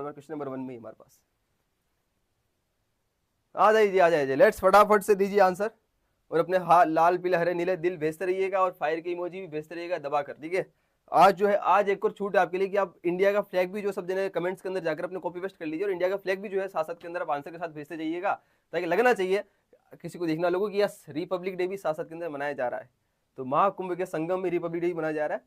Number question number 1 में ही हमारे पास आ जाइए, आ जाइए। लेट्स फटाफट से दीजिए आंसर और अपने लाल पीले हरे नीले दिल भेजते रहिएगा और फायर की इमोजी भी भेजते रहिएगा दबा कर, ठीक है। आज जो है, आज एक और छूट है आपके लिए कि आप इंडिया का फ्लैग भी जो सब जने कमेंट्स के अंदर जाकर अपने कॉपी पेस्ट कर लीजिए और इंडिया का फ्लैग भी जो है साथ साथ के अंदर आप आंसर के साथ भेजते जाइएगा, ताकि लगना चाहिए किसी को, देखना लोगों की यस रिपब्लिक डे भी साथ साथ के अंदर मनाया जा रहा है। तो महाकुंभ के संगम में रिपब्लिक डे मनाया जा रहा है।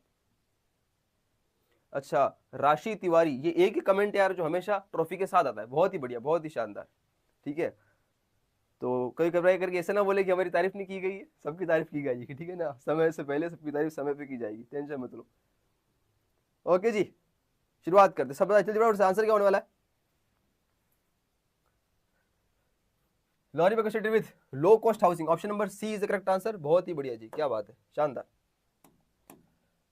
अच्छा, राशि तिवारी, ये एक ही कमेंट यार जो हमेशा ट्रॉफी के साथ आता है, बहुत ही बढ़िया, बहुत ही शानदार, ठीक है। तो कभी घबराई करके ऐसे ना बोले कि हमारी तारीफ नहीं की गई है, सबकी तारीफ की जाएगी, ठीक है ना। समय से पहले सबकी तारीफ समय पे की जाएगी, टेंशन मत लो। ओके जी, शुरुआत करते सब जल्दी, आंसर क्या होने वाला है। Laurie associated with low cost housing, option number C is the correct answer. बहुत ही बढ़िया जी, क्या बात है, शानदार।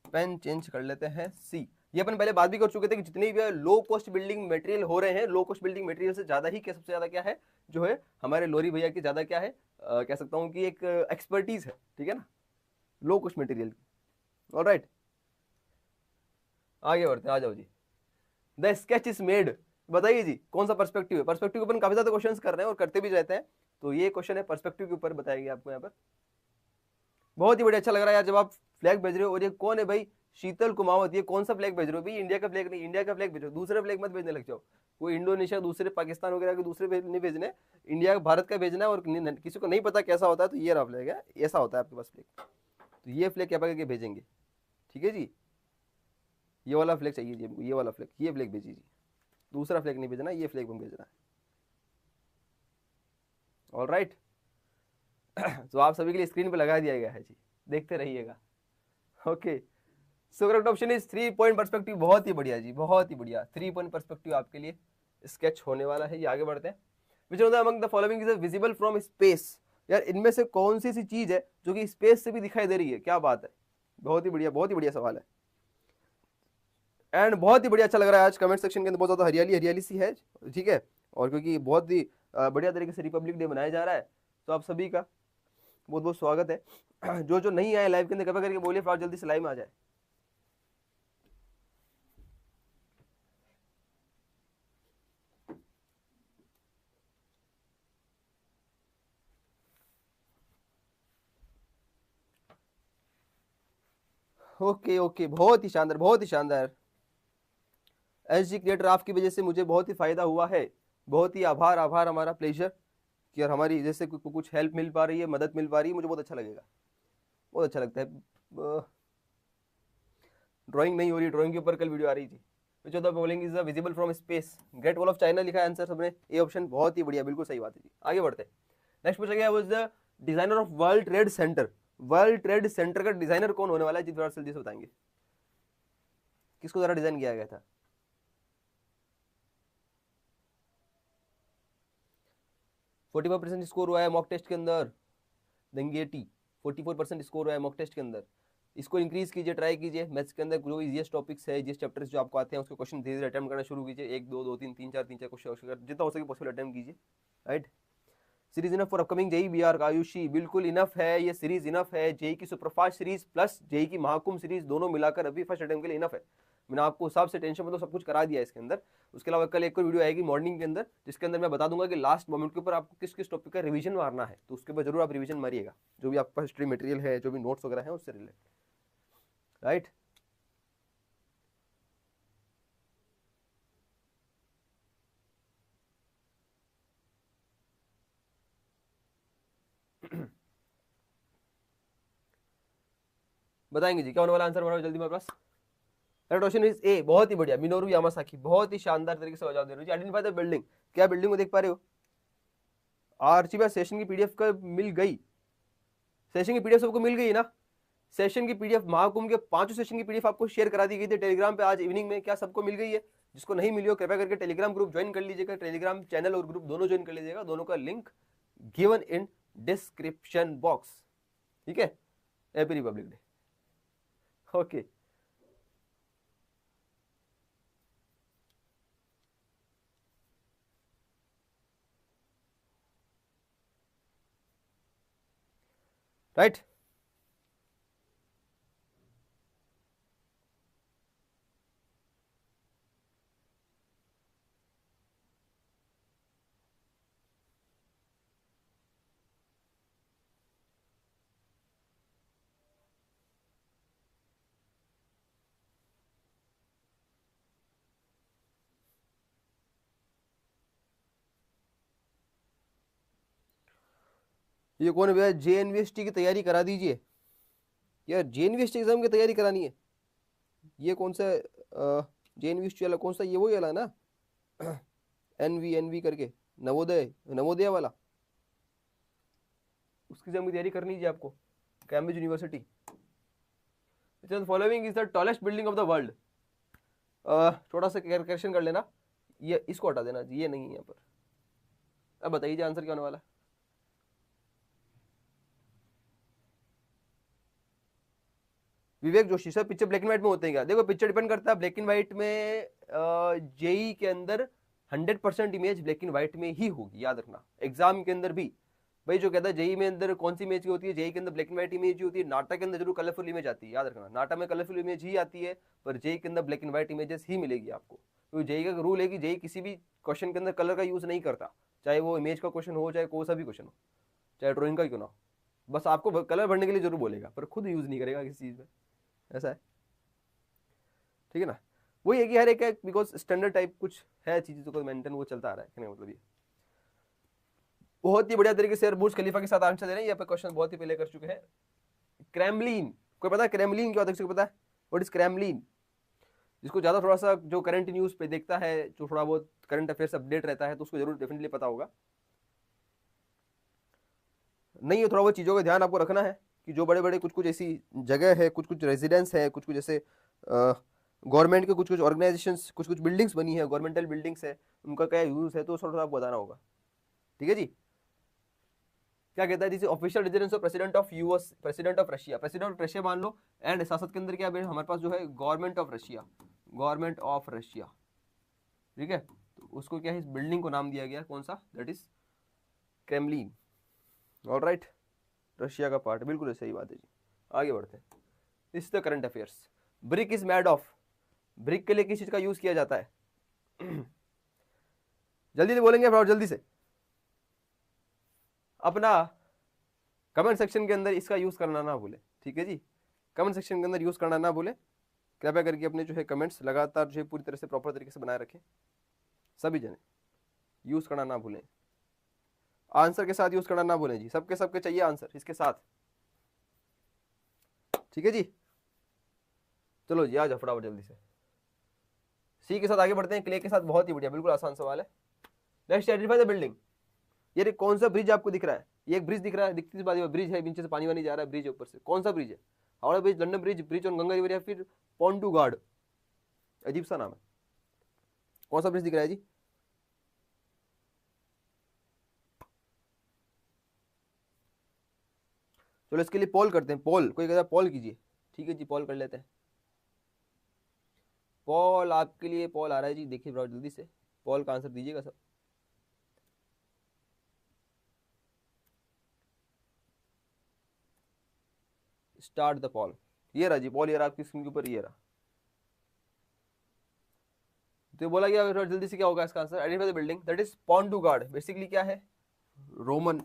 पेन चेंज कर लेते हैं, सी। ये अपन पहले बात भी कर चुके थे कि जितनी भी लो कॉस्ट बिल्डिंग मटेरियल हो रहे हैं, लो कॉस्ट बिल्डिंग मटेरियल से ज्यादा ही क्या, सबसे ज्यादा क्या है जो है हमारे लोरी भैया की ज्यादा क्या है, कह सकता हूं कि एक एक्सपर्टीज है, ठीक है ना, लो कॉस्ट मटेरियल की। ऑलराइट, आगे बढ़ते हैं, आ जाओ जी। द स्केच इज मेड, बताइए जी कौन सा पर्सपेक्टिव है। पर्सपेक्टिव के ऊपर काफी ज्यादा क्वेश्चंस कर रहे हैं और करते भी रहते हैं, तो ये क्वेश्चन है पर्सपेक्टिव के ऊपर, बताएंगे आपको यहाँ पर। बहुत ही बढ़िया, अच्छा लग रहा है यार जब आप फ्लैग भेज रहे हो। और ये कौन है भाई, शीतल कुमावत, ये कौन सा फ्लैग भेज रहे हो भाई, इंडिया का फ्लैग नहीं, इंडिया का फ्लैग भेजो, दूसरे फ्लैग मत भेजने लग जाओ। कोई इंडोनेशिया, दूसरे पाकिस्तान वगैरह के दूसरे नहीं भेजने, इंडिया भारत का भेजना है। और किसी को नहीं पता कैसा होता है तो ये रहा फ्लैग है, ऐसा होता है आपके पास फ्लैग। तो ये फ्लैग क्या करके भेजेंगे, ठीक है जी। ये वाला फ्लैग चाहिए जी हमको, ये वाला फ्लैग, ये फ्लैग भेजिए जी, दूसरा फ्लैग नहीं भेजना, ये फ्लैग हम भेजना है। All right. तो आप सभी के लिए स्क्रीन पे लगा दिया गया है जी, देखते रहिएगा। Okay, so correct option is 3 point perspective. बहुत ही बढ़िया जी, बहुत ही बढ़िया, 3 पॉइंट पर्सपेक्टिव आपके लिए स्केच होने वाला है। ये आगे बढ़ते हैं। Which of the among the following is visible from space, यार इनमें से कौन सी ऐसी चीज है जो कि स्पेस से भी दिखाई दे रही है, क्या बात है। बहुत ही बढ़िया, बहुत ही बढ़िया सवाल है एंड बहुत ही बढ़िया, अच्छा लग रहा है। आज कमेंट सेक्शन के अंदर बहुत ज्यादा हरियाली हरियाली सी है, ठीक है। और क्योंकि बहुत ही बढ़िया तरीके से रिपब्लिक डे मनाया जा रहा है, तो आप सभी का बहुत बहुत स्वागत है। जो जो नहीं आए लाइव के अंदर कृपया करके बोलिए, फिर जल्दी से लाइव में आ जाए। ओके ओके, बहुत ही शानदार, बहुत ही शानदार। एस जी क्रिएटर, आपकी वजह से मुझे बहुत ही फायदा हुआ है, बहुत ही आभार, आभार, हमारा प्लेजर कि यार हमारी जैसे कुछ हेल्प मिल पा रही है, मदद मिल पा रही है, मुझे बहुत अच्छा लगेगा, बहुत अच्छा लगता है। ड्राइंग नहीं हो रही, ड्राइंग के ऊपर कल वीडियो आ रही थी। Which of the following is visible from space, great wall of China लिखा है आंसर सबने, ए ऑप्शन, बहुत ही बढ़िया, बिल्कुल सही बात है जी। आगे बढ़ते हैं। नेक्स्ट पूछा गया was the designer of world trade centre. World trade centre का डिजाइनर कौन होने वाला है, जित जी से बताएंगे, किसको द्वारा डिजाइन किया गया था। 45% स्कोर हुआ है मॉक टेस्ट के अंदर, देंगे 44% स्कोर हुआ है मॉक टेस्ट के अंदर। इसको इंक्रीज कीजिए, ट्राई कीजिए, मैथ्स के अंदर जो इजीएस्ट टॉपिक्स है, इजीएस्ट चैप्टर्स जो आपको आते हैं उसके क्वेश्चन धीरे धीरे अटेम्प्ट करना शुरू कीजिए। 1 2 2 3 3 4 3 4 क्वेश्चन जितना हो सके पॉसिबल अटेम्प्ट कीजिए, right. Series enough for upcoming JE B R, Ayushi बिल्कुल इनफ है, ये सीरीज इनफ है। जेई की सुपरफास्ट सीरीज प्लस जेई की महाकुंभ सीरीज दोनों मिलाकर अभी फर्स्ट अटेम्प्ट के लिए इनफ है। मैंने आपको हिसाब से टेंशन में तो सब कुछ करा दिया है इसके अंदर। उसके अलावा कल एक और वीडियो आएगी मॉर्निंग के अंदर, जिसके अंदर मैं बता दूंगा कि लास्ट मोमेंट के ऊपर आपको किस किस टॉपिक का रिवीजन मारना है, तो उसके ऊपर जरूर आप रिवीजन मारिएगा, जो भी आपका हिस्ट्री मटेरियल है, जो भी नोट्स वगैरह है उससे रिलेटेड, राइट। बताएंगे जी क्या होने वाला आंसर, बताओ जल्दी मेरे पास। करेक्ट ऑप्शन इज ए, बहुत ही बढ़िया, मिनोरू यामासाकी, बहुत ही शानदार तरीके से जवाब दे रहे हो जी। आइडेंटिफाई द बिल्डिंग, क्या बिल्डिंग को देख पा रहे हो। आरची बार सेशन की पीडीएफ का मिल गई, सेशन की पीडीएफ सबको मिल गई ना। सेशन की पीडीएफ, महाकुंभ के 5 सेशन की पीडीएफ आपको शेयर करा दी गई थी टेलीग्राम पे आज इवनिंग में, क्या सबको मिल गई है। जिसको नहीं मिली हो कृपया करके टेलीग्राम ग्रुप ज्वाइन कर लीजिएगा, टेलीग्राम चैनल और ग्रुप दोनों ज्वाइन कर लीजिएगा, दोनों का link given in description box, ठीक है। Happy republic day. Okay, right. ये कौन है भैया? JNVST की तैयारी करा दीजिए यार, JNVST एग्जाम की तैयारी करानी है। ये कौन सा JNVST वाला कौन सा? ये वही वाला ना NV करके, नवोदय वाला, उसकी एग्जाम की तैयारी करनी है आपको। Cambridge university. Following is the tallest building of the world. थोड़ा सा करेक्शन कर लेना, ये इसको हटा देना, ये नहीं है यहाँ पर। अब बताइए आंसर क्या होने वाला है? Vivek Joshi sir, picture black and white में होते हैं क्या? देखो पिक्चर डिपेंड करता है, ब्लैक एंड व्हाइट में जेई के अंदर 100% इमेज ब्लैक एंड व्हाइट में ही होगी, याद रखना। एग्जाम के अंदर भी भाई जो कहता है जेई में अंदर कौन सी इमेज की होती है, जेई के अंदर ब्लैक एंड व्हाइट इमेज ही होती है। नाटा के अंदर जरूर कलरफुल इमेज आती है, याद रखना। नाटा में कलरफुल इमेज ही आती है, पर जेई के अंदर ब्लैक एंड व्हाइट इमेजेस ही मिलेगी आपको। क्योंकि जेई का रूल है कि जेई किसी भी क्वेश्चन के अंदर कलर का यूज नहीं करता, चाहे वो इमेज का क्वेश्चन हो, चाहे कोई सा भी क्वेश्चन हो, चाहे ड्रॉइंग का क्यों ना हो। बस आपको कलर भरने के लिए जरूर बोलेगा, पर खुद यूज नहीं करेगा किसी चीज में, ऐसा है, ठीक है ना। वही है कि हर एक बिकॉज स्टैंडर्ड टाइप कुछ है चीजों को मेंटेन, वो चलता आ रहा है, कहने का मतलब ये। बहुत ही बढ़िया तरीके से बुर्ज खलीफा के साथ आंसर दे रहे हैं, ये पे क्वेश्चन बहुत ही पहले कर चुके हैं। क्रेमलिन, कोई पता है क्रेमलिन क्या होता है? किसी को पता है व्हाट इज क्रेमलिन? जिसको ज्यादा थोड़ा सा जो करंट न्यूज पे देखता है, जो थोड़ा बहुत करंट अफेयर्स अपडेट रहता है, तो उसको जरूर डेफिनेटली पता होगा। नहीं है, थोड़ा बहुत चीजों का ध्यान आपको रखना है कि जो बड़े बड़े कुछ कुछ ऐसी जगह है, कुछ कुछ रेजिडेंस है, कुछ कुछ जैसे गवर्नमेंट के कुछ कुछ ऑर्गेनाइजेशंस, कुछ कुछ बिल्डिंग्स बनी है, गवर्नमेंटल बिल्डिंग्स है, उनका क्या यूज है, तो थोड़ा आपको बताना होगा, ठीक है जी। क्या कहता है? This official residence of president of US, president of Russia, president of Russia मान लो। एंड शासक के अंदर क्या है हमारे पास जो है government of Russia, government of Russia, ठीक है। तो उसको क्या है, इस बिल्डिंग को नाम दिया गया कौन सा? That is Kremlin. Alright, Russia का पार्ट, बिल्कुल सही बात है जी। आगे बढ़ते हैं, this the current affairs. Brick is made of, brick के लिए किस चीज का यूज किया जाता है? जल्दी से बोलेंगे, जल्दी से अपना कमेंट सेक्शन के अंदर इसका यूज करना ना भूले, ठीक है जी। कमेंट सेक्शन के अंदर यूज करना ना भूले, कृपया करके अपने जो है कमेंट्स लगातार जो है पूरी तरह से प्रॉपर तरीके से बनाए रखें, सभी जने यूज करना ना भूलें। आंसर के साथ यूज करना ना भूलें जी, सबके सबके चाहिए आंसर इसके साथ, ठीक है जी। चलो जी, आ जाओ फटाफट जल्दी से। सी के साथ आगे बढ़ते हैं, क्ले के साथ, बहुत ही बढ़िया, बिल्कुल आसान सवाल है। Next, identify the building. ये कौन सा ब्रिज आपको दिख रहा है? ये एक ब्रिज दिख रहा है, दिखती सी बात है, ब्रिज है, नीचे से पानी वानी जा रहा है ब्रिज ऊपर से, कौन सा ब्रिज है? Howrah bridge, London bridge, bridge on Ganga river, या फिर पॉन्टू गार्ड? अजीब सा नाम है, कौन सा ब्रिज दिख रहा है जी? चलो इसके लिए पॉल करते हैं, पॉल, कोई कहता है पॉल कीजिए, ठीक है जी, पॉल कर लेते हैं। पॉल आपके लिए पॉल आ रहा है जी, देखिए जल्दी से पॉल का आंसर दीजिएगा सब। Start the Paul. ये रहा जी पॉल, ये रहा आपकी स्क्रीन के ऊपर, ये रहा। तो बोला गया जल्दी से क्या होगा इसका answer? Identify the building that is Pont du Gard. Basically क्या है? Roman,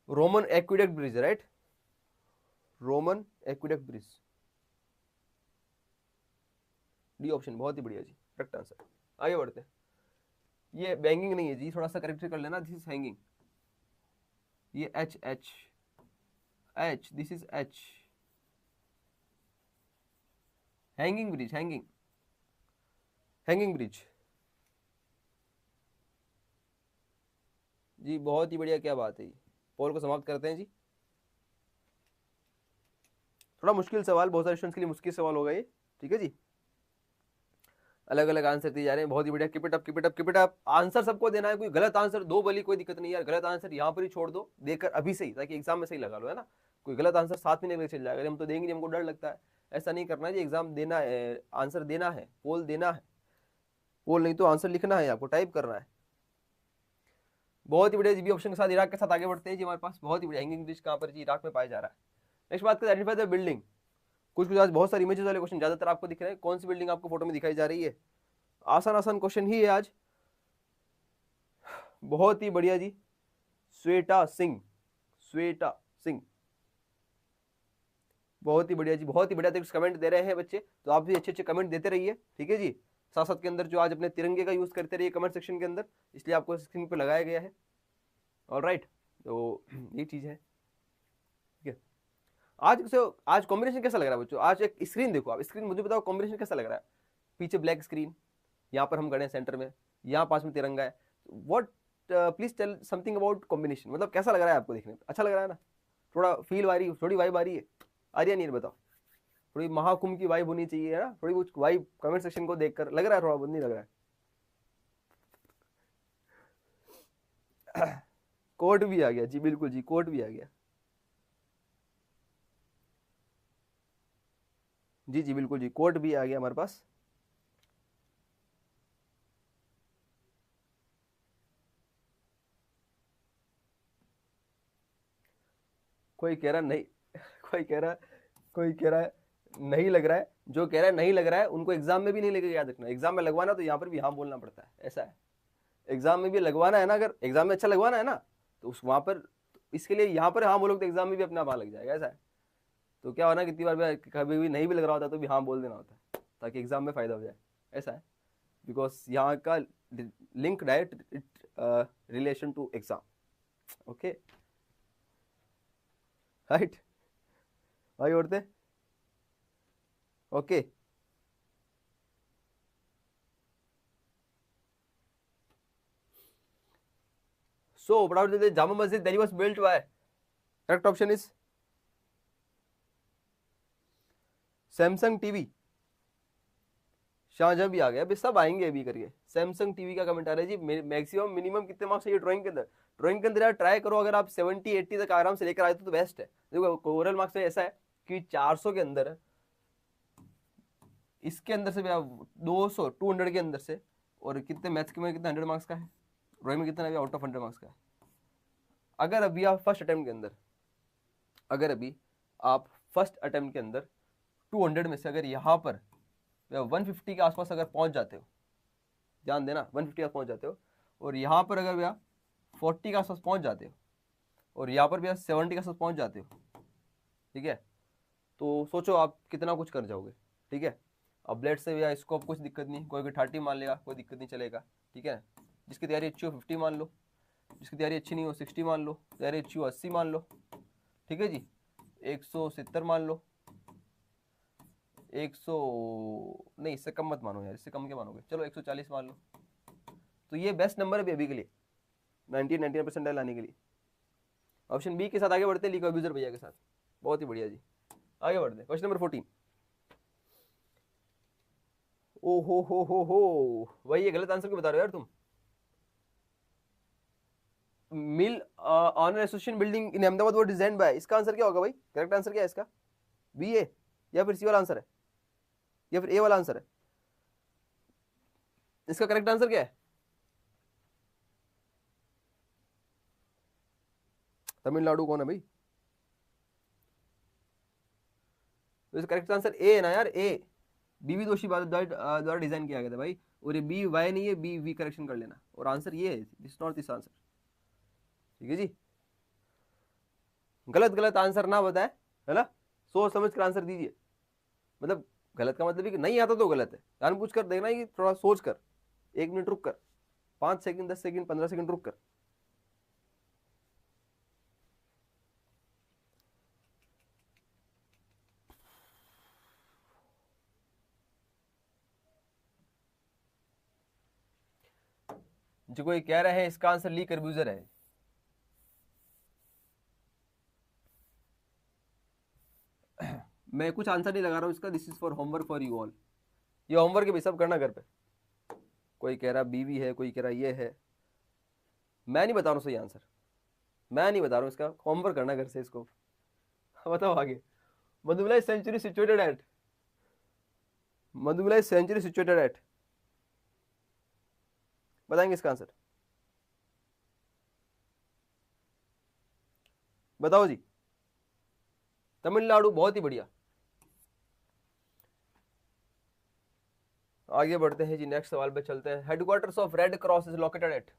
Roman aqueduct bridge, right, Roman aqueduct bridge, D option, बहुत ही बढ़िया जी, करेक्ट आंसर। आगे बढ़ते हैं। ये बैंगिंग नहीं है जी, थोड़ा सा करेक्ट कर लेना, दिस इज हैंगिंग, ये H H H, this is H, hanging bridge, hanging, hanging bridge जी, बहुत ही बढ़िया, क्या बात है। पोल को समाप्त करते हैं जी। थोड़ा मुश्किल सवाल, बहुत सारे स्टूडेंट्स के लिए मुश्किल सवाल होगा ये, ठीक है जी। अलग अलग आंसर दिए जा रहे हैं, बहुत ही बढ़िया, keep it up, keep it up, keep it up. Answer सबको देना है, कोई गलत आंसर दो भली, कोई दिक्कत नहीं यार, गलत आंसर यहाँ पर ही छोड़ दो देकर अभी से ही, ताकि एग्जाम में सही लगा लो, है ना। कोई गलत आंसर साथ में नहीं लेकर चल जाएगा, हम तो देंगे नहीं, हमको डर लगता है। ऐसा नहीं करना है जी, एग्जाम देना है, आंसर देना है, पोल देना है, पोल नहीं तो आंसर लिखना है, आपको टाइप करना है। बहुत ही बढ़िया जी, बी ऑप्शन के साथ इराक के साथ आगे बढ़ते हैं जी। हमारे पास बहुत ही बढ़िया, हैंगिंग ब्रिज कहाँ पर जी? इराक में पाया जा रहा है। नेक्स्ट बात करें, आइडेंटिफाई द बिल्डिंग। कुछ कुछ आज बहुत सारी इमेजेस वाले क्वेश्चन ज्यादातर आपको दिख रहे हैं, कौन सी बिल्डिंग आपको फोटो में दिखाई जा रही है? आसान आसान क्वेश्चन ही है आज, बहुत ही बढ़िया जी। श्वेता सिंह, श्वेता सिंह, बहुत ही बढ़िया जी, बहुत ही बढ़िया। कमेंट दे रहे हैं बच्चे, तो आप भी अच्छे अच्छे कमेंट देते रहिए, ठीक है जी। साथ साथ के अंदर जो आज अपने तिरंगे का यूज करते रहिए कमेंट सेक्शन के अंदर, इसलिए आपको स्क्रीन पे लगाया गया है। ऑलराइट, तो ये चीज है, ठीक है। आज कॉम्बिनेशन कैसा लग रहा है बच्चों? आज एक स्क्रीन देखो, आप स्क्रीन मुझे बताओ कॉम्बिनेशन कैसा लग रहा है? पीछे ब्लैक स्क्रीन, यहाँ पर हम खड़े हैं सेंटर में, यहाँ पास में तिरंगा है। What, please tell something about combination, मतलब कैसा लग रहा है आपको देखने में? अच्छा लग रहा है ना? थोड़ा फील आ रही है, थोड़ी वाइब आ रही है, आ रही है नहीं बताओ? थोड़ी महाकुंभ की वाइब होनी चाहिए है ना, थोड़ी कुछ वाइब कमेंट सेक्शन को देखकर लग रहा है, थोड़ा बहुत नहीं लग रहा है? कोट भी आ गया जी, बिल्कुल जी, कोट भी आ गया जी जी, बिल्कुल जी, कोट भी आ गया हमारे पास। कोई कह रहा नहीं, कोई कह रहा, कोई कह रहा है नहीं लग रहा है। जो कह रहा है नहीं लग रहा है उनको एग्जाम में भी नहीं लेके याद रखना, एग्जाम में लगवाना तो यहाँ पर भी हाँ बोलना पड़ता है, ऐसा है। एग्जाम में भी लगवाना है ना, अगर एग्जाम में अच्छा लगवाना है ना, तो उस वहां पर, इसके लिए यहाँ पर हाँ बोलोगे तो एग्जाम में भी अपना हाँ लग जाएगा, ऐसा है। तो क्या होना, कितनी बार भी कभी भी नहीं भी लग रहा होता तो भी हाँ बोल देना होता है, ताकि एग्जाम में फायदा हो जाए, ऐसा है। बिकॉज यहाँ का link direct relation to exam, okay, right भाई, औरतें, okay. So what about the Jama Masjid that was built by? Correct option is Samsung TV. Shahjahan भी आ गया, अभी सब आएंगे अभी करके। सैमसंग टीवी का कमेंट आ रहा है जी। मैक्सिमम मिनिमम कितने मार्क्स चाहिए ड्राइंग के अंदर? ड्राइंग के अंदर यार ट्राई करो, अगर आप 70-80 तक आराम से लेकर आए तो बेस्ट है। देखो ओवरऑल मार्क्स में ऐसा है कि 400 के अंदर, इसके अंदर से भी आप 200 के अंदर से, और कितने मैथ्स के में कितना 100 मार्क्स का है, ड्राइंग में कितना आउट ऑफ 100 मार्क्स का है। अगर अभी आप फर्स्ट अटेम्प्ट के अंदर, अगर अभी आप फर्स्ट अटेम्प्ट के अंदर 200 में से अगर यहाँ पर 150 के आसपास अगर पहुंच जाते हो, ध्यान देना 150 के आसपास पहुंच जाते हो, और यहाँ पर अगर भैया 40 के आसपास पहुंच जाते हो, और यहाँ पर भैया 70 के आसपास पहुंच जाते हो, ठीक है, तो सोचो आप कितना कुछ कर जाओगे, ठीक है। अब ब्लेड से भैया इसको अब कुछ दिक्कत नहीं, कोई 30 मान लेगा, कोई दिक्कत नहीं चलेगा, ठीक है। जिसकी तैयारी अच्छी हो 50 मान लो, जिसकी तैयारी अच्छी नहीं हो 60 मान लो, तैयारी अच्छी हो 80 मान लो, ठीक है जी, 170 मान लो, 100 नहीं, इससे कम मत मानो यार, इससे कम के मानोगे, चलो 140 मान लो। तो ये बेस्ट नंबर है अभी के लिए 99% लाने के लिए। ऑप्शन बी के साथ आगे बढ़ते हैं, लीक अब्यूजर भैया के साथ। बहुत ही बढ़िया जी, आगे बढ़ते हैं। Question number 14। ओ हो, वही ये गलत आंसर क्यों बता रहे हो यार तुम? Mill owners association building in Ahmedabad वो डिजाइन बाय, इसका आंसर क्या होगा भाई? करेक्ट आंसर क्या है इसका? बी ए, या फिर सी वाला आंसर है, या फिर ए वाला आंसर है? इसका करेक्ट आंसर क्या है? तमिलनाडु कौन है भाई? तो इसका करेक्ट आंसर ए है ना यार, ए। बीवी दोषी द्वारा डिजाइन किया गया था भाई, और ये बी वाई नहीं है, बी वी करेक्शन कर लेना, और आंसर ये है, दिस नॉट दिस आंसर, ठीक है जी। गलत गलत आंसर ना बताए, है ना, सोच समझ कर आंसर दीजिए। मतलब गलत का मतलब है कि नहीं आता तो गलत है, जानबूझ कर देखना है कि थोड़ा सोच कर, 1 मिनट रुक कर, 5 सेकंड 10 सेकंड 15 सेकंड रुक कर। जो कोई कह रहे हैं इसका आंसर ली कर्ब्यूजर है, मैं कुछ आंसर नहीं लगा रहा हूं इसका, this is for homework for you all. ये होमवर्क है, सब करना घर पे। कोई कह रहा बीवी है, कोई कह रहा ये है, मैं नहीं बता रहा हूँ सही आंसर, मैं नहीं बता रहा हूँ, इसका होमवर्क करना घर से इसको। बताओ आगे। Mudumalai sanctuary situated at, Mudumalai sanctuary situated at, बताएंगे इसका आंसर? बताओ जी। तमिलनाडु, बहुत ही बढ़िया। आगे बढ़ते हैं जी, नेक्स्ट सवाल पे चलते हैं। Headquarters of red cross is located at,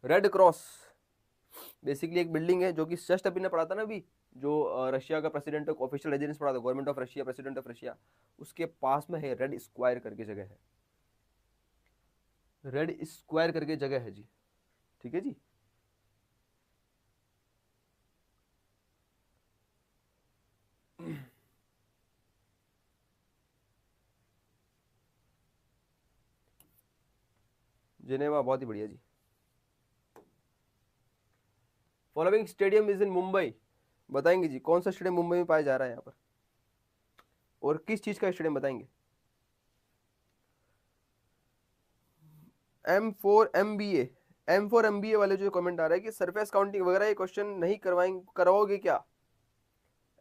red cross basically एक बिल्डिंग है जो कि जस्ट अभी ने पढ़ा था ना, अभी जो रशिया का प्रेसिडेंट ऑफिशियल रेजिडेंस पढ़ा था, government of Russia, president of Russia, उसके पास में है, रेड स्क्वायर करके जगह है, रेड स्क्वायर करके जगह है जी, ठीक है जी। जिनेवा, बहुत ही बढ़िया जी। Following stadium is in Mumbai, बताएंगे जी कौन सा स्टेडियम मुंबई में पाया जा रहा है यहाँ पर, और किस चीज का स्टेडियम बताएंगे। M4 MBA वाले जो कमेंट आ रहा है कि सरफेस काउंटिंग वगैरह ये क्वेश्चन नहीं करवाओगे क्या।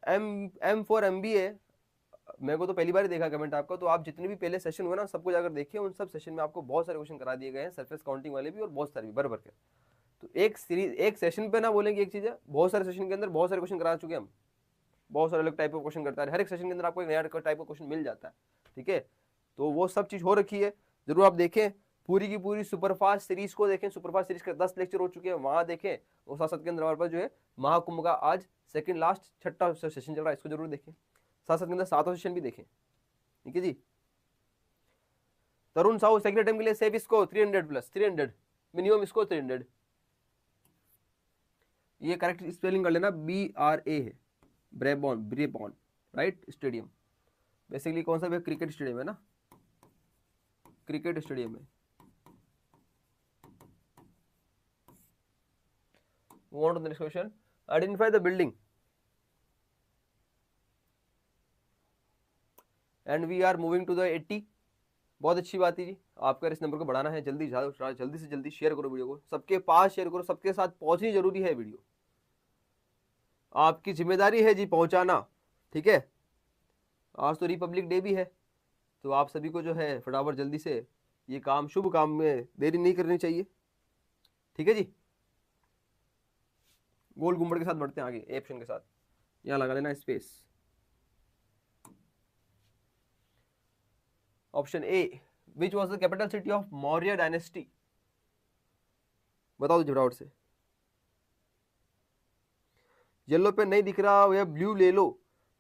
M4 MBA, मेरे को तो पहली बार ही देखा कमेंट आपका, तो आप जितने भी पहले सेशन हुए ना सबको जाकर देखिए, उन सब सेशन में आपको बहुत सारे क्वेश्चन करा दिए गए हैं, सरफेस काउंटिंग वाले भी और बहुत सारे भी बराबर के। तो एक सीरीज, एक सेशन पे ना बोलेंगे एक चीज है, बहुत सारे सेशन के अंदर बहुत सारे क्वेश्चन करा चुके हैं हम, बहुत सारे अलग टाइप का क्वेश्चन करता है, हर एक सेशन के अंदर आपको एक नया टाइप का क्वेश्चन मिल जाता है, ठीक है। तो वो सब चीज हो रखी है, जरूर आप देखें, पूरी की पूरी सुपरफास्ट सीरीज को देखें, सुपरफास्ट सीरीज के 10 लेक्चर हो चुके हैं, वहां देखें। और साथ साथ के अंदर हमारे पास जो है महाकुंभ का आज सेकंड लास्ट छठा सेशन चल रहा है, इसको जरूर देखें, साथ साथ के अंदर 7वां सेशन भी देखें, ठीक है जी। तरुण साहू सेकंड अटेम्प्ट के लिए सेव इसको 300 प्लस 300 मिनिमम, इसको 300। ये करेक्ट स्पेलिंग कर लेना, BRA है, Brabourne, Brabourne, right stadium. Basically कौन सा भी क्रिकेट स्टेडियम है ना, क्रिकेट स्टेडियम है। Move on to the next question. Identify the building. And we are moving to the 80. बहुत अच्छी बात है जी, आपका इस नंबर को बढ़ाना है, जल्दी जल्दी से जल्दी शेयर करो वीडियो को, सबके पास शेयर करो, सबके साथ पहुंचनी जरूरी है वीडियो, आपकी जिम्मेदारी है जी पहुंचाना, ठीक है। आज तो रिपब्लिक डे भी है, तो आप सभी को जो है फटाफट जल्दी से ये काम, शुभ काम में देरी नहीं करनी चाहिए, ठीक है जी। गोल गुम्बद के साथ बढ़ते हैं आगे, ऑप्शन के साथ, यहां लगा लेना space. Option A, which was the capital city of Maurya dynasty, बताओ झटावट से। येलो पेन नहीं दिख रहा या ब्लू ले लो,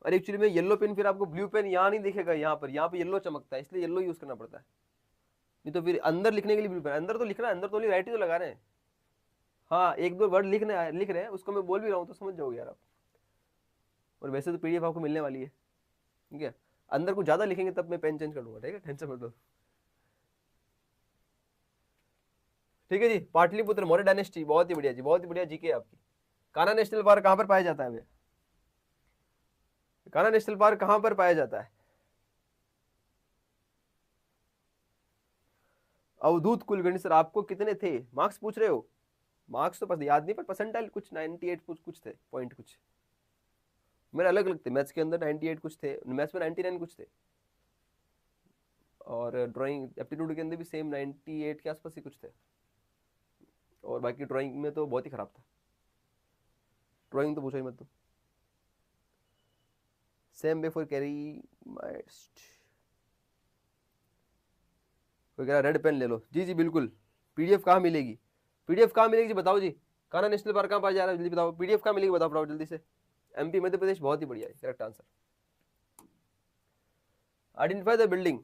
और एक्चुअली में येलो पेन फिर आपको ब्लू पेन यहाँ नहीं दिखेगा, यहाँ पे येलो चमकता है, इसलिए येलो यूज करना पड़ता है, नहीं तो फिर अंदर लिखने के लिए ब्लू पेन, अंदर तो लिखना है, अंदर तो राइट ही तो लगा रहे हैं। हाँ, एक दो वर्ड लिख रहे हैं, उसको मैं बोल भी रहा हूँ तो समझ जाओगे यार आप। और वैसे तो PDF आपको मिलने वाली है, ठीक है। अंदर कुछ ज्यादा लिखेंगे तब मैं पेन चेंज कर दूंगा, ठीक है, टेंशन मत लो, ठीक है जी। पाटलिपुत्र मौर्य डायनेस्टी, बहुत ही बढ़िया जी, बहुत ही बढ़िया जीके आपकी। कान्हा नेशनल पार्क कहां पर पाया जाता है भैया, कान्हा नेशनल पार्क कहां पर पाया जाता है। अवधूत कुलकर्णी सर, आपको कितने थे मार्क्स पूछ रहे हो, मार्क्स तो बस याद नहीं, पर परसेंटाइल कुछ 98 कुछ थे, पॉइंट कुछ मेरे अलग अलग थे, मैथ्स के अंदर 98 कुछ थे, मैथ्स में 99 कुछ थे, और ड्राइंग एप्टीट्यूड के अंदर भी सेम 98 के आसपास ही कुछ थे, और बाकी ड्राइंग में तो बहुत ही खराब था, ड्राइंग तो पूछो ही मत तुम। सेम बिफोर कैरी माइस्ट, कोई कह रहा रेड पेन ले लो, जी जी बिल्कुल। PDF कहाँ मिलेगी, PDF कहाँ मिलेगी जी, बताओ जी। कान्हा नेशनल पार्क कहाँ पाया जा रहा है, जल्दी बताओ, PDF कहाँ मिलेगी, बताओ जल्दी से। MP मध्य प्रदेश, बहुत ही बढ़िया है correct answer. Identify the building,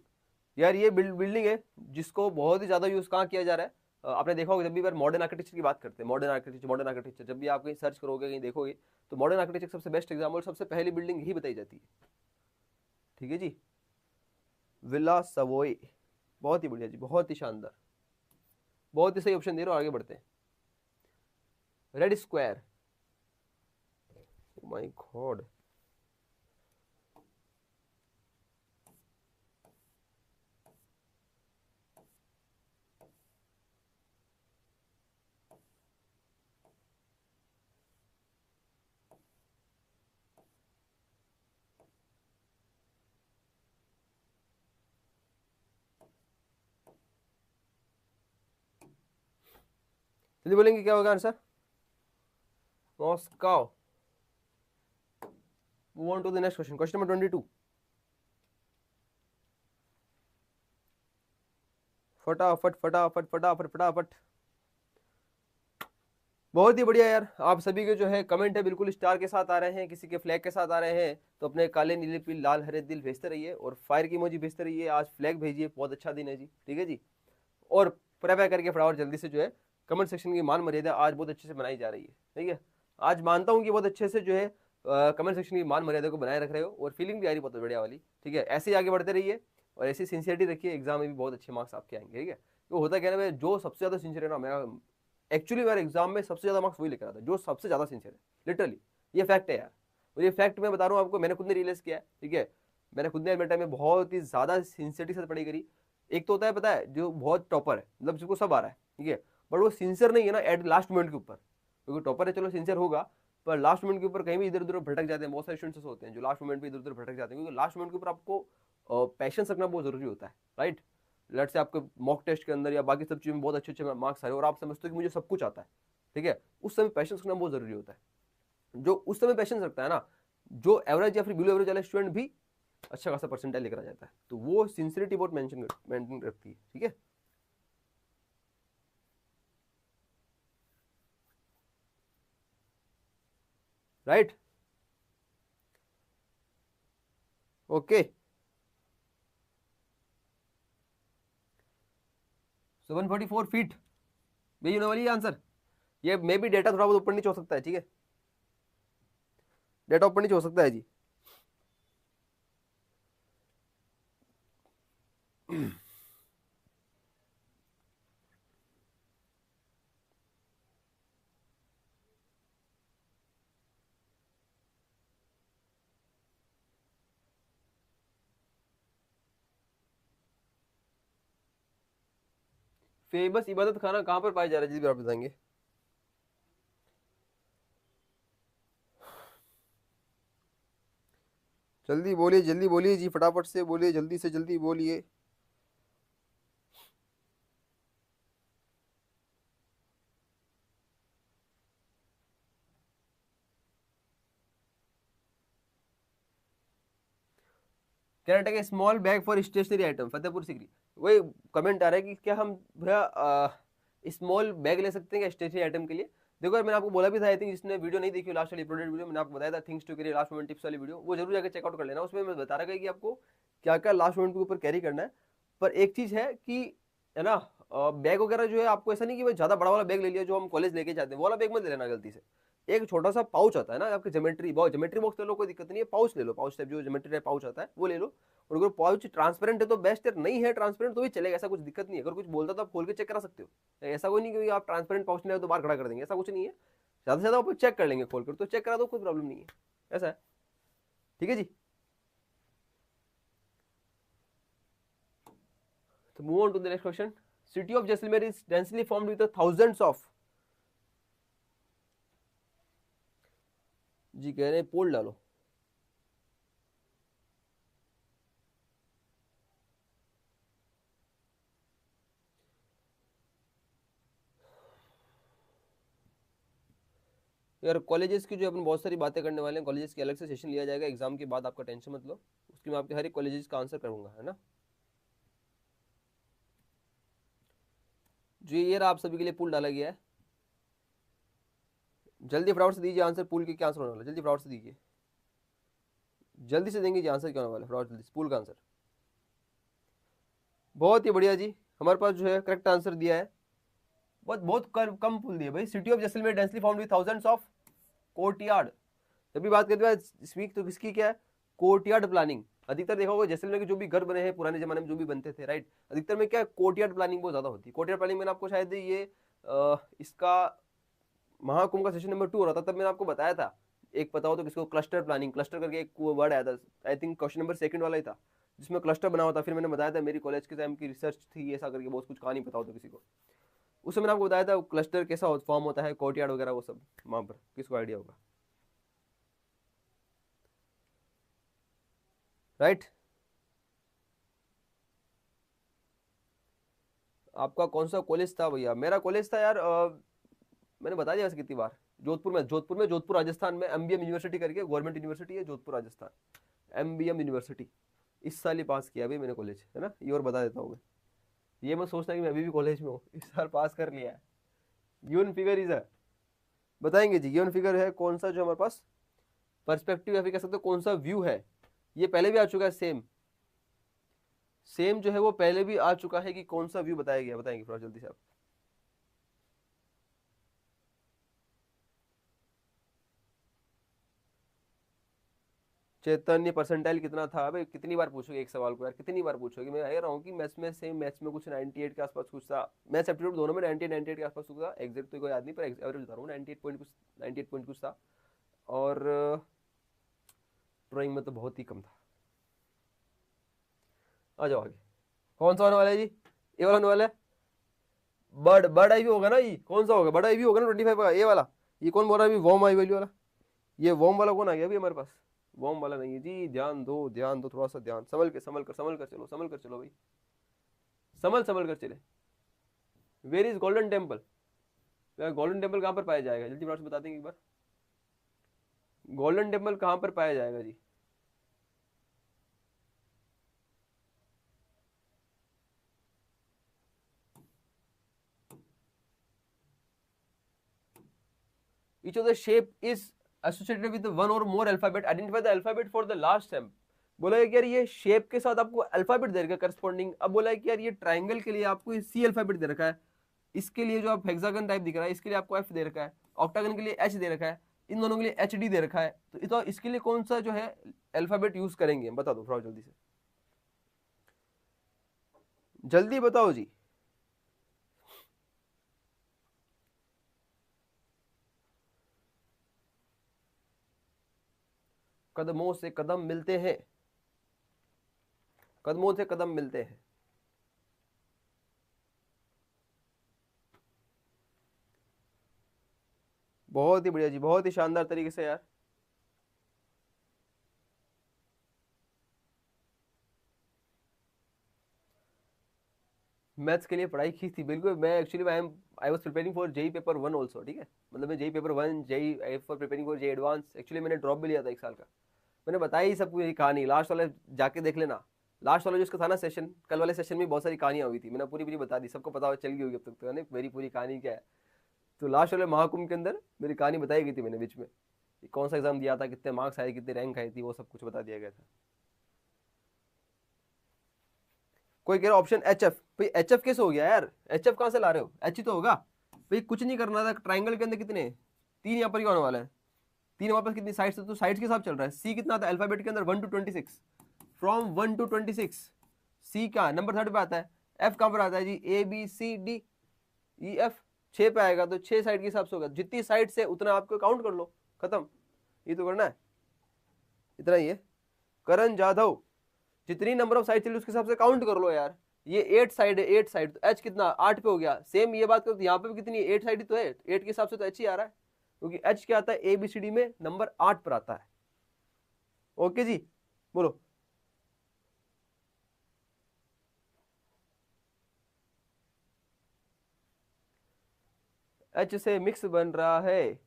यार ये बिल्डिंग है जिसको बहुत ही ज्यादा यूज कहाँ किया जा रहा है। आपने देखा होगा जब भी बार मॉडर्न आर्किटेक्चर की बात करते हैं, मॉडर्न आर्किटेक्चर जब भी आप कहीं सर्च करोगे, कहीं देखोगे, तो मॉडर्न आर्किटेक्चर सबसे बेस्ट एग्जाम्पल, सबसे पहली बिल्डिंग यही बताई जाती है, ठीक है जी, विला सवोय, बहुत ही बढ़िया जी, बहुत ही शानदार, बहुत ही सही ऑप्शन दे रहे हो, आगे बढ़ते हैं। रेड स्क्वायर, माय गॉड, जल्दी बोलेंगे क्या होगा answer, Moscow. Move on to the next question, question number 22। फटाफट फटाफट फटाफट फटाफट, बहुत ही बढ़िया यार, आप सभी के जो है कमेंट है बिल्कुल स्टार के साथ आ रहे हैं, किसी के फ्लैग के साथ आ रहे हैं, तो अपने काले नीले पीले लाल हरे दिल भेजते रहिए, और फायर की इमोजी भेजते रहिए, आज फ्लैग भेजिए, बहुत अच्छा दिन है जी, ठीक है जी। और प्रेफर करके फटाफट जल्दी से जो है कमेंट सेक्शन की मान मर्यादा आज बहुत अच्छे से बनाई जा रही है, ठीक है। आज मानता हूँ कि बहुत अच्छे से जो है कमेंट सेक्शन की मान मर्यादा को बनाए रख रहे हो और फीलिंग भी आ रही बहुत बढ़िया वाली, ठीक है। ऐसे ही आगे बढ़ते रहिए और ऐसी सिंसियरिटी रखिए, एग्जाम में भी बहुत अच्छे मार्क्स आपके आएंगे, ठीक है। तो होता क्या है ना, जो सबसे ज्यादा सिंसियर है ना, मेरा एक्चुअली मेरे एग्जाम में सबसे ज्यादा मार्क्स वही लेकर आता है जो सबसे ज्यादा सिंसियर है, लिटरली। ये फैक्ट है यार, और ये फैक्ट मैं बता रहा हूँ आपको, मैंने खुद ने रियलाइज किया है, ठीक है। मैंने खुद ने मेरे टाइम में बहुत ही ज्यादा सिंसियरिटी से पढ़ाई करी। एक तो होता है पता है जो बहुत टॉपर है, मतलब जिसको सब आ रहा है, ठीक है, बट वो सिंसियर नहीं है ना एट लास्ट मोमेंट के ऊपर। क्योंकि टॉपर है चलो सिंसियर होगा, पर लास्ट मोमेंट के ऊपर कहीं भी इधर उधर भटक जाते हैं। बहुत सारे स्टूडेंट्स होते हैं जो लास्ट मोमेंट पे इधर उधर भटक जाते हैं, क्योंकि लास्ट मोमेंट के ऊपर आपको पैशंस रखना बहुत जरूरी होता है, राइट। लेट से आपके मॉक टेस्ट के अंदर या बाकी सब चीज़ों में बहुत अच्छे अच्छे मार्क्स आ रहे हैं और आप समझते हो कि मुझे सब कुछ आता है, ठीक है, उस समय पैशंस रखना बहुत जरूरी होता है। जो उस समय पैशंस रखता है ना, जो एवरेज या फिर बिलो एवरेज वाला स्टूडेंट भी अच्छा खासा परसेंटाइल लेकर आ जाता है। तो वो सिंसियरिटी बहुत मेंटेन रखती है, ठीक है। Right, okay. सो 144 फीट यही होने वाली है आंसर। ये मे भी डेटा थोड़ा बहुत ऊपर नीचे हो सकता है, ठीक है, डेटा ऊपर नीचे हो सकता है जी। फेमस इबादत खाना कहाँ पर पाया जा रहा है जी, आप बताएंगे। जल्दी बोलिए, जल्दी बोलिए जी, फटाफट से बोलिए, जल्दी से जल्दी बोलिए। कर्नाटक के small bag for stationery item Fatehpur Sikri. वही कमेंट आ रहा है कि क्या हम भैया स्मॉल बैग ले सकते हैं क्या स्टेशनरी आइटम के लिए। देखो यार, मैंने आपको बोला भी था, आई थिंक जिसने वीडियो नहीं देखी लास्ट वाली अपलोडेड वीडियो, मैंने आपको बताया था things to carry last moment tips वाली वीडियो, वो जरूर जाकर चेकआउट कर लेना। उसमें मैं बता रहा था कि आपको क्या क्या लास्ट मोमेंट के ऊपर कैरी करना है। पर एक चीज है कि, है ना, बैग वगैरह जो है आपको ऐसा नहीं कि भाई ज्यादा बड़ा वाला बैग ले लिया जो हम कॉलेज लेके जाते हैं, वो वाला बैग मत ले लेना गलती से। एक छोटा सा पाउच आता है ना आपके, ज्योमेट्री बॉक्स ले लो, कोई दिक्कत नहीं है, पाउच ले लो, पाउच टाइप जो ज्योमेट्री टाइप पाउच आता है वो ले लो। और अगर पाउच ट्रांसपेरेंट है तो बेस्ट है, नहीं है ट्रांसपेरेंट तो भी चलेगा, ऐसा कुछ दिक्कत नहीं है। अगर कुछ बोलता तो आप खोल के चेक करा सकते हो, ऐसा कोई नहीं कि आप ट्रांसपेरेंट पाउच नहीं तो बाहर खड़ा कर देंगे, ऐसा कुछ नहीं है। ज्यादा से ज्यादा आप चेक कर लेंगे खोल कर, तो चेक करा दो, कोई प्रॉब्लम नहीं है, ऐसा है, ठीक है जी। तो move on to the next question. City of Jaisalmer is densely formed with thousands of, जी कह रहे हैं पोल डालो। यार कॉलेजेस की जो अपन बहुत सारी बातें करने वाले हैं, कॉलेजेस की अलग से सेशन लिया जाएगा एग्जाम के बाद, आपका टेंशन मत लो, उसकी मैं आपके हर एक कॉलेजेस का आंसर करूंगा, है ना। जी ये रहा, आप सभी के लिए पूल डाला गया है। जल्दी फटाफट से दीजिए आंसर, पूल के क्या आंसर होने वाला है, जल्दी फटाफट से दीजिए, जल्दी से देंगे जी आंसर क्या होने वाला है, फटाफट जल्दी पूल का आंसर। बहुत ही बढ़िया जी, हमारे पास जो है करेक्ट आंसर दिया है। बहुत बहुत कम पुल दिए भाई। City of Jaisalmer densely found with thousands of courtyard. जब भी बात करते हैं स्पीक तो किसकी क्या है, कोर्टयार्ड प्लानिंग। अधिकतर देखा होगा जैसलमेर के जो भी घर बने हैं पुराने जमाने में जो भी बनते थे, राइट, अधिकतर में क्या कोर्टयार्ड प्लानिंग बहुत ज्यादा होती है। कोर्टयार्ड प्लानिंग मैंने आपको शायद ये इसका महाकुंभ का सेशन नंबर 2 हो रहा था, तब मैंने आपको बताया था। एक पता हो तो किसको, क्लस्टर प्लानिंग, क्लस्टर करके एक वर्ड आया था, आई थिंक क्वेश्चन नंबर 2 वाला ही था, जिसमें क्लस्टर बना हुआ था। फिर मैंने बताया था मेरी कॉलेज के टाइम की रिसर्च थी ऐसा करके, बहुत कुछ कहानी पता हो तो किसी को, उस समय मैंने आपको बताया था क्लस्टर कैसा फॉर्म होता है, कोर्टयार्ड वगैरह वो सब, वहां पर किसको आइडिया होगा, राइट। आपका कौन सा कॉलेज था भैया, मेरा कॉलेज था यार मैंने बता दिया वैसे कितनी बार, जोधपुर राजस्थान में एमबीएम यूनिवर्सिटी करके गवर्नमेंट यूनिवर्सिटी है जोधपुर राजस्थान, एमबीएम यूनिवर्सिटी। इस साल ही पास किया अभी मैंने कॉलेज, है ना, ये और बता देता हूँ मैं। ये मत सोचना कि मैं अभी भी कॉलेज में हूँ, इस साल पास कर लिया है। गिवन फिगर इज है, बताएंगे जी, गिवन फिगर है कौन सा जो हमारे पास पर्सपेक्टिव या फिर कह सकते हो कौन सा व्यू है, ये पहले भी आ चुका है सेम। सेम जो है वो पहले भी आ चुका है कि कौन सा व्यू बताया गया, बताएंगे थोड़ा जल्दी से आप। चैतन्य परसेंटाइल कितना था? भाई कितनी बार पूछोगे एक सवाल को यार, कितनी बार पूछोगे? मैं कह रहा हूँ कि मैथ्स में सेम, मैथ्स में कुछ 98 के आसपास कुछ था, मैथ्स एप्टीट्यूड दोनों में 98 के आसपास कुछ था, एग्जैक्ट तो कोई याद नहीं पर एवरेज बता रहा हूँ 98 पॉइंट कुछ, 98 पॉइंट कुछ था। और ड्राइंग में तो बहुत ही कम था। आ जाओ आगे, कौन सा होने वाला है जी? ये वाला होने वाला है। बर्ड, बर्ड आई भी होगा ना, ये कौन सा होगा? बर्ड आई भी होगा ना 25 का, ये वाला। ये कौन बोल रहा है अभी, वॉर्म आई वैल्यू वाला? ये वॉर्म वाला कौन आ गया अभी हमारे पास? वॉर्म वाला नहीं है जी, ध्यान दो ध्यान दो, थोड़ा सा ध्यान, संभल के, संभल कर चलो, संभल कर चलो भाई, संभल कर चले। Where is golden temple? Golden temple कहाँ पर पाया जाएगा, जल्दी बात बता देंगे एक बार। गोल्डन टेम्पल कहाँ पर पाया जाएगा जी? Each of the shape is associated with one or more alphabet. Identify the alphabet for the last stem. बोला है कि यार ये शेप के साथ आपको अल्फाबेट दे रखा है करस्पॉन्डिंग। अब बोला है कि यार ये ट्राइंगल के लिए आपको सी अल्फाबेट दे रखा है, इसके लिए जो आप हेक्सागन टाइप दिख रहा है इसके लिए आपको एफ दे रखा है, ऑक्टागन के लिए एच दे रखा है, इन दोनों के लिए एच डी दे रखा है। तो इसके लिए कौन सा जो है अल्फाबेट यूज करेंगे, बता दो थोड़ा जल्दी से, जल्दी बताओ जी। कदमों से कदम मिलते हैं, कदमों से कदम मिलते हैं। बहुत ही बढ़िया जी, बहुत ही शानदार तरीके से यार। मैथ्स के लिए पढ़ाई की थी बिल्कुल। मैं actually I was preparing for JE paper 1 also, ठीक है। मतलब मैं JE paper 1, JE for preparing for JE advance. Actually मैंने ड्रॉप भी लिया था 1 साल का। मैंने बताया ही सब पूरी कहानी, लास्ट वाले जाके देख लेना। लास्ट वाला जो इसका था ना सेशन, कल वाले सेशन में बहुत सारी कहानियां हुई थी, मैंने पूरी पूरी बता दी, सबको पता चल गई होगी अब तक तो, है ना मेरी पूरी कहानी क्या है। तो लास्ट वाले महाकुंभ के अंदर मेरी कहानी बताई गई थी मैंने बीच में, कौन सा एग्जाम दिया था, कितने मार्क्स आए, कितने रैंक आई थी, वो सब कुछ बता दिया गया था। कोई कह रहा ऑप्शन एच एफ, भाई एच एफ कैसे हो गया यार? एच एफ कहाँ से ला रहे हो? एच ही तो होगा भाई, कुछ नहीं करना था। ट्राइंगल के अंदर कितने, 3 यहाँ पर क्या होने वाला है, 3 हमारे पास कितनी साइड्स है, तो साइड्स के हिसाब चल रहा है। सी कितना था अल्फाबेट के अंदर, 1 to 26, फ्रॉम 1 to 26। सी का नंबर 3 पे आता है। एफ कहाँ पर आता है जी, A B C D E F, 6 पे आएगा, तो 6 साइड के हिसाब से होगा, जितनी साइड से उतना आपको काउंट कर लो, खत्म। ये तो करना है, इतना ही है। करण जाधव, जितनी नंबर ऑफ साइड चली उसके हिसाब से काउंट कर लो यार। ये 8 साइड है, 8 साइड, तो एच कितना 8 पे हो गया। सेम ये बात करो तो यहाँ पे भी कितनी 8 साइड ही तो है, 8 के हिसाब से तो एच ही आ रहा है, क्योंकि एच क्या आता है ए बी सी डी में नंबर 8 पर आता है। ओके जी, बोलो। एच से मिक्स बन रहा है,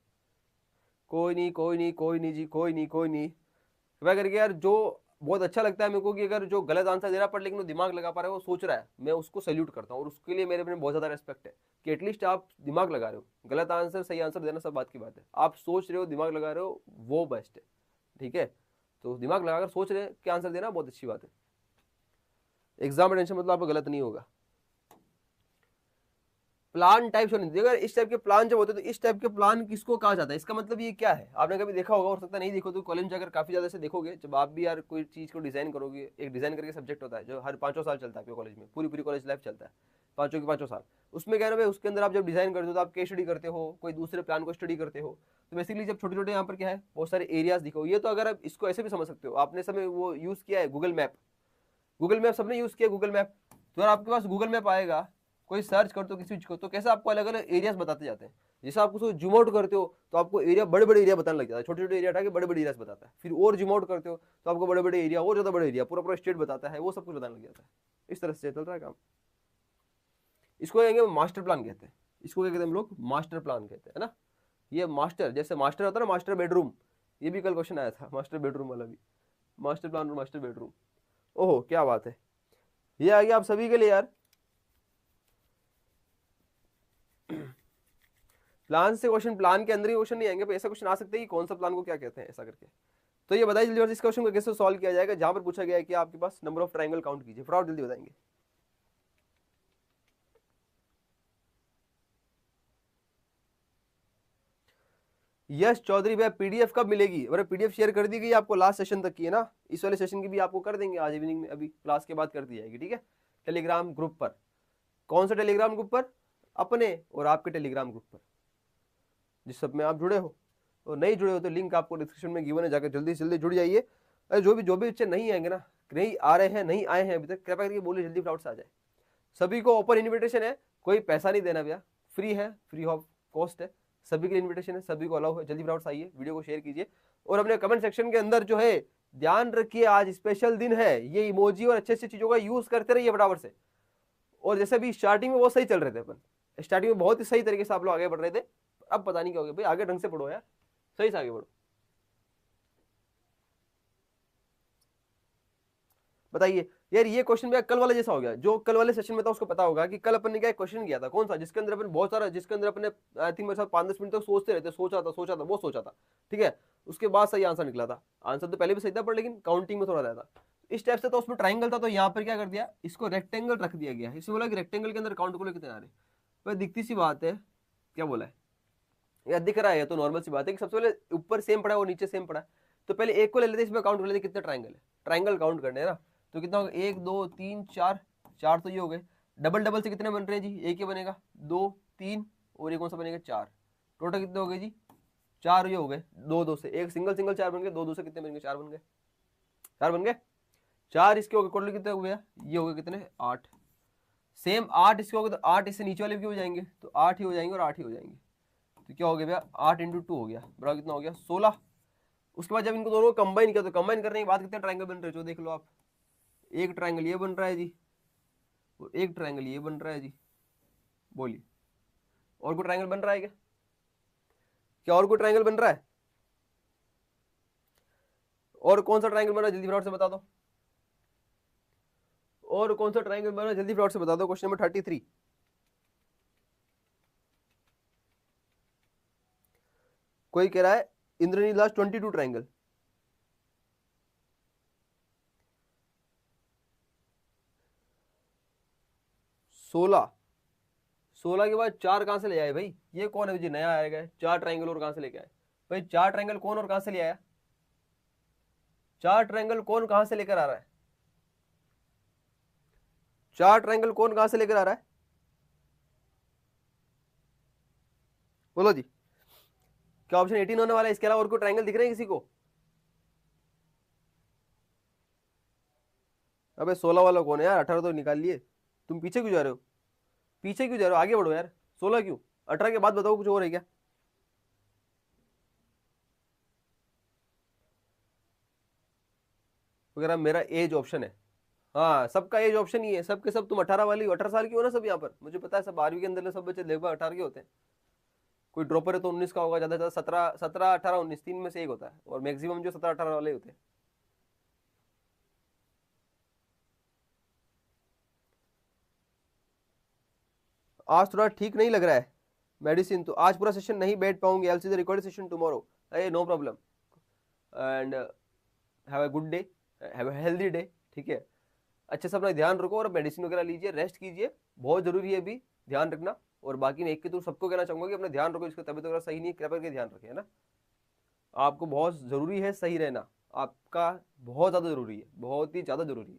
कोई नहीं कोई नहीं कोई नहीं जी, कोई नहीं कोई नहीं। कृपया करके यार, जो बहुत अच्छा लगता है मेरे को कि अगर जो गलत आंसर दे रहा पर लेकिन वो दिमाग लगा पा रहा है, वो सोच रहा है, मैं उसको सैल्यूट करता हूँ, और उसके लिए मेरे में बहुत ज्यादा रेस्पेक्ट है कि एटलीस्ट आप दिमाग लगा रहे हो। गलत आंसर सही आंसर देना सब बात की बात है, आप सोच रहे हो, दिमाग लगा रहे हो, वो बेस्ट है, ठीक है। तो दिमाग लगाकर सोच रहे हैं कि आंसर देना बहुत अच्छी बात है। एग्जाम में टेंशन मतलब आपका गलत नहीं होगा। प्लान टाइप होने दीजिए। अगर इस टाइप के प्लान जब होते हैं तो इस टाइप के प्लान किसको कहा जाता है, इसका मतलब ये क्या है, आपने कभी देखा होगा, हो सकता नहीं देखो तो कॉलेज में जाकर काफी ज्यादा से देखोगे। जब आप भी यार कोई चीज को डिजाइन करोगे, एक डिजाइन करके सब्जेक्ट होता है जो हर 5 साल चलता है कॉलेज में, पूरी पूरी कॉलेज लाइफ चलता है, 5 साल। उसमें क्या है, उसके अंदर आप जब डिजाइन करते हो तो आप केस स्टडी करते हो, कोई दूसरे प्लान को स्टडी करते हो। तो बेसिकली जब छोटे छोटे यहाँ पर क्या है, बहुत सारे एरियाज दिखो, ये तो अगर आप इसको ऐसे भी समझ सकते हो, आपने समय वो यूज किया है गूगल मैप, गूगल मैप सबने यूज किया गूगल मैप। तो अगर आपके पास गूगल मैप आएगा, कोई सर्च करते हो किसी चीज को, तो कैसे आपको अलग अलग एरियाज बताते जाते हैं। जैसे आप उसको जूम आउट करते हो तो आपको एरिया, बड़े बड़े एरिया बताने लग जाता है, छोटे छोटे एरिया हटा के बड़े बड़े एरियाज बताता है। फिर और जूम आउट करते हो तो आपको बड़े बड़े एरिया, और ज्यादा बड़े एरिया, पूरा पूरा स्टेट बताता है, वो सब कुछ बताने लग जाता है। इस तरह से चल रहा है काम। इसको कहेंगे मास्टर प्लान कहते हैं, इसको क्या कहते हैं हम लोग, मास्टर प्लान कहते हैं ना। ये मास्टर, जैसे मास्टर होता है ना, मास्टर बेडरूम, ये भी कल क्वेश्चन आया था, मास्टर बेडरूम वाला भी, मास्टर प्लान और मास्टर बेडरूम। ओहो क्या बात है, ये आ गया आप सभी के लिए यार। प्लान से क्वेश्चन, प्लान के अंदर ही क्वेश्चन नहीं आएंगे, ऐसा क्वेश्चन आ सकते हैं कि कौन सा प्लान को क्या कहते हैं ऐसा करके। तो ये बताइए जल्दी इस क्वेश्चन को कैसे सॉल्व किया जाएगा, जहां पर पूछा गया है कि आपके पास नंबर ऑफ ट्रायंगल काउंट कीजिए। फटाफट जल्दी बताएंगे। यश चौधरी भैया पीडीएफ कब मिलेगी? अरे पीडीएफ शेयर कर दी गई आपको, लास्ट सेशन तक की है ना, इस वाले सेशन की भी आपको कर देंगे आज इवनिंग में, अभी क्लास के बाद कर दी जाएगी, ठीक है। टेलीग्राम ग्रुप पर। कौन सा टेलीग्राम ग्रुप पर? अपने और आपके टेलीग्राम ग्रुप पर, जिस सब में आप जुड़े हो। और नहीं जुड़े हो तो लिंक आपको डिस्क्रिप्शन में गिवन है, जाकर जल्दी से जल्दी जुड़ जाइए। अरे जो भी बच्चे नहीं आएंगे ना, नहीं आ रहे हैं, नहीं आए हैं अभी तक, कृपया करके बोलिए जल्दी फटाफट से आ जाए। सभी को ओपन इन्विटेशन है, कोई पैसा नहीं देना भैया, फ्री है, फ्री ऑफ कॉस्ट है, सभी के लिए इन्विटेशन है, सभी को अलाउ है। जल्दी फटाफट से आइए, वीडियो को शेयर कीजिए और अपने कमेंट सेक्शन के अंदर जो है ध्यान रखिए, आज स्पेशल दिन है, ये इमोजी और अच्छे अच्छे चीजों का यूज करते रहिए फटाफट से। और जैसे अभी स्टार्टिंग में बहुत सही चल रहे थे अपन, स्टार्टिंग में बहुत ही सही तरीके से आप लोग आगे बढ़ रहे थे, अब पता नहीं क्या हो गया भाई। आगे ढंग से पढ़ो यार, सही से आगे बढ़ो। बताइए यार, ये क्वेश्चन भैया कल वाले जैसा हो गया, जो कल वाले सेशन में था उसको पता होगा कि कल अपन ने क्या क्वेश्चन किया था, कौन सा, जिसके अंदर अपन बहुत सारा, जिसके अंदर अपने आई थिंक मेरे साथ 5-10 मिनट तक सोचते रहते, सोचा था वो सोचा था, ठीक है। उसके बाद सही आंसर निकला था। आंसर तो पहले भी सही था पर लेकिन काउंटिंग में थोड़ा रहता इस टाइप से। तो उसमें ट्राइंगल था, तो यहाँ पर क्या कर दिया, इसको रेक्टेंगल रख दिया गया। इसमें बोला कि रेक्टेंगल के अंदर काउंट को कितने आ रहे, पर दिखती सी बात है, क्या बोला है यार, दिख रहा है तो नॉर्मल सी बात है कि सबसे पहले ऊपर सेम पड़ा है और नीचे सेम पड़ा है, तो पहले एक को ले लेते, इसमें काउंट कर लेते कितने ट्राइंगल है, ट्राइंगल काउंट करने है ना। तो कितना होगा, 1 2 3 4, 4 तो ये हो गए। डबल डबल से कितने बन रहे हैं जी, एक ही बनेगा, 2 3 और ये कौन सा बनेगा, 4। टोटल कितने हो गए जी, 4 ये हो गए। 2 2 से एक सिंगल 4 बन गए, 2 2 से कितने बन गए, 4 बन गए, 4 बन गए। 4 इसके हो गए, टोटल कितने हो गया, ये हो गए कितने, 8। सेम 8 इसके हो गए, तो 8 इससे नीचे वाले भी हो जाएंगे, तो 8 ही हो जाएंगे और 8 ही हो जाएंगे। तो क्या हो गया भैया, 8 × 2 हो गया, बराबर कितना हो गया, 16। उसके बाद जब इनको दोनों को कंबाइन किया, तो कंबाइन करने के बाद कितने ट्रायंगल बन रहे हैं, जो देख लो आप। एक ट्रायंगल ये बन रहा है जी, और एक ट्रायंगल ये बन रहा है जी। बोलिए और कोई ट्रायंगल बन रहा है क्या, क्या और कोई ट्रायंगल बन रहा है? और कौन सा ट्रायंगल बन रहा है, जल्दी फटाफट से बता दो। और कौन सा ट्रायंगल बन रहा है, जल्दी फटाफट से बता दो। Question number 33। कोई कह रहा है इंद्रनील दास 22 ट्रायंगल। सोलह के बाद 4 कहां से ले आए भाई, ये कौन है जी, नया आएगा 4 ट्रायंगल और कहां से लेके आए भाई, 4 ट्रायंगल कौन और कहां से ले आया, 4 ट्रायंगल कौन कहां से लेकर आ रहा है, 4 ट्रायंगल कौन कहां से लेकर आ रहा है, बोलो जी। क्या ऑप्शन 18 होने वाला है, इसके अलावा और कोई ट्रायंगल दिख रहे हैं किसी को? अबे 16 वाला कौन है यार, 18 तो निकाल लिए, तुम पीछे क्यों जा रहे हो, पीछे क्यों जा रहे हो, आगे बढ़ो यार। 16 क्यों, 18 के बाद बताओ कुछ और है क्या? वगैरह मेरा एज ऑप्शन है, हाँ सबका एज ऑप्शन ही है, सबके सब। तुम 18 वाली 18 साल की हो ना सब यहाँ पर, मुझे पता है सब 12वीं के अंदर सब बच्चे लगभग 18 के होते हैं। कोई ड्रॉपर है तो 19 का होगा, ज्यादा से ज्यादा 17 18 19 तीन में से एक होता है, और मैक्सिमम जो 17 18 वाले होते हैं। आज थोड़ा ठीक नहीं लग रहा है मेडिसिन, तो आज पूरा सेशन नहीं बैठ पाऊंगी, I will see the recorded session tomorrow. अरे no problem, and have a good day, have a healthy day, ठीक है। अच्छे से अपना ध्यान रखो और मेडिसिन वगैरह लीजिए, रेस्ट कीजिए, बहुत जरूरी है अभी ध्यान रखना। और बाकी मैं एक के तो सबको कहना चाहूंगा कि अपना ध्यान रखो, जिसकी तबीयत वगैरह सही नहीं है कृपया करके ध्यान रखें, है ना। आपको बहुत जरूरी है सही रहना, आपका बहुत ज्यादा जरूरी है, बहुत ही ज्यादा जरूरी है।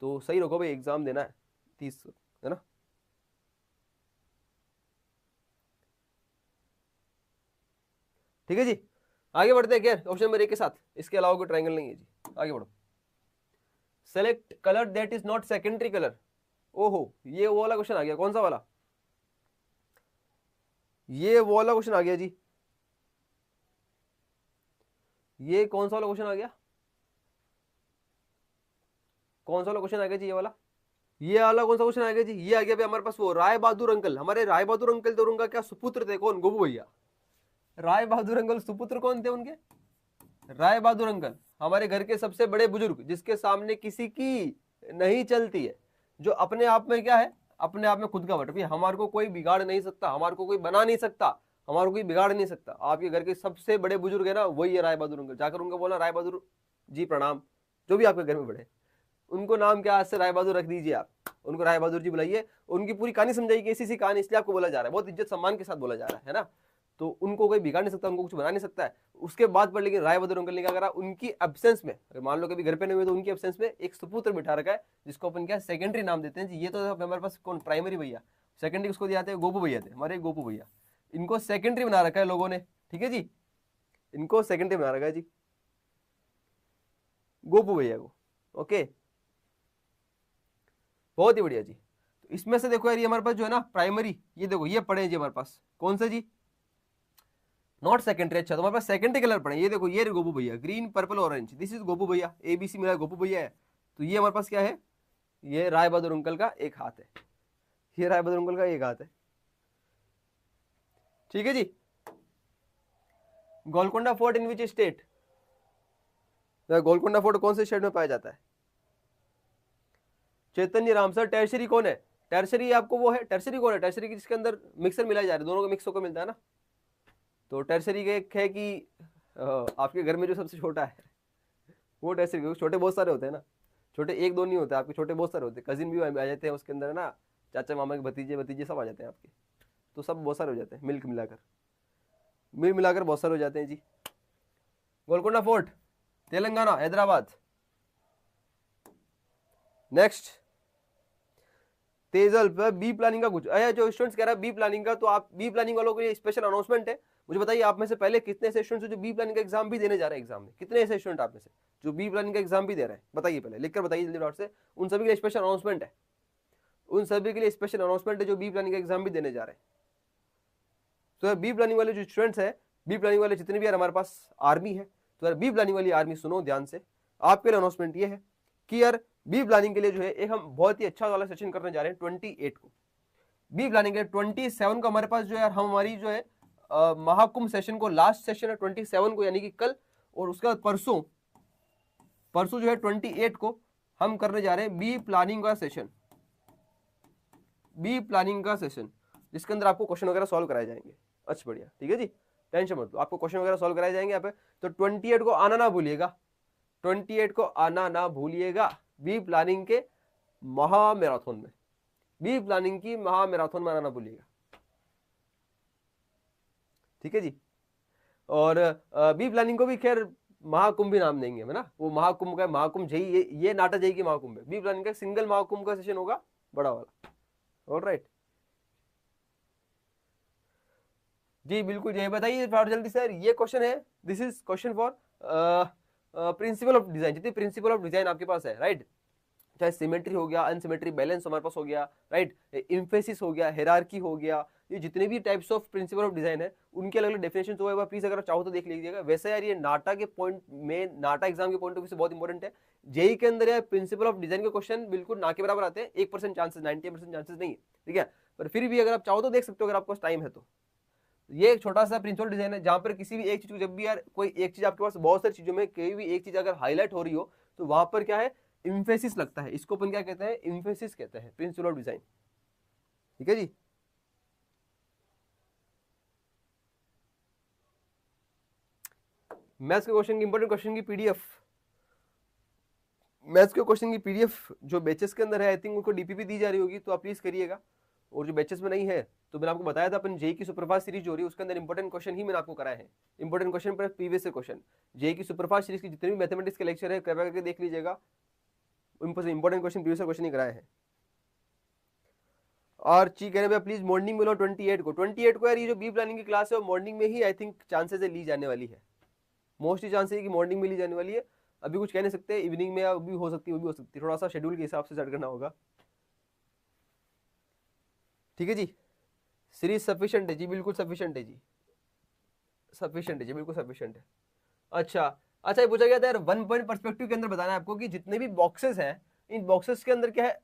तो सही रखो भाई, एग्जाम देना है 30, है ना। ठीक है जी, आगे बढ़ते हैं क्या ऑप्शन नंबर 1 के साथ, इसके अलावा कोई ट्रायंगल नहीं है जी, आगे बढ़ो। Select colour that is not secondary colour. ओहो, ये वो वाला क्वेश्चन आ गया, कौन सा वाला, ये वो वाला क्वेश्चन आ गया जी, ये कौन सा वाला क्वेश्चन आ गया, कौन सा वाला क्वेश्चन आ गया जी, ये वाला, ये वाला कौन सा क्वेश्चन आ गया जी, ये आ गया भाई हमारे पास वो राय बहादुर अंकल। हमारे राय बहादुर अंकल तो उनका क्या सुपुत्र थे, कौन, गोबू भैया। राय बहादुर अंकल सुपुत्र कौन थे उनके, राय बहादुर अंकल हमारे घर के सबसे बड़े बुजुर्ग, जिसके सामने किसी की नहीं चलती है, जो अपने आप में क्या है, अपने आप में खुद का बट, हमारे को कोई बिगाड़ नहीं सकता, हमारे को कोई बना नहीं सकता, हमारा कोई बिगाड़ नहीं सकता। आपके घर के सबसे बड़े बुजुर्ग है ना, वही है राय बहादुर अंकल। जाकर उनको बोला राय बहादुर जी प्रणाम, जो भी आपके घर में बड़े, उनको नाम क्या आज से राय बहादुर रख दीजिए आप। उनको राय बहादुर जी बुलाइए, उनकी पूरी कहानी समझाइए कि ऐसी कहानी, इसलिए आपको बोला जा रहा है, बहुत इज्जत सम्मान के साथ बोला जा रहा है ना। तो उनको कोई बिगाड़ नहीं सकता, उनको कुछ बना नहीं सकता है। उसके बाद पर लेकिन राय बहादुर अंकल ने क्या करा, उनकी एब्सेंस में, अगर मान लो कभी घर पे नहीं हुए तो उनकी एब्सेंस में एक सुपुत्र बिठा रखा है, जिसको अपन क्या सेकेंडरी नाम देते हैं जी। ये तो हमारे पास कौन प्राइमरी भैया, सेकेंडरी उसको दिए जाते हैं, गोपू भैया थे हमारे, गोपू भैया। इनको सेकेंडरी बना रखा है लोगों ने, ठीक है जी, इनको सेकेंडरी बना रखा है जी, गोपू भैया को। ओके, बहुत ही बढ़िया जी। तो इसमें से देखो यार, ये हमारे पास जो है ना प्राइमरी, ये देखो ये पढ़े जी हमारे पास, कौन सा जी, नॉट सेकेंडरी। अच्छा, तो हमारे पास सेकेंडरी कलर पड़े, ये देखो ये गोपू भैया, green purple orange, this is Gopu भैया, ABC मिला गोपू भैया है। तो ये हमारे पास क्या है, ये राय बहादुर अंकल का एक हाथ है, ये राय बहादुर अंकल का एक हाथ है, ठीक है जी। Golconda fort in which state, Golconda fort कौन से स्टेट में पाया जाता है? चैतन्य राम सर, टर्शरी कौन है? टर्शरी आपको वो है, टर्शरी कौन है? टर्शरी की जिसके अंदर मिक्सर मिलाया जा रहा है, दोनों का मिक्स होकर मिलता है ना। तो टर्शरी का एक है कि आपके घर में जो सबसे छोटा है वो टर्शरी, क्योंकि छोटे बहुत सारे होते हैं ना, छोटे एक दो नहीं होते आपके, छोटे बहुत सारे होते हैं, कजिन भी आ जाते हैं उसके अंदर है ना, चाचा मामा के भतीजे भतीजे सब आ जाते हैं आपके, तो सब बहुत सारे हो जाते हैं, मिल मिलाकर बहुत सारे हो जाते हैं जी। गोलकोंडा फोर्ट, तेलंगाना, हैदराबाद। नेक्स्ट, तेजल पर बी प्लानिंग का कुछ, अरे जो स्टूडेंट्स कह रहा है बी प्लानिंग का, तो आप बी प्लानिंग वालों के लिए स्पेशल अनाउंसमेंट है। मुझे बताइए आप में से पहले कितने ऐसे स्टूडेंट्स जो बी प्लानिंग का एग्जाम भी देने जा रहे हैं, एग्जाम में कितने ऐसे स्टूडेंट आप में से जो बी प्लानिंग का एग्जाम भी दे रहे हैं? बताइए, पहले लिखकर बताइए जल्दी नोट से। उन सभी के लिए स्पेशल अनाउंसमेंट है, उन सभी के लिए स्पेशल अनाउंसमेंट है जो बी प्लानिंग का एग्जाम भी देने जा रहे हैं। तो बी प्लानिंग वाले जो स्टूडेंट्स है, बी प्लानिंग वाले जितने भी यार हमारे पास आर्मी है, तो यार बी प्लानिंग वाली आर्मी सुनो ध्यान से, आपके लिए अनाउंसमेंट ये है कि यार बी प्लानिंग के लिए जो है एक हम बहुत ही अच्छा वाला सेशन करने जा रहे हैं 28 को। बी प्लानिंग के 27 को हमारे पास जो है हम हमारी जो है महाकुंभ सेशन को, लास्ट सेशन है 27 को यानी कि कल, और उसके बाद परसों जो है 28 को हम करने जा रहे हैं बी प्लानिंग का सेशन, बी प्लानिंग का सेशन, जिसके अंदर आपको क्वेश्चन वगैरह सॉल्व कराए जाएंगे। अच्छा बढ़िया, ठीक है जी, टेंशन मत लो, आपको क्वेश्चन वगैरह सॉल्व कराए जाएंगे यहाँ पे। तो 28 को आना ना भूलिएगा, 28 को आना ना भूलिएगा बी प्लानिंग के महामैराथन में, बी प्लानिंग की महामैराथन में आना ना भूलिएगा, ठीक है जी। और बी प्लानिंग को भी खैर महाकुंभ भी नाम देंगे, है ना, वो महाकुंभ का महाकुंभ जई, ये नाटा जई की महाकुंभ है, बी प्लानिंग का सिंगल महाकुंभ का सेशन होगा, बड़ा वाला। ऑलराइट जी, बिल्कुल जी, बताइए थोड़ा जल्दी सर, ये क्वेश्चन है, this is question for principle of design, जितनी प्रिंसिपल ऑफ डिजाइन आपके पास है, राइट, चाहे सिमेट्री हो गया, अनसिमेट्री, बैलेंस हमारे पास हो गया, राइट, इम्फेसिस हो गया, हेरारकी हो गया, ये जितने भी types of principle of design है उनके अलग अलग डेफिनेशन तो है, प्लीज अगर चाहो तो देख लीजिएगा। वैसे यार ये नाटा के पॉइंट में, नाटा एग्जाम के पॉइंट ऑफ व्यू से बहुत इंपॉर्टेंट है। जेई के अंदर यार प्रिंसिपल ऑफ डिजाइन के क्वेश्चन बिल्कुल ना के बराबर आते हैं, 1% चांसेस, 90% चांसेस नहीं है, ठीक है, पर फिर भी अगर आप चाहो तो देख सकते हो अगर आपके पास टाइम है तो। ये एक छोटा सा प्रिंसिपल डिजाइन है जहां पर किसी भी एक चीज को, जब भी यार कोई एक चीज आपके पास, बहुत सारी चीजों में कोई भी एक चीज अगर हाईलाइट हो रही हो तो वहां पर क्या है, इम्फेसिस लगता है, इसको अपन क्या कहते हैं, इम्फेसिस कहते हैं, प्रिंसिपल ऑफ डिजाइन, ठीक है जी। मैथ्स के क्वेश्चन की, इंपॉर्टेंट क्वेश्चन की पीडीएफ, मैथ्स के क्वेश्चन की पीडीएफ जो बैचेस के अंदर है, आई थिंक उनको डीपीपी दी जा रही होगी, तो आप प्लीज करिएगा। और जो बैचेस में नहीं है, तो मैंने आपको बताया था अपन जेई की सुपरफास्ट सीरीज हो रही है, उसके अंदर इंपॉर्टेंट क्वेश्चन ही मैंने आपको कराए हैं, इंपॉर्टेंट क्वेश्चन पर प्रीवियस क्वेश्चन, जेई की सुपरफास्ट सीरीज की जितने भी मैथमेटिक्स के लेक्चर है कृपया करके देख लीजिएगा, इंपॉर्टेंट क्वेश्चन प्रीवियस क्वेश्चन ही कराए हैं। और ची कह रहे हैं प्लीज मॉर्निंग में लो 28 को, 28 को यार ये जो बी प्लानिंग की क्लास है वो मॉर्निंग में ही आई थिंक चांसेस है ली जाने वाली है, मोस्टली चांसेस है कि मॉर्निंग में ली जाने वाली है। अभी कुछ कह नहीं सकते, इवनिंग में भी हो सकती है, वो भी हो सकती है, थोड़ा सा शेड्यूल के हिसाब से सेट करना होगा, ठीक है जी। सीरीज सफिशिएंट है जी, बिल्कुल सफिशिएंट है जी, सफिशिएंट है जी, बिल्कुल सफिशिएंट है। अच्छा अच्छा, ये पूछा गया था यार 1 पॉइंट पर्सपेक्टिव के अंदर बताना है आपको कि जितने भी बॉक्सेस हैं, इन बॉक्सेस के अंदर क्या है,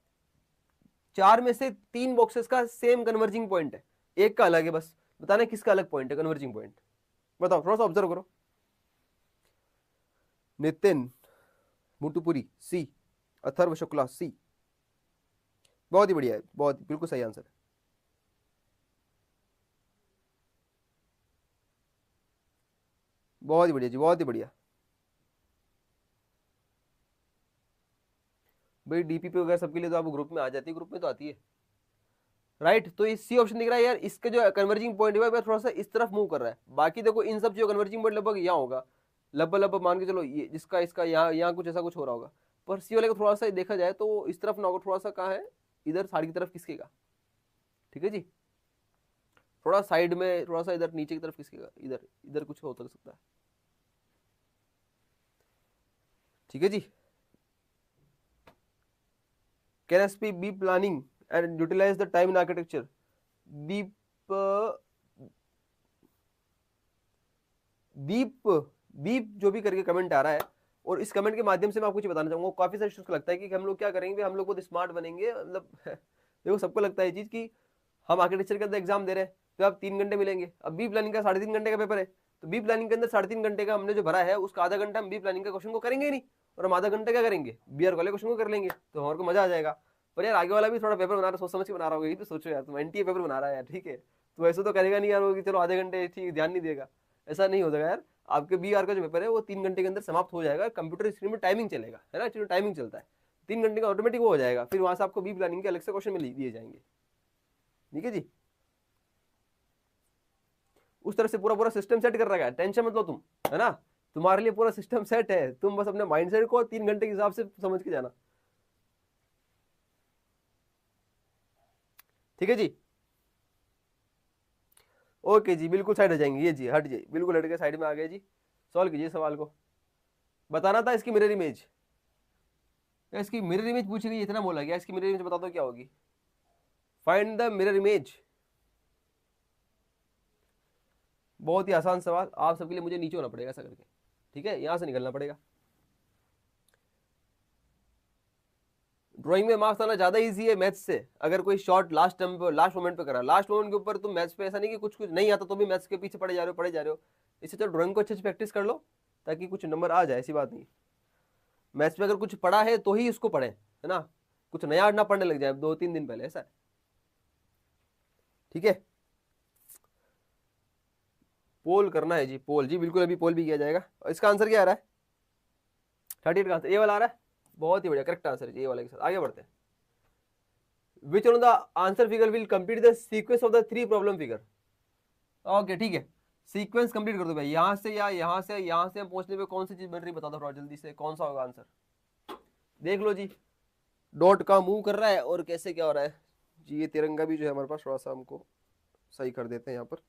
4 में से 3 बॉक्सेस का सेम कन्वर्जिंग पॉइंट है, एक का अलग है, बस बताना किसका अलग पॉइंट है कन्वर्जिंग पॉइंट, बताओ, थोड़ा सा ऑब्जर्व करो। नितिन मुटुपुरी सी, अथर्व शुक्ला सी, बहुत ही बढ़िया है, बहुत बिल्कुल सही आंसर है। बहुत ही बढ़िया जी, बहुत ही बढ़िया। भाई डीपीपी वगैरह सबके लिए तो आपको ग्रुप में आ जाती है, ग्रुप में तो आती है, राइट। तो ये सी ऑप्शन दिख रहा है यार, इसके जो कन्वर्जिंग पॉइंट है वो थोड़ा सा इस तरफ मूव कर रहा है। बाकी देखो इन सब जो कन्वर्जिंग पॉइंट लगभग यहाँ होगा, लगभग लगभग मान के चलो ये जिसका इसका यहाँ यहाँ कुछ ऐसा कुछ हो रहा होगा। पर सी वाले को थोड़ा सा देखा जाए तो इस तरफ ना होगा, थोड़ा सा कहाँ है, इधर साइड की तरफ खिसकेगा, ठीक है जी। थोड़ा साइड में, थोड़ा सा इधर नीचे की तरफ खिसकेगा, इधर इधर कुछ हो सकता है, ठीक है जी। Can S P B planning and utilize the time in architecture. Deep Deep Deep जो भी करके कमेंट आ रहा है, और इस कमेंट के माध्यम से मैं आपको कुछ बताना चाहूंगा। काफी सारे स्टूडेंट्स को लगता है कि हम लोग क्या करेंगे, हम लोग बहुत स्मार्ट बनेंगे, मतलब देखो सबको लगता है ये चीज कि हम आर्किटेक्चर के अंदर एग्जाम दे रहे हैं तो आप 3 घंटे मिलेंगे। अब बी प्लानिंग का 3.5 घंटे का पेपर है, तो बी प्लानिंग के अंदर 3.5 घंटे का हमने जो भरा है उसका आधा घंटा हम बी प्लानिंग का क्वेश्चन को करेंगे ही नहीं, और हम आधा घंटा क्या करेंगे, बी आर वाले क्वेश्चन को कर लेंगे, तो हमारे को मजा आ जाएगा। पर यार आगे वाला भी थोड़ा पेपर बना रहा है, सोच समझ के बना रहा होगा, ये तो सोचो यार, तुम एनटीए पेपर बना रहा है यार, ठीक है, तो ऐसे तो करेगा नहीं यार वो कि चलो आधे घंटे ठीक ध्यान नहीं देगा, ऐसा नहीं होगा यार। आपके बी आर का जो पेपर है वो 3 घंटे के अंदर समाप्त हो जाएगा, कंप्यूटर स्क्रीन में टाइमिंग चलेगा, है ना, टाइमिंग चलता है, 3 घंटे का ऑटोमेटिक वो हो जाएगा, फिर वहां से आपको बी प्लानिंग के अलग से क्वेश्चन में दिए जाएंगे, ठीक है जी। उस तरह से पूरा पूरा सिस्टम सेट कर रखा है, टेंशन मत लो तुम, है ना, तुम्हारे लिए पूरा सिस्टम सेट है, तुम बस अपने माइंडसेट को 3 घंटे के हिसाब से समझ के जाना, ठीक है जी। ओके जी, बिल्कुल साइड हो जाएंगे, ये जी हट जाइए, बिल्कुल हट के साइड में आ गए जी। सॉल्व कीजिए सवाल को। बताना था इसकी मिरर इमेज, इसकी मिरर इमेज पूछी गई, इतना बोला गया, इसकी मिरर इमेज बता दो क्या होगी। Find the mirror image. बहुत ही आसान सवाल आप सबके लिए, मुझे नीचे होना पड़ेगा ऐसा करके, ठीक है, यहां से निकलना पड़ेगा। ड्राइंग में मार्क्स आना ज्यादा इजी है मैथ्स से, अगर कोई शॉर्ट लास्ट टाइम पे, लास्ट मोमेंट पे करा, लास्ट मोमेंट के ऊपर तुम मैथ्स पे, ऐसा नहीं कि कुछ कुछ नहीं आता तो भी मैथ्स के पीछे पड़े जा रहे हो, पड़े जा रहे हो। इससे तो ड्राइंग को अच्छे से प्रैक्टिस कर लो ताकि कुछ नंबर आ जाए, ऐसी बात नहीं। मैथ्स में अगर कुछ पढ़ा है तो ही इसको पढ़े, है ना, कुछ नया ना पढ़ने लग जाए 2-3 दिन पहले, ऐसा है, ठीक है। पोल करना है जी, पोल जी, बिल्कुल अभी पोल भी किया जाएगा। और इसका आंसर क्या आ रहा है, 38 का आंसर ए वाला आ रहा है, बहुत ही बढ़िया, करेक्ट आंसर है ए वाले के साथ। आगे बढ़ते हैं। Which one of the answer figure will complete the sequence of the 3 problem figure. Okay ठीक है, सीक्वेंस कंप्लीट कर दो भाई, यहां से या यहां से हम पहुंचने पे कौन सी चीज बन रही बता दो थोड़ा जल्दी से, कौन सा होगा आंसर, देख लो जी। डॉट का मूव कर रहा है और कैसे क्या हो रहा है जी। ये तिरंगा भी जो है हमारे पास थोड़ा सा हमको सही कर देते हैं यहाँ पर,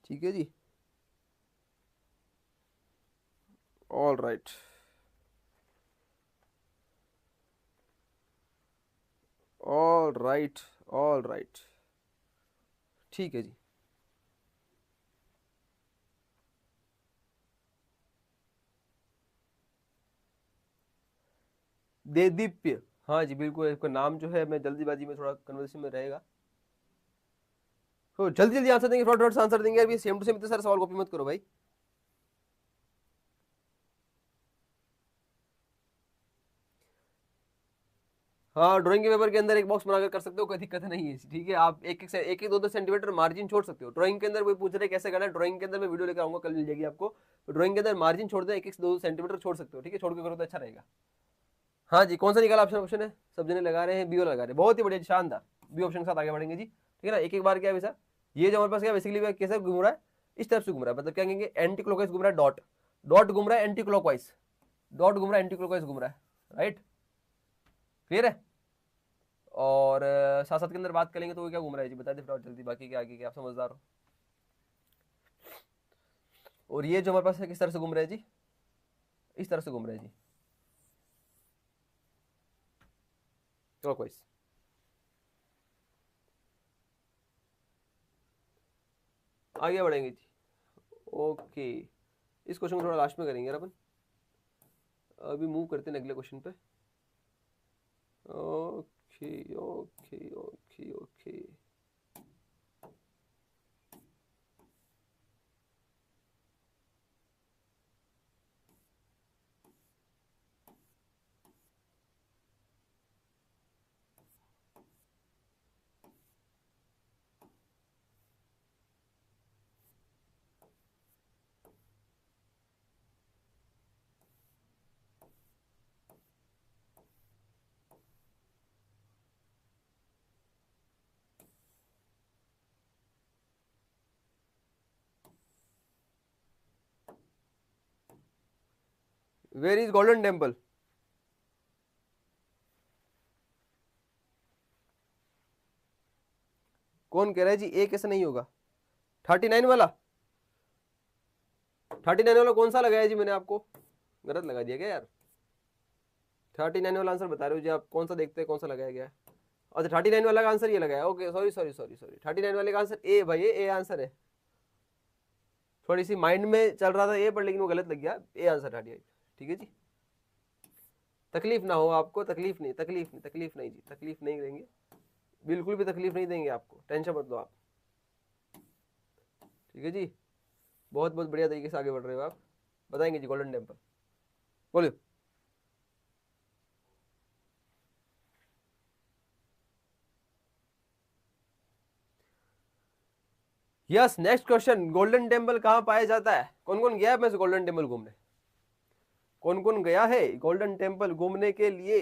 ठीक है जी। All right, all right, all right, ठीक है जी। देदीप्य, हाँ जी बिल्कुल, इसका नाम जो है, मैं जल्दीबाजी में थोड़ा कन्वर्सेशन में रहेगा, तो जल्दी जल्दी आंसर देंगे, थोड़ा थोड़ा आंसर देंगे, अभी सेम टू सेम इतने सारे सवाल कॉपी मत करो भाई। हाँ ड्राइंग के पेपर के अंदर एक बॉक्स बनाकर कर सकते हो, कोई दिक्कत नहीं है, ठीक है। आप एक एक 2-2 सेंटीमीटर मार्जिन छोड़ सकते हो। ड्राइंग के अंदर कोई पूछ रहे कैसे करना है, ड्राइंग के अंदर मैं वीडियो लेकर आऊंगा, कल मिल जाएगी आपको। तो ड्राइंग के अंदर मार्जिन छोड़ दे, 1-2 सेंटीमीटर छोड़ सकते हो, ठीक है, छोड़ के करो तो अच्छा रहेगा। हाँ जी, कौन सा निकाला ऑप्शन, ऑप्शन है, सब जने लगा रहे हैं, बी लगा रहे हैं, बहुत ही बढ़िया, शानदार, बी ऑप्शन के साथ आगे बढ़ेंगे जी, ठीक है ना। एक एक बार क्या वैसा, ये जो हमारे पास क्या बेसिकली कैसे घूम रहा है, इस तरफ से घूम रहा है, मतलब क्या कहेंगे, एंटी क्लॉकवाइज घूम रहा है, डॉट डॉट घूम रहा है एंटी क्लॉकवाइज, डॉट घूम रहा है एंटी क्लॉकवाइज घूम रहा है, राइट, क्लियर है। और साथ साथ के अंदर बात करेंगे तो वो क्या घूम रहा है जी, बता दे फिर जल्दी, बाकी क्या आगे क्या, आप समझदार हो। और ये जो हमारे पास है किस तरह से घूम रहा है जी, इस तरह से घूम रहा है जी, क्लॉकवाइज। आगे बढ़ेंगे जी, ओके। इस क्वेश्चन को थोड़ा लास्ट में करेंगे अपन, अभी मूव करते हैं अगले क्वेश्चन पे। Okay okay okay okay, where is golden temple? कौन कह रहा है जी ए कैसे नहीं होगा? 39 वाला, 39 वाला कौन सा लगाया जी मैंने आपको? गलत लगा दिया क्या यार? 39 वाला आंसर बता रहे हो जी आप, कौन सा देखते हैं कौन सा लगाया गया है? अच्छा 39 वाला का आंसर ये लगाया, okay sorry sorry sorry sorry, 39 वाले का आंसर ए भाई, ए आंसर है। थोड़ी सी माइंड में चल रहा था ए पर, लेकिन वो गलत लग गया, ए आंसर 38। ठीक है जी, तकलीफ ना हो आपको, तकलीफ नहीं तकलीफ नहीं तकलीफ नहीं जी, तकलीफ नहीं देंगे, बिल्कुल भी तकलीफ नहीं देंगे आपको, टेंशन मत लो आप। ठीक है जी, बहुत बहुत बढ़िया तरीके से आगे बढ़ रहे हो आप। बताएंगे जी गोल्डन टेम्पल, बोलिए। Yes, next question, golden temple कहाँ पाया जाता है? कौन कौन गया है मैं से गोल्डन टेम्पल घूमने? कौन कौन गया है गोल्डन टेम्पल घूमने के लिए?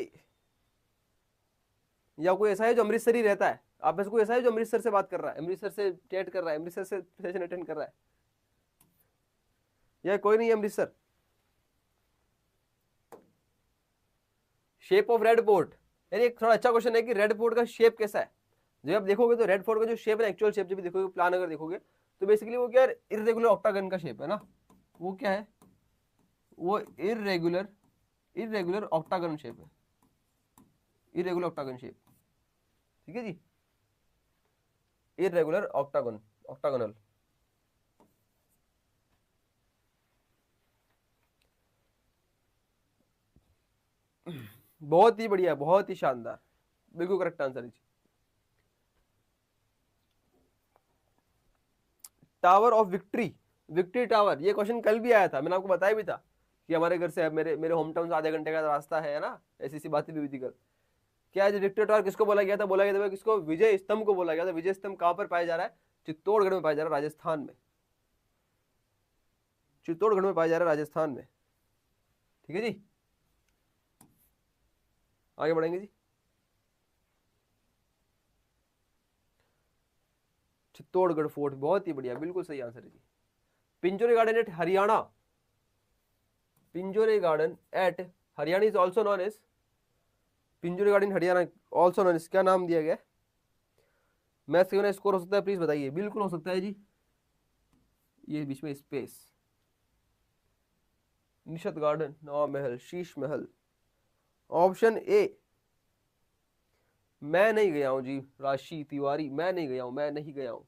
या कोई ऐसा है जो अमृतसर ही रहता है? आप में से कोई ऐसा है जो अमृतसर से बात कर रहा है, अमृतसर से चैट कर रहा है, अमृतसर से सेशन अटेंड कर रहा है? या कोई नहीं है Amritsar? Shape of red fort, यानी एक थोड़ा अच्छा क्वेश्चन है कि रेड फोर्ट का शेप कैसा है? जब आप देखोगे तो रेड फोर्ट का जो शेप है, एक्चुअल शेप जब भी देखोगे, प्लान अगर देखोगे तो बेसिकली वो क्या है, इरेगुलर ऑक्टागन का शेप है ना। वो क्या है? वो इरेगुलर, इरेगुलर ऑक्टागन शेप है, इरेगुलर ऑक्टागन शेप। ठीक है जी, इरेगुलर ऑक्टागन, ऑक्टागोनल। बहुत ही बढ़िया, बहुत ही शानदार, बिल्कुल करेक्ट आंसर है जी। Tower of victory, victory tower, ये क्वेश्चन कल भी आया था, मैंने आपको बताया भी था कि हमारे घर से, मेरे मेरे होम टाउन से आधे घंटे का रास्ता है ना, ऐसी सी बातें भी हुई थी कल। क्या है विक्ट्री टावर किसको बोला गया था? बोला गया था किसको? विजय स्तंभ को बोला गया था। विजय स्तंभ कहां पर पाया जा रहा है? चित्तौड़गढ़ में पाया जा रहा है, राजस्थान में, चित्तौड़गढ़ में पाया जा रहा है, राजस्थान में। ठीक है जी, आगे बढ़ेंगे जी। चित्तौड़गढ़ फोर्ट, बहुत ही बढ़िया, बिल्कुल सही आंसर है जी। Pinjore garden at Haryana, Pinjore garden at Haryana is also known as Pinjore garden Haryana, also known as, क्या नाम दिया गया? मैथ्स का स्कोर हो सकता है, प्लीज बताइए। बिल्कुल हो सकता है जी, ये बीच में space. Nishad garden, now Mahal, Sheesh Mahal, option A. मैं नहीं गया हूं जी, राशि तिवारी, मैं नहीं गया हूं, मैं नहीं गया हूं।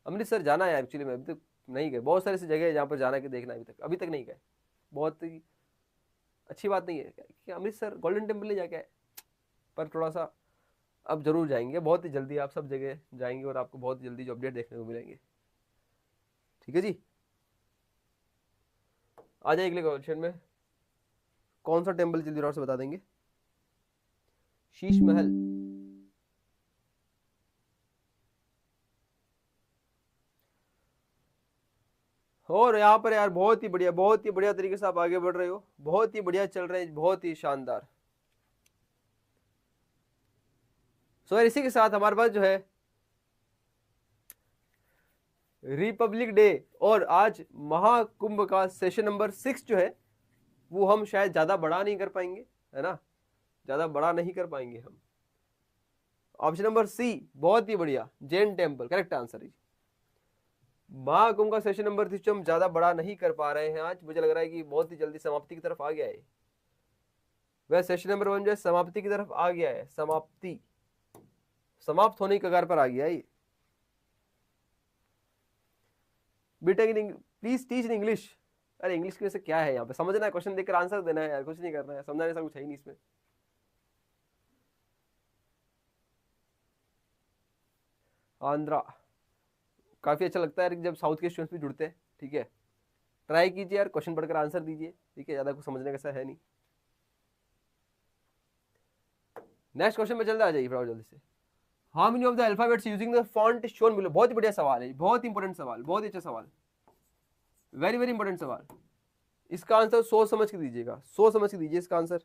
अमृतसर जाना है एक्चुअली, मैं अभी तक नहीं गए, बहुत सारी ऐसी जगह है जहाँ पर जाना है कि देखना, अभी तक नहीं गए। बहुत ही अच्छी बात नहीं है कि अमृतसर गोल्डन टेम्पल नहीं जाके आए, पर थोड़ा सा अब जरूर जाएंगे, बहुत ही जल्दी आप सब जगह जाएंगे और आपको बहुत जल्दी जो अपडेट देखने को मिलेंगे। ठीक है जी, आ जाए अगले क्वेश्चन में। कौन सा टेम्पल जल्दी और से बता देंगे? शीश महल, और यहाँ पर यार बहुत ही बढ़िया, बहुत ही बढ़िया तरीके से आप आगे बढ़ रहे हो, बहुत ही बढ़िया चल रहे हैं, बहुत ही शानदार। सो यार इसी के साथ हमारे पास जो है रिपब्लिक डे और आज महाकुंभ का सेशन नंबर 6 जो है वो हम शायद ज्यादा बड़ा नहीं कर पाएंगे, है ना, ज्यादा बड़ा नहीं कर पाएंगे हम। ऑप्शन नंबर सी, बहुत ही बढ़िया, जैन टेम्पल करेक्ट आंसर है। महाकुंभ का सेशन नंबर 3 हम ज्यादा बड़ा नहीं कर पा रहे हैं आज, मुझे लग रहा है कि बहुत ही जल्दी समाप्ति की तरफ आ गया है। वह सेशन नंबर 1 जो है समाप्ति की तरफ आ गया है, समाप्ति, समाप्त होने की कगार पर आ गया है। BTech in please teach in English. अरे इंग्लिश की वजह से क्या है, यहाँ पे समझना है, क्वेश्चन देखकर आंसर देना है यार, कुछ नहीं करना है, समझाने से कुछ है ही नहीं इसमें। आंध्रा, काफी अच्छा लगता है जब साउथ के स्टूडेंट्स भी जुड़ते हैं। ठीक है, ट्राई कीजिए यार, क्वेश्चन पढ़कर आंसर दीजिए, ठीक है, ज्यादा कुछ समझने का ऐसा है नहीं। नेक्स्ट क्वेश्चन में जल्दी आ जाइए फटाफट जल्दी से। How many of the alphabets using the font shown below, बहुत ही बढ़िया सवाल है, बहुत इंपॉर्टेंट सवाल, बहुत ही अच्छा सवाल, वेरी वेरी इंपॉर्टेंट सवाल। इसका आंसर सोच समझ के दीजिएगा, सोच समझ के दीजिए इसका आंसर,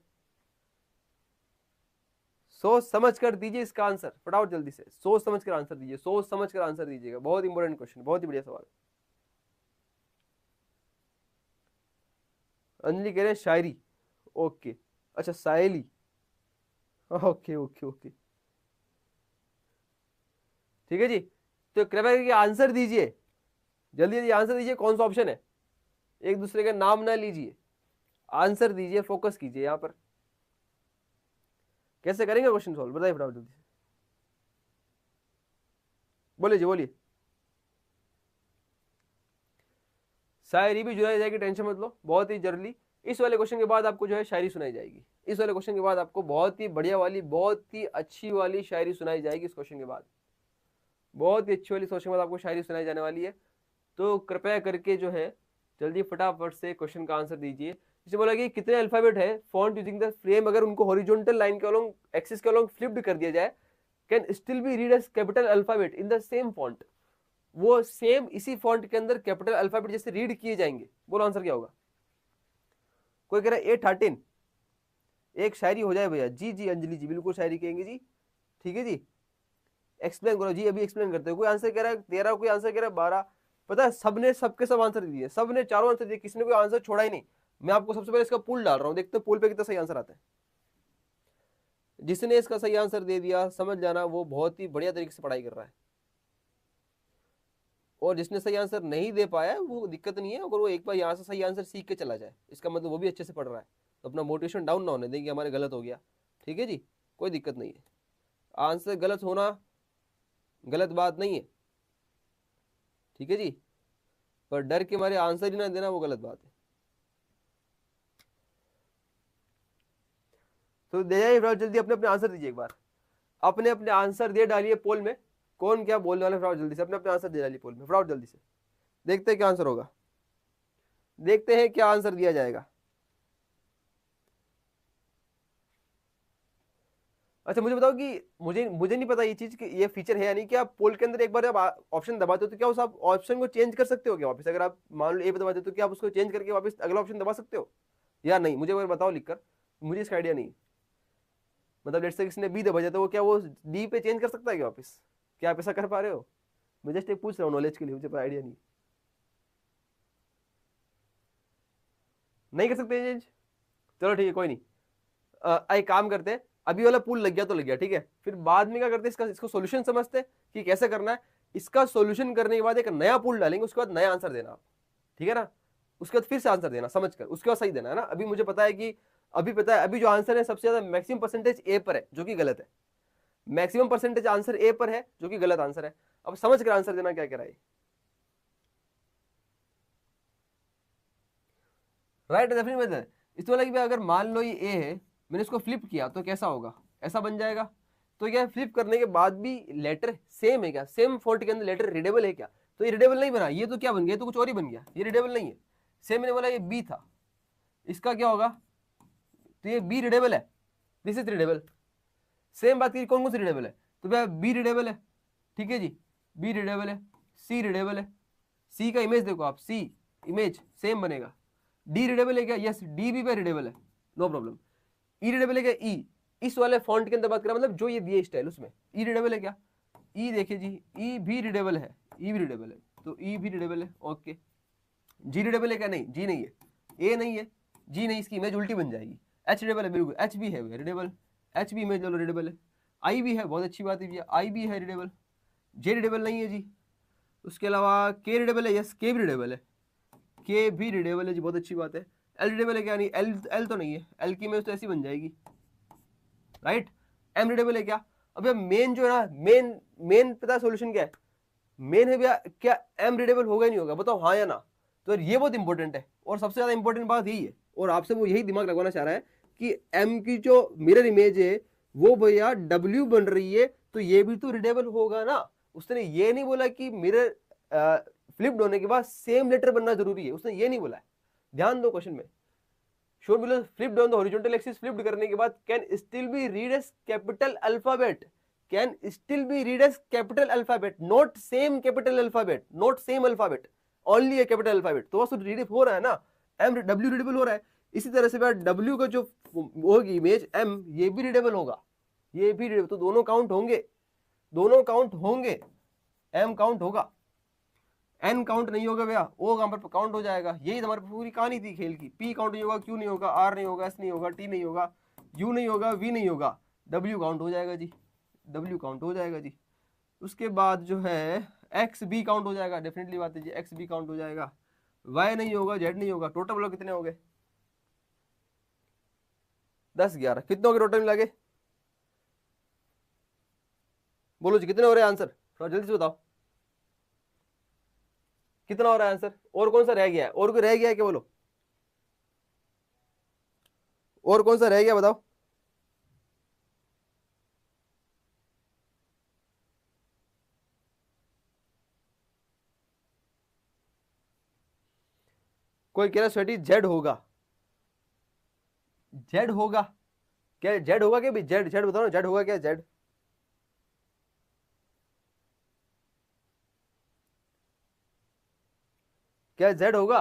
सोच समझ कर दीजिए इसका आंसर, फटाफट जल्दी से सोच समझ कर आंसर दीजिए, सोच समझ कर आंसर दीजिएगा, बहुत इंपॉर्टेंट क्वेश्चन, बहुत ही बढ़िया सवाल। अंजलि कह रहे हैं शायरी, ओके, अच्छा सायली, ओके ओके ओके, ठीक है जी। तो कृपया करके आंसर दीजिए, जल्दी जल्दी आंसर दीजिए, कौन सा ऑप्शन है, एक दूसरे का नाम ना लीजिए, आंसर दीजिए, फोकस कीजिए यहां पर। कैसे करेंगे क्वेश्चन सॉल्व, बताइए फटाफट जल्दी से, बोलिए जी बोलिए। शायरी भी जुड़ाई जाएगी, टेंशन मत लो, बहुत ही जल्दी। इस वाले क्वेश्चन के बाद आपको जो है शायरी सुनाई जाएगी, इस वाले क्वेश्चन के बाद आपको बहुत ही बढ़िया वाली, बहुत ही अच्छी वाली शायरी सुनाई जाएगी इस क्वेश्चन के बाद, बहुत ही अच्छी वाली क्वेश्चन के बाद आपको शायरी सुनाई जाने वाली है। तो कृपया करके जो है जल्दी फटाफट से क्वेश्चन का आंसर दीजिए। जैसे बोला कि कितने अल्फाबेट है, फॉन्ट यूजिंग द फ्रेम, अगर उनको हॉरिजॉन्टल लाइन के अलोंग, एक्सिस के अलोंग फ्लिप्ड कर दिया जाए, can still be read as capital alphabet in the same font, वो सेम इसी फॉन्ट के अंदर कैपिटल अल्फाबेट जैसे रीड किए जाएंगे। बोलो आंसर क्या होगा। कोई कह रहा है A13, एक शायरी हो जाए भैया। जी जी अंजलि जी, बिल्कुल शायरी कहेंगे जी, ठीक है जी। एक्सप्लेन करो जी, अभी एक्सप्लेन करते हो। कोई आंसर कह रहा है 13, कोई आंसर कह रहा है 12। पता है सबने सबके सब आंसर दिए, सबने चारों आंसर दिए, किसी ने कोई आंसर छोड़ा ही नहीं। मैं आपको सबसे पहले इसका पूल डाल रहा हूँ, देखते हैं पूल पे कितना सही आंसर आता है। जिसने इसका सही आंसर दे दिया, समझ जाना वो बहुत ही बढ़िया तरीके से पढ़ाई कर रहा है, और जिसने सही आंसर नहीं दे पाया वो दिक्कत नहीं है, अगर वो एक बार यहाँ से सही आंसर सीख के चला जाए, इसका मतलब वो भी अच्छे से पढ़ रहा है, तो अपना मोटिवेशन डाउन ना होने दें कि हमारे गलत हो गया, ठीक है जी। कोई दिक्कत नहीं है, आंसर गलत होना गलत बात नहीं है, ठीक है जी, पर डर के मारे आंसर ही ना देना वो गलत बात है। तो दे जाइए जल्दी, अपने अपने आंसर दीजिए एक बार, अपने अपने आंसर दे डालिए पोल में, कौन क्या बोलने वाले, फटाफट जल्दी से अपने अपने आंसर दे डालिए पोल में, फटाफट जल्दी से, देखते हैं क्या आंसर होगा, देखते हैं क्या आंसर दिया जाएगा। अच्छा मुझे बताओ कि मुझे मुझे नहीं पता ये चीज कि ये फीचर है या नहीं, कि आप पोल के अंदर एक बार जब ऑप्शन दबाते हो तो क्या उस आप ऑप्शन को चेंज कर सकते हो क्या वापस, अगर आप मान लो ए पे दबाते हो तो क्या आप उसको चेंज करके वापस अगला ऑप्शन दबा सकते हो या नहीं, मुझे एक बार बताओ लिखकर, मुझे इसका आइडिया नहीं है। मतलब लेट्स से किसी ने बी दबा दिया तो वो क्या वो डी पे चेंज कर सकता है क्या वापस, क्या आप ऐसा कर पा रहे हो। मैं जस्ट एक पूछ रहा हूँ नॉलेज के लिए, मुझे आइडिया नहीं, नहीं कर सकते चेंज। चलो ठीक है कोई नहीं, एक काम करते हैं, अभी वाला पुल लग गया तो लग गया, ठीक है, फिर बाद में क्या करते हैं, इसको सोल्यूशन समझते हैं कि कैसे करना है। इसका सोल्यूशन करने के बाद एक नया पुल डालेंगे, उसके बाद नया आंसर देना आप, ठीक है ना, उसके बाद फिर से आंसर देना समझ कर, उसके बाद सही देना है ना। अभी मुझे पता है कि अभी पता है अभी जो आंसर है सबसे ज्यादा मैक्सिमम परसेंटेज ए पर है, जो कि गलत है, मैक्सिमम परसेंटेज आंसर ए पर है जो कि गलत आंसर है। अब समझ कर आंसर देना क्या कह रहा है, राइट डेफिनेटली मेथड। इसमें लगी अगर मान लो ये ए है, मैंने इसको फ्लिप किया तो कैसा होगा, ऐसा बन जाएगा। तो क्या फ्लिप करने के बाद भी लेटर सेम है क्या, सेम फॉन्ट के अंदर लेटर रीडेबल है क्या, तो ये रीडेबल नहीं बना, ये तो क्या बन गया, तो कुछ और ही बन गया, ये रीडेबल नहीं है। सेम मैंने बोला ये बी था, इसका क्या होगा, तो ये बी रीडेबल है, दिस इज रीडेबल। सेम बात की कौन कौन सी रीडेबल है, तो भैया बी रीडेबल है, ठीक है जी, बी रीडेबल है, सी रीडेबल है, सी का इमेज देखो आप, सी इमेज सेम बनेगा। डी रीडेबल है क्या, यस डी भी रीडेबल है, नो प्रॉब्लम। ई रीडेबल है क्या, ई इस वाले फॉन्ट के अंदर बात करें, मतलब जो ये दिए स्टाइल उसमें ई रीडेबल है क्या, ई देखिए जी, ई भी रीडेबल है, ई भी रीडेबल है, तो ई भी रीडेबल है, ओके। जी रीडेबल है क्या, नहीं जी नहीं है, ए नहीं है, जी नहीं, इसकी इमेज उल्टी बन जाएगी। एच रीडेबल है, बिल्कुल एच भी है रीडेबल, एच भी इमेज लो रीडेबल है। आई भी है, बहुत अच्छी बात है भैया, आई भी है रीडेबल। जे रीडेबल नहीं है जी। उसके अलावा के रीडेबल है, यस के भी रीडेबल है, के भी रीडेबल है जी, बहुत अच्छी बात है। एल रीडेबल है क्या, नहीं एल एल तो नहीं है, एल की इमेज तो ऐसी बन जाएगी, राइट। एम रीडेबल है क्या, अब मेन जो है ना, मेन मेन पता सोल्यूशन क्या है, मेन है भैया, क्या एम रीडेबल होगा नहीं होगा, बताओ हाँ या ना। तो ये बहुत इंपॉर्टेंट है, और सबसे ज्यादा इंपॉर्टेंट बात यही है, और आपसे वो यही दिमाग लगवाना चाह रहा है कि एम की जो मिरर इमेज है वो भैया डब्ल्यू बन रही है, तो ये भी तो रीडेबल होगा ना। उसने ये नहीं बोला कि मिरर फ्लिप्ड होने के बाद सेम लेटर बनना जरूरी है, उसने ये नहीं बोला है, ध्यान दो क्वेश्चन में। Show below flipped on the horizontal axis, flipped करने के बाद can still be read as capital alphabet, can still be read as capital alphabet, not same capital alphabet, not same alphabet, only a capital alphabet, तो बस read हो रहा है ना, M W readable हो रहा है। इसी तरह से डब्ल्यू का जो होगी इमेज एम, ये भी रीडेबल होगा, ये भी रीडेबल, तो दोनों काउंट होंगे, दोनों काउंट होंगे, एम काउंट होगा, एन काउंट नहीं होगा भैया, ओ कहां पर काउंट हो जाएगा। यही हमारी पूरी कहानी थी खेल की। पी काउंट नहीं होगा, क्यू नहीं होगा, आर नहीं होगा, एस नहीं होगा, टी नहीं होगा, यू नहीं होगा, वी नहीं होगा, डब्ल्यू काउंट हो जाएगा जी, डब्ल्यू काउंट हो जाएगा जी। उसके बाद जो है एक्स बी काउंट हो जाएगा, डेफिनेटली बात है जी, एक्स बी काउंट हो जाएगा। वाई नहीं होगा, जेड नहीं होगा। टोटल लोग कितने हो गए? 10 11 कितने हो गए टोटल मिला के? बोलो जी कितने हो रहे हैं आंसर, थोड़ा जल्दी से बताओ कितना हो रहा है आंसर। और कौन सा रह गया है? और कोई रह गया है क्या? बोलो और कौन सा रह गया बताओ। कोई कह रहा स्वेटी जेड होगा, जेड होगा क्या? जेड होगा क्या भाई? जेड जेड बताओ ना, जेड होगा क्या? जेड क्या जेड होगा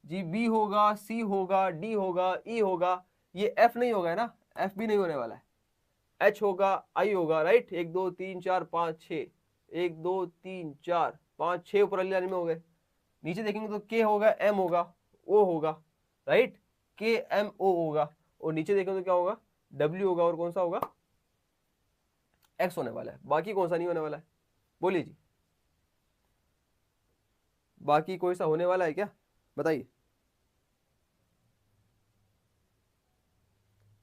जी? बी होगा, सी होगा, डी होगा, ई होगा, ये एफ नहीं होगा है ना, एफ भी नहीं होने वाला है। एच होगा, आई होगा, राइट। 1 2 3 4 5 6, 1 2 3 4 5 6 ऊपर वाली लाइन में हो गए। नीचे देखेंगे तो के होगा, एम होगा, ओ होगा, राइट, के एम ओ होगा। और नीचे देखेंगे तो क्या होगा? डब्ल्यू होगा, और कौन सा होगा? एक्स होने वाला है। बाकी कौन सा नहीं होने वाला है? बोलिए जी, बाकी कोई सा होने वाला है क्या? बताइए।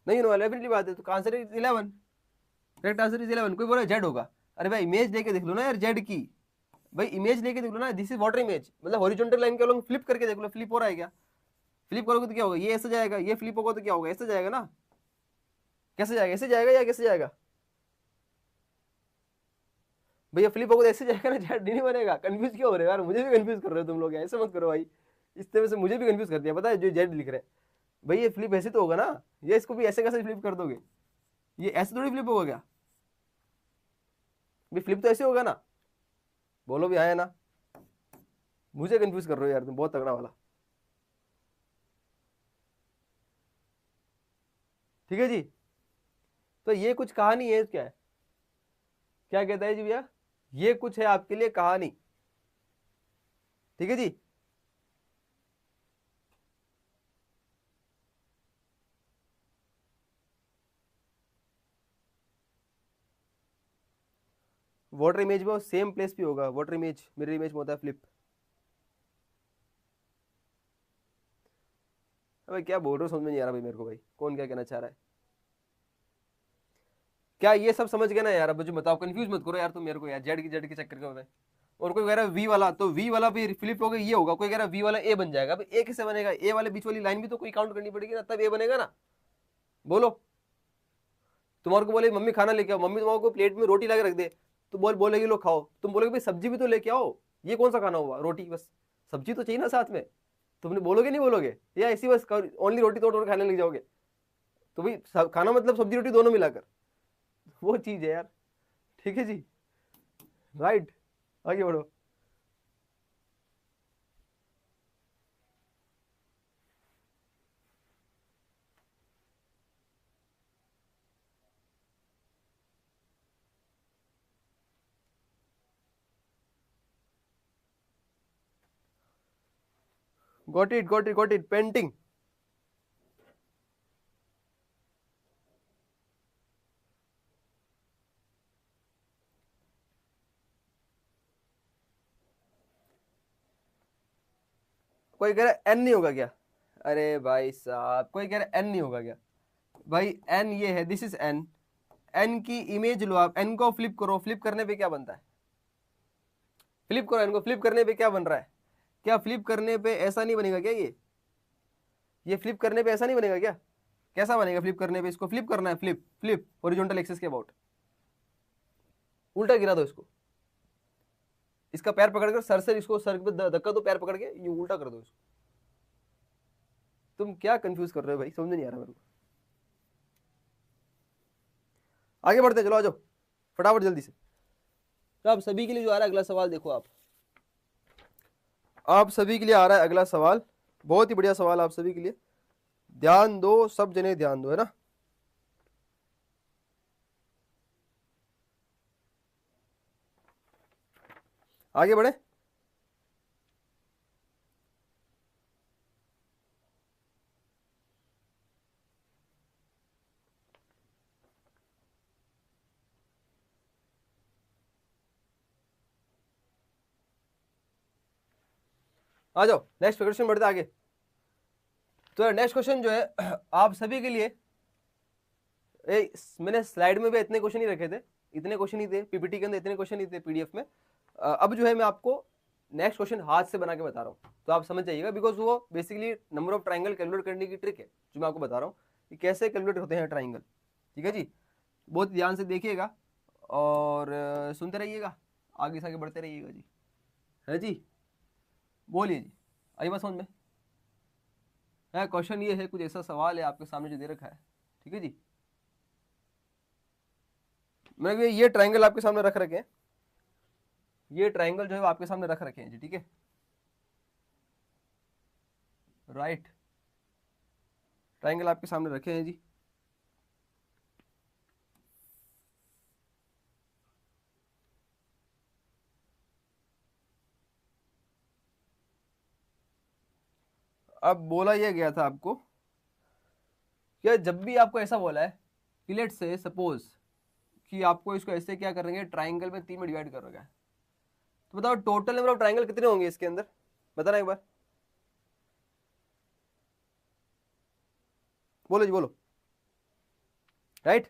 नहीं होने वाला, डेफिनेटली बात है। तो answer is 11, correct answer is 11। कोई बोला जेड होगा, अरे भाई इमेज लेके देख लो ना यार जेड की, भाई इमेज लेके देख लो ना। दिस इज वाटर इमेज, मतलब हॉरिजॉन्टल लाइन के लोग फ्लिप करके देख लो, फ्लिप हो रहा है क्या? फ्लिप करोगे तो क्या होगा? ये ऐसे जाएगा, ये फ्लिप होगा तो क्या होगा? ऐसे जाएगा ना। कैसे जाएगा? ऐसे जाएगा या कैसे जाएगा? भैया फ्लिप होगा तो ऐसे जाएगा ना, जेड नहीं बनेगा। कंफ्यूज क्यों हो रहे हो यार? मुझे भी कंफ्यूज कर रहे हो तुम लोग, ऐसे मत करो भाई। इस तरह से मुझे भी कंफ्यूज कर दिया, पता है जो जेड लिख रहे हैं। भाई ये फ्लिप ऐसे तो होगा ना, ये इसको भी ऐसे कैसे फ्लिप कर दोगे? ये ऐसे थोड़ी फ्लिप होगा क्या? भाई फ्लिप तो ऐसे होगा ना। बोलो भी हाँ है ना। मुझे कंफ्यूज कर रहे हो यार तुम, बहुत तगड़ा वाला। ठीक है जी। तो ये कुछ कहानी है, क्या है? क्या कहता है जी भैया? ये कुछ है आपके लिए कहानी। ठीक है जी। वाटर इमेज में सेम प्लेस भी होगा, वाटर इमेज मिरर इमेज में होता है फ्लिप। अबे क्या बोल रहे हो, समझ में नहीं आ रहा भाई मेरे को, भाई कौन क्या कहना चाह रहा है? क्या ये सब समझ गए ना यार? अब मुझे बताओ, कंफ्यूज मत करो यार तुम मेरे को यार, जेड के चक्कर में। और कोई कह रहा है वी वाला, तो वी वाला भी फ्लिप होगा, ये होगा। कोई कह रहा है वी वाला ए बन जाएगा। अब ए कैसे बनेगा? ए वाले बीच वाली लाइन भी तो कोई काउंट करनी पड़ेगी ना, तब ए बनेगा ना। बोलो। तुम्हारे को बोले मम्मी खाना लेके आओ, मम्मी तुम्हारे को प्लेट में रोटी लाके रख दे, तो बोलेगी लो खाओ, तुम बोलोगे भाई सब्जी भी तो लेके आओ। ये कौन सा खाना हुआ? रोटी बस, सब्जी तो चाहिए ना साथ में। तुमने बोलोगे नहीं बोलोगे, या ऐसी बस ओनली रोटी तोड़ तोड़ खाने लग जाओगे? तो भाई खाना मतलब सब्जी रोटी दोनों मिलाकर, वो चीज है यार। ठीक है जी, राइट। आगे बढ़ो। Got it got it got it, painting. कोई कह रहा है एन नहीं होगा क्या? अरे भाई साहब, कोई कह रहा है एन नहीं होगा क्या? भाई एन ये है, दिस इज एन। एन की इमेज लो आप, एन को फ्लिप करो, फ्लिप करने पे क्या बनता है? फ्लिप करो एन को, फ्लिप करने पे क्या बन रहा है? क्या फ्लिप करने पे ऐसा नहीं बनेगा क्या? ये फ्लिप करने पे ऐसा नहीं बनेगा क्या? कैसा बनेगा फ्लिप करने पे? इसको फ्लिप करना है, फ्लिप फ्लिप हॉरिजॉन्टल एक्सिस के अबाउट, उल्टा गिरा दो इसको। इसका पैर पकड़कर सर से इसको सर पे धक्का दो, पैर पकड़ के ये उल्टा कर दो इसको। तुम क्या कंफ्यूज कर रहे हो भाई, समझ नहीं आ रहा मेरे को। आगे बढ़ते हैं, चलो आ जाओ फटाफट जल्दी से। तो आप सभी के लिए जो आ रहा है अगला सवाल, देखो आप सभी के लिए आ रहा है अगला सवाल। बहुत ही बढ़िया सवाल आप सभी के लिए। ध्यान दो, सब जने ध्यान दो, है ना। आगे बढ़े। आ जाओ नेक्स्ट क्वेश्चन बढ़ते आगे। तो नेक्स्ट क्वेश्चन जो है आप सभी के लिए, मैंने स्लाइड में भी इतने क्वेश्चन ही रखे थे, इतने क्वेश्चन ही थे पीपीटी के अंदर, इतने क्वेश्चन ही थे पीडीएफ में। अब जो है मैं आपको नेक्स्ट क्वेश्चन हाथ से बना के बता रहा हूँ, तो आप समझ जाइएगा, बिकॉज वो basically number of triangle calculate करने की ट्रिक है जो मैं आपको बता रहा हूँ कि कैसे कैलकुलेट होते हैं ट्राइंगल। ठीक है जी, बहुत ध्यान से देखिएगा और सुनते रहिएगा, आगे से आगे बढ़ते रहिएगा जी। है जी, बोलिए जी, आई बात समझ में है। क्वेश्चन ये है, कुछ ऐसा सवाल है आपके सामने जो दे रखा है। ठीक है जी, मैंने ये ट्राइंगल आपके सामने रख रखे हैं, ये ट्राइंगल जो है आपके सामने रख रखे हैं जी। ठीक है, राइट, ट्राइंगल आपके सामने रखे हैं जी। अब बोला यह गया था आपको क्या, जब भी आपको ऐसा बोला है कि लेट से सपोज कि आपको इसको ऐसे क्या करेंगे, ट्राइंगल में 3 में डिवाइड कर रखा है, तो बताओ टोटल नंबर ऑफ ट्राइंगल कितने होंगे इसके अंदर, बताना एक बार, बोलो जी बोलो। राइट,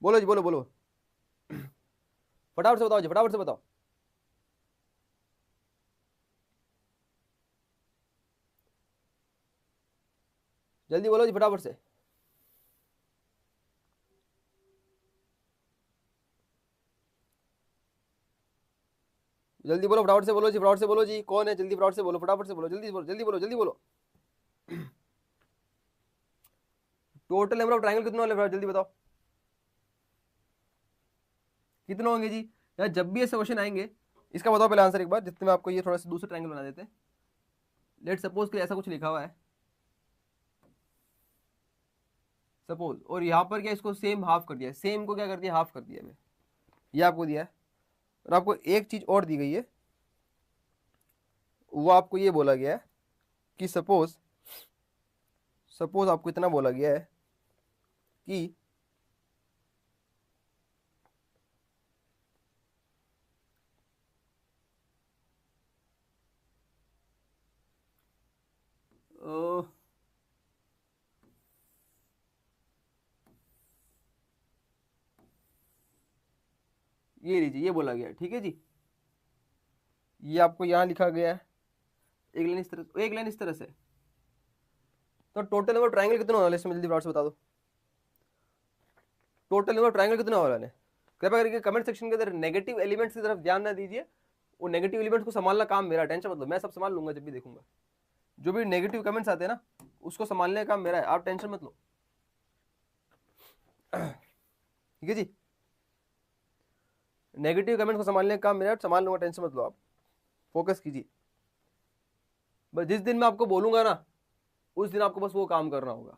बोलो जी बोलो बोलो, फटाफट से बताओ जी, फटाफट से बताओ। जल्दी बोलो जी फटाफट से, जल्दी बोलो, फटाफट से बोलो जी, फटाफट से बोलो जी, कौन है, जल्दी फटाफट से बोलो, फटाफट से बोलो, जल्दी बोलो, जल्दी बोलो, जल्दी बोलो। टोटल नंबर ऑफ ट्राइंगल कितने वाले, जल्दी बताओ कितने होंगे जी। यार जब भी ऐसे क्वेश्चन आएंगे, इसका बताओ पहले आंसर एक बार, जितने में आपको ये थोड़ा सा दूसरा ट्राइंगल बना देते हैं। लेट सपोज कि ऐसा कुछ लिखा हुआ है सपोज, और यहाँ पर क्या इसको सेम हाफ कर दिया, सेम को क्या कर दिया, हाफ कर दिया है, ये आपको दिया है। और आपको एक चीज और दी गई है, वो आपको ये बोला गया है कि सपोज सपोज आपको इतना बोला गया है कि अ, ये लीजिए, ये बोला गया है। ठीक है जी, ये आपको यहाँ लिखा गया है, एक लाइन इस तरह, एक लाइन इस तरह से। तो टोटल नंबर ट्राइंगल कितने होने वाले इसमें, जल्दी फटाफट से बता दो, टोटल नंबर ट्राइंगल कितने होने वाले हैं। कृपया करके कमेंट सेक्शन के अंदर नेगेटिव एलिमेंट्स की तरफ ध्यान ना दीजिए, वो नेगेटिव एलिमेंट्स को संभालना काम मेरा, टेंशन मतलब मैं सब संभाल लूंगा जब भी देखूंगा। जो भी नेगेटिव कमेंट्स आते हैं ना, उसको संभालने का काम मेरा है, आप टेंशन मत लो। ठीक है जी, नेगेटिव कमेंट को संभालने का काम मेरा, संभाल लूंगा, टेंशन मत लो आप, फोकस कीजिए। बस जिस दिन मैं आपको बोलूंगा ना, उस दिन आपको बस वो काम करना होगा,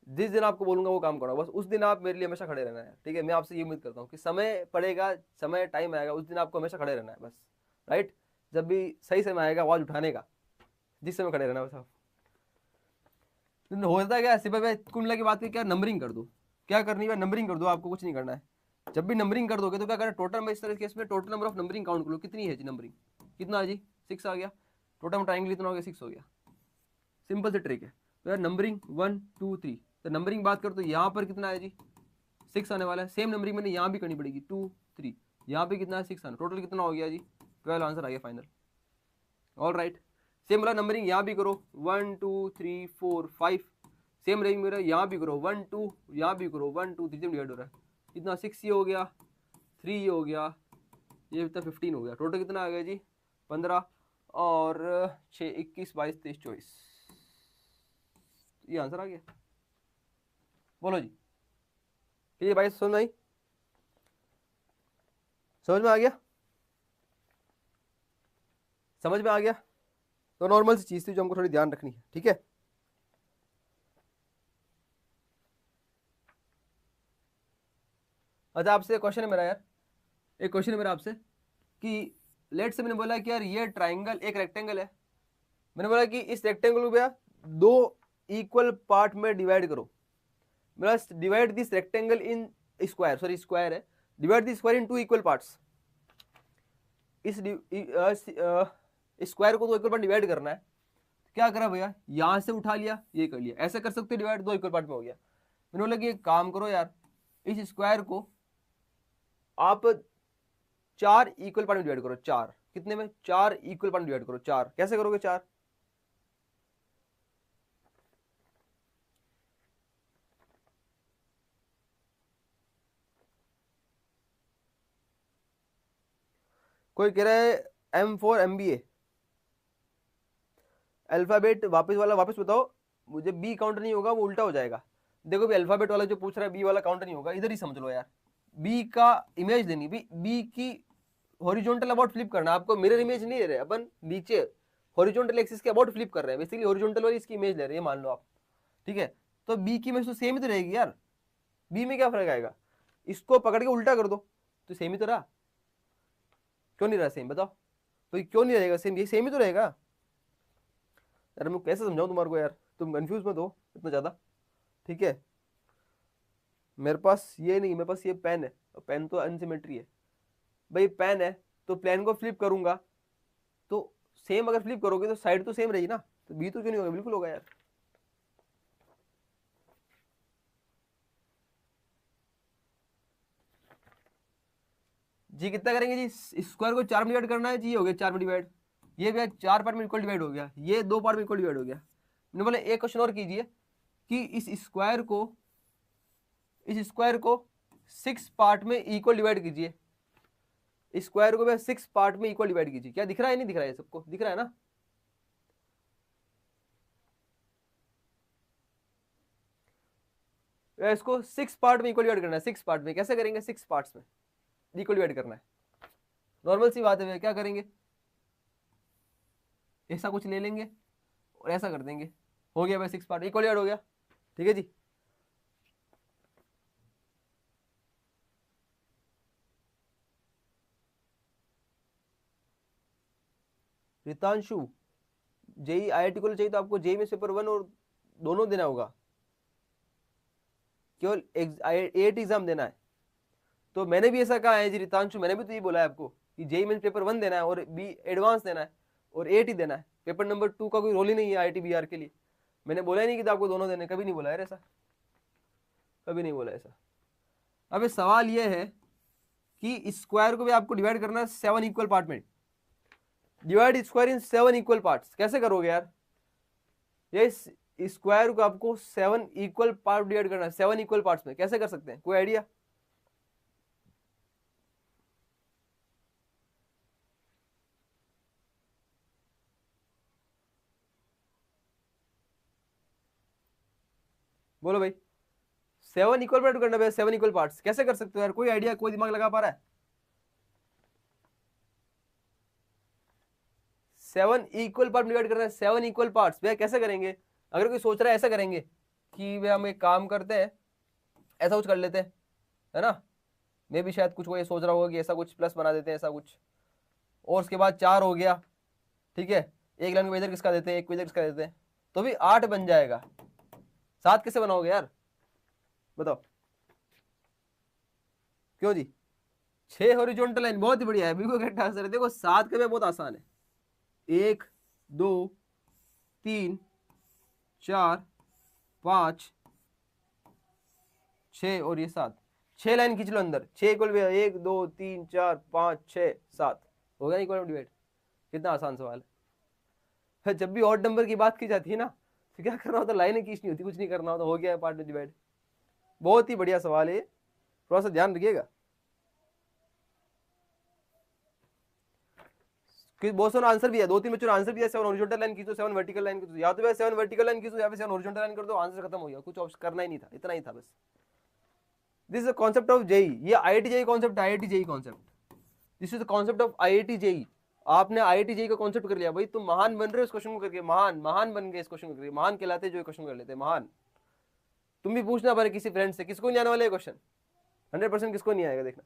जिस दिन आपको बोलूंगा वो काम करना, बस उस दिन आप मेरे लिए हमेशा खड़े रहना है। ठीक है, मैं आपसे ये उम्मीद करता हूँ कि समय पड़ेगा, समय टाइम आएगा, उस दिन आपको हमेशा खड़े रहना है बस। राइट, जब भी सही समय आएगा आवाज उठाने का, जिस समय खड़े रहना है बस आप। होता है क्या, सिर्फ मैं कुल मिला की बात की क्या, नंबरिंग कर दो, क्या करनी है नंबरिंग कर दो, आपको कुछ नहीं करना है। जब भी नंबरिंग कर दोगे तो क्या करना, टोटल में इस तरह केस में total number of numbering count करो, कितनी है जी नंबरिंग, कितना है जी, 6 आ गया, टोटल ट्राइंगल कितना हो गया, 6 हो गया। सिंपल से ट्रिक है। तो यार नंबरिंग 1 2 3, तो नंबरिंग बात करो तो यहाँ पर कितना है जी, 6 आने वाला है। सेम नंबरिंग मैंने यहाँ भी करनी पड़ेगी, 2 3, यहाँ पे कितना है, 6 आना, टोटल कितना हो गया जी, 12 आंसर आ गया फाइनल। ऑल राइट, सेम वाला नंबरिंग यहाँ भी करो, 1 2 3 4 5, सेम रेंज मेरा यहाँ भी करो, 1 2, यहाँ भी करो 1 2 3 डिवाइड हो रहा है, कितना 6 ये हो गया, 3 ये हो गया, ये कितना 15 हो गया, टोटल कितना आ गया जी 15, और 6 21 22 23 24, ये आंसर आ गया। बोलो जी, ये भाई समझ में आई, समझ में आ गया, समझ में आ गया। तो नॉर्मल सी चीज थी जो हमको थोड़ी ध्यान रखनी है। ठीक है, अच्छा आपसे क्वेश्चन है मेरा यार, एक क्वेश्चन है मेरा आपसे कि लेट से मैंने बोला कि यार ये ट्राइंगल एक रेक्टेंगल है, मैंने बोला कि इस रेक्टेंगल को भैया दो इक्वल पार्ट में डिवाइड करो, मेरा divide this rectangle in square, sorry square है, divide this square in two equal parts. इस स्क्वायर को दो इक्वल पार्ट डिवाइड करना है, क्या करा भैया, यहां से उठा लिया, ये कर लिया, ऐसे कर सकते हो डिवाइड, दो इक्वल पार्ट में हो गया। मैंने बोला कि एक काम करो यार, इस स्क्वायर को आप चार इक्वल पार्ट में डिवाइड करो, चार कितने में, चार इक्वल पार्ट में डिवाइड करो, चार कैसे करोगे, चार कोई कह रहा है M4 MBA अल्फाबेट वापस वाला, वापस बताओ मुझे, बी काउंट नहीं होगा, वो उल्टा हो जाएगा। देखो भी अल्फाबेट वाला जो पूछ रहा है बी वाला काउंट नहीं होगा, इधर ही समझ लो यार, बी का इमेज देनी, बी की हॉरिजॉन्टल अबाउट फ्लिप करना, आपको मिरर इमेज नहीं दे रहे अपन, नीचे हॉरिजॉन्टल एक्सिस के अबाउट फ्लिप कर रहे हैं, बेसिकली हॉरिजॉन्टल वाली इसकी इमेज ले रहे हैं, मान लो आप, ठीक है। तो बी की इमेज तो सेम ही तो रहेगी यार, बी में क्या फर्क आएगा, इसको पकड़ के उल्टा कर दो तो सेम ही तो रहा, क्यों नहीं रहा सेम, बताओ तो क्यों नहीं रहेगा सेम, ये सेम ही तो रहेगा यार। मैं कैसे समझाऊं तुम्हारे को यार, तुम कंफ्यूज मत हो इतना ज्यादा, ठीक है। मेरे पास ये नहीं, मेरे पास ये पेन है, और पेन तो अनसिमेट्री है भाई, पेन है तो प्लेन को फ्लिप करूंगा तो सेम, अगर फ्लिप करोगे तो साइड तो सेम रहेगी ना, तो बी तो क्यों नहीं होगा, बिल्कुल होगा यार। जी कितना करेंगे जी, स्क्वायर को चार में डिवाइड करना है जी, हो गया चार में डिवाइड, ये भी चार पार्ट में इक्वल डिवाइड हो गया, ये दो पार्ट में इक्वल डिवाइड हो गया। मैंने बोला एक क्वेश्चन और कीजिए कि इस स्क्वायर को सिक्स पार्ट में इक्वल डिवाइड कीजिए, स्क्वायर को सिक्स पार्ट में इक्वल डिवाइड कीजिए, क्या दिख रहा है, नहीं दिख रहा है, सबको दिख रहा है ना। इसको सिक्स पार्ट में इक्वल डिवाइड करना है, सिक्स पार्ट में कैसे करेंगे, सिक्स पार्ट्स में इक्वल डिवाइड करना है, नॉर्मल सी बात है, क्या करेंगे, ऐसा कुछ ले लेंगे और ऐसा कर देंगे, हो गया भाई सिक्स पार्ट इक्वल डिवाइड हो गया, ठीक है जी। रितांशु, जेई IIT को चाहिए तो आपको जेई में पेपर वन और दोनों देना होगा, केवल AIT एग्जाम देना है। तो मैंने भी ऐसा कहा है जी रितांशु, मैंने भी तो ये बोला है आपको कि जेई में पेपर वन देना है और बी एडवांस देना है और AIT देना है, पेपर नंबर 2 का कोई रोल ही नहीं है IIT-BR के लिए। मैंने बोला ही नहीं कि आपको दोनों देने, कभी नहीं बोला है ऐसा, कभी नहीं बोला ऐसा। अब सवाल यह है कि स्क्वायर को भी आपको डिवाइड करना है 7 इक्वल पार्ट में, डिवाइड स्क्वायर इन 7 इक्वल पार्ट्स, कैसे करोगे यार, ये स्क्वायर को आपको 7 इक्वल पार्ट डिवाइड करना है, 7 इक्वल पार्ट्स में, कैसे कर सकते हैं, कोई आइडिया। बोलो भाई, 7 इक्वल पार्ट करना है, 7 इक्वल पार्ट्स कैसे कर सकते हो यार, कोई आइडिया, कोई दिमाग लगा पा रहा है। 7 इक्वल पार्ट डिवाइड करना है, 7 इक्वल पार्ट्स भैया कैसे करेंगे। अगर कोई सोच रहा है ऐसा करेंगे कि भैया हम एक काम करते हैं, ऐसा कुछ कर लेते हैं, है ना, मैं भी शायद कुछ वो ये सोच रहा होगा कि ऐसा कुछ प्लस बना देते हैं, ऐसा कुछ, और उसके बाद 4 हो गया, ठीक है, एक लाइन को इधर किसका देते हैं, एक को इधर किसका देते हैं, तो भी 8 बन जाएगा। 7 कैसे बनाओगे यार, बताओ, क्यों जी, 6 हॉरिजॉन्टल लाइन, बहुत ही बढ़िया है, बिल्कुल करेक्ट आंसर है। देखो 7 का भी बहुत आसान है, 1 2 3 4 5 6 और ये 7, 6 लाइन खींच लो अंदर, 6 इक्वल 1 2 3 4 5 6 7 हो गया इक्वल डिवाइड। कितना आसान सवाल है। जब भी ऑड नंबर की बात की जाती है ना, तो क्या करना होता है, लाइनें खींचनी होती, कुछ नहीं करना होता, हो गया पार्ट में डिवाइड। बहुत ही बढ़िया सवाल है, थोड़ा सा ध्यान रखिएगा। बहुत सारा आंसर भी है, 2-3 बच्चों ने आंसर भी है, 7 हॉरिजॉन्टल लाइन खींचो, 7 वर्टिकल लाइन खींचो, या तो 7 वर्टिकल लाइन खींचो या फिर 7 हॉरिजॉन्टल लाइन कर दो, आंसर खत्म हो गया, कुछ ऑप्शन करना ही नहीं था, इतना ही था बस। This is the concept of JE, ये IIT JE concept, IIT JE concept, this is the concept of IIT JE. आपने IIT जेई का कॉन्सेप्ट कर लिया भाई, तुम महान बन रहे हो इस क्वेश्चन को करके, महान महान बन गए इस क्वेश्चन को करके, महान कहलाते जो क्वेश्चन कर लेते महान। तुम भी पूछना पारे किसी फ्रेंड से, किसको नहीं आने वाला है क्वेश्चन, 100% किसको नहीं आएगा, देखना।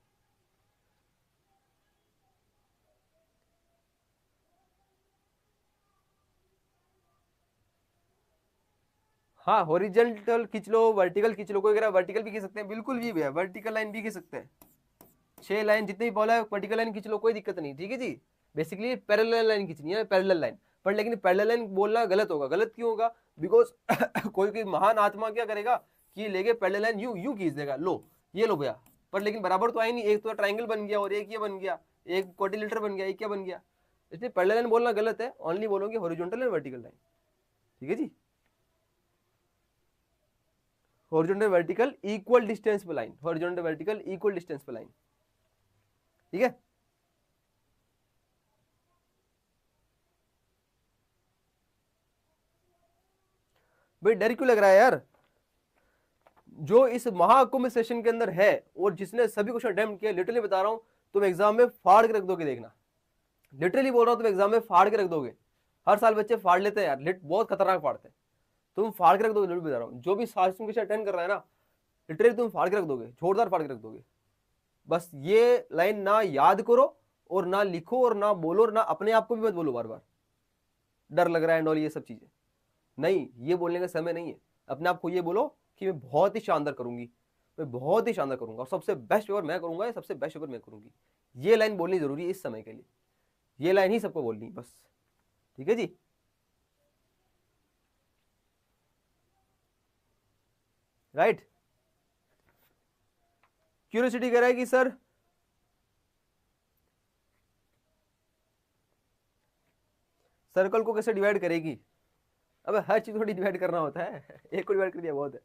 हाँ हॉरिजॉन्टल खींच लो, वर्टिकल खींच लो, कोई कह रहा है वर्टिकल भी खींच सकते हैं, बिल्कुल भी भैया वर्टिकल लाइन भी खींच सकते हैं, 6 लाइन जितनी भी बोला है वर्टिकल लाइन खींच लो, कोई दिक्कत नहीं, ठीक है जी। बेसिकली पैरेलल लाइन खींचनी है, पैरेलल लाइन, पर लेकिन पैरेलल लाइन बोलना गलत होगा। गलत क्यों होगा? बिकॉज कोई महान आत्मा क्या करेगा कि लेके पैरेलल लाइन यूं यूं खींच देगा, लो ये लो भैया, पर लेकिन बराबर तो आई नहीं, एक तो ट्राइंगल बन गया और एक ये बन गया, एक क्वाड्रिलेटरल बन गया, एक क्या बन गया। इसलिए पैरेलल लाइन बोलना गलत है, ओनली बोलोगे हॉरिजॉन्टल एंड वर्टिकल लाइन, ठीक है जी। हॉरिजॉन्टल वर्टिकल इक्वल डिस्टेंस पे line, horizontal vertical equal distance पे लाइन, ठीक है। भाई डर क्यों लग रहा है यार? जो इस महाकुंभ सेशन के अंदर है और जिसने सभी क्वेश्चन अटेम्प्ट किया, लिटरली बता रहा हूं तुम एग्जाम में फाड़ के रख दोगे, देखना, लिटरली बोल रहा हूं तुम एग्जाम में फाड़ के रख दोगे। हर साल बच्चे फाड़ लेते हैं यार, लिट बहुत खतरनाक फाड़ते हैं, तुम फाड़ के रख दोगे, लिटरली बता रहा हूं। जो भी शास्त्र क्वेश्चन अटेंड कर रहा है ना, लिटरली तुम फाड़ के रख दोगे, जोरदार फाड़ के रख दोगे। बस ये लाइन ना याद करो और ना लिखो और ना बोलो और ना अपने आप को भी मत बोलो बार बार डर लग रहा है एंड ऑल ये सब चीजें, नहीं, ये बोलने का समय नहीं है। अपने आप को ये बोलो कि मैं बहुत ही शानदार करूंगी, मैं बहुत ही शानदार करूंगा और सबसे बेस्ट पेपर मैं करूंगा, सबसे बेस्ट पेपर मैं करूंगी। ये लाइन बोलनी जरूरी है इस समय के लिए, ये लाइन ही सबको बोलनी है बस, ठीक है जी। राइट। क्यूरियोसिटी कह रहा है कि सर सर्कल को कैसे डिवाइड करेगी? अब हर चीज थोड़ी डिवाइड करना होता है एक को डिवाइड कर दिया बहुत है।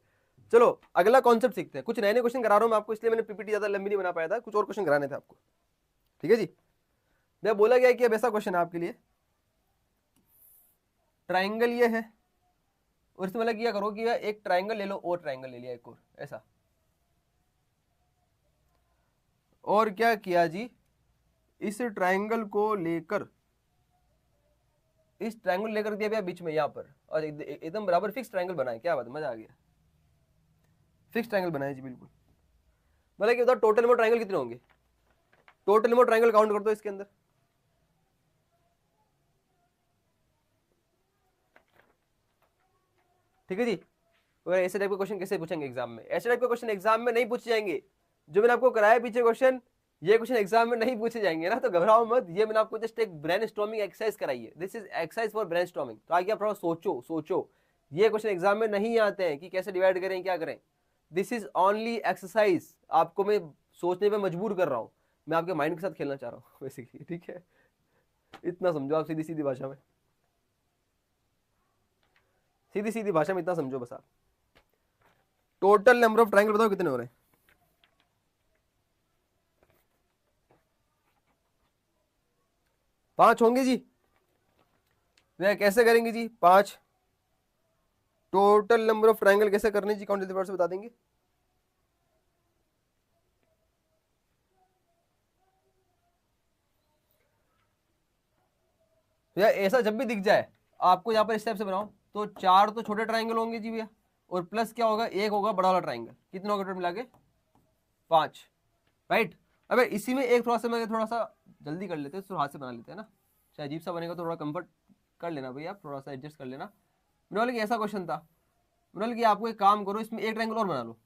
चलो अगला कॉन्सेप्ट सीखते हैं, कुछ नए नए क्वेश्चन करा रहा हूं मैं आपको, इसलिए मैंने पीपीटी ज्यादा लंबी नहीं बना पाया था, कुछ और क्वेश्चन कराने थे आपको, ठीक है जी। मैं बोला गया कि अब ऐसा क्वेश्चन है आपके लिए, ट्राइंगल ये है और इसमें मतलब क्या करो कि एक ट्राइंगल ले लो और ट्राइंगल ले लिया एक और ऐसा, और क्या किया जी, इस ट्राइंगल को लेकर, इस ट्राइंगल लेकर दिया भैया बीच में यहाँ पर, और एकदम बराबर फिक्स ट्राइंगल बनाए, क्या बात है, मजा आ गया, फिक्स ट्राइंगल बनाए जी बिल्कुल। मतलब कि टोटल नंबर ट्राइंगल कितने होंगे, टोटल नंबर ट्राइंगल काउंट कर दो इसके अंदर, ठीक है जी। और ऐसे टाइप के क्वेश्चन कैसे पूछेंगे एग्जाम में? ऐसे टाइप के क्वेश्चन एग्जाम में नहीं पूछे जाएंगे, जो मैंने आपको कराया पीछे क्वेश्चन, ये क्वेश्चन एग्जाम में नहीं पूछे जाएंगे ना, तो घबराओ मत, ये मैंने आपको जस्ट एक ब्रेन स्टॉर्मिंग एक्सरसाइज कराई है, this is exercise for brain storming. तो आगे आप थोड़ा सोचो सोचो, ये क्वेश्चन एग्जाम में नहीं आते हैं कि कैसे डिवाइड करें क्या करें, दिस इज ओनली एक्सरसाइज, आपको मैं सोचने पे मजबूर कर रहा हूँ, मैं आपके माइंड के साथ खेलना चाह रहा हूँ बेसिकली, ठीक है। इतना समझो आप, सीधी सीधी भाषा में, सीधी सीधी भाषा में इतना समझो बस आप। टोटल नंबर ऑफ ट्राइंगल बताओ कितने हो रहे हैं? 5 होंगे जी। वे कैसे करेंगे जी 5? टोटल नंबर ऑफ ट्राइंगल कैसे करने जी, काउंट से बता देंगे? भैया ऐसा जब भी दिख जाए आपको, यहाँ पर इस टाइप से बनाओ, तो 4 तो छोटे ट्राइंगल होंगे जी भैया, और प्लस क्या होगा, एक होगा बड़ा वाला ट्राइंगल, कितना होगा टोटल मिला के? 5, राइट। अबे इसी में एक थोड़ा सा मैं थोड़ा सा जल्दी कर लेते हैं, तो हाथ से बना लेते हैं ना, चाहे अजीब सा बनेगा तो थोड़ा कंफर्ट कर लेना भैया, थोड़ा सा एडजस्ट कर लेना। मैंने बोला कि ऐसा क्वेश्चन था, मैंने बोला कि आपको एक काम करो, इसमें एक ट्राइंगल और बना लो।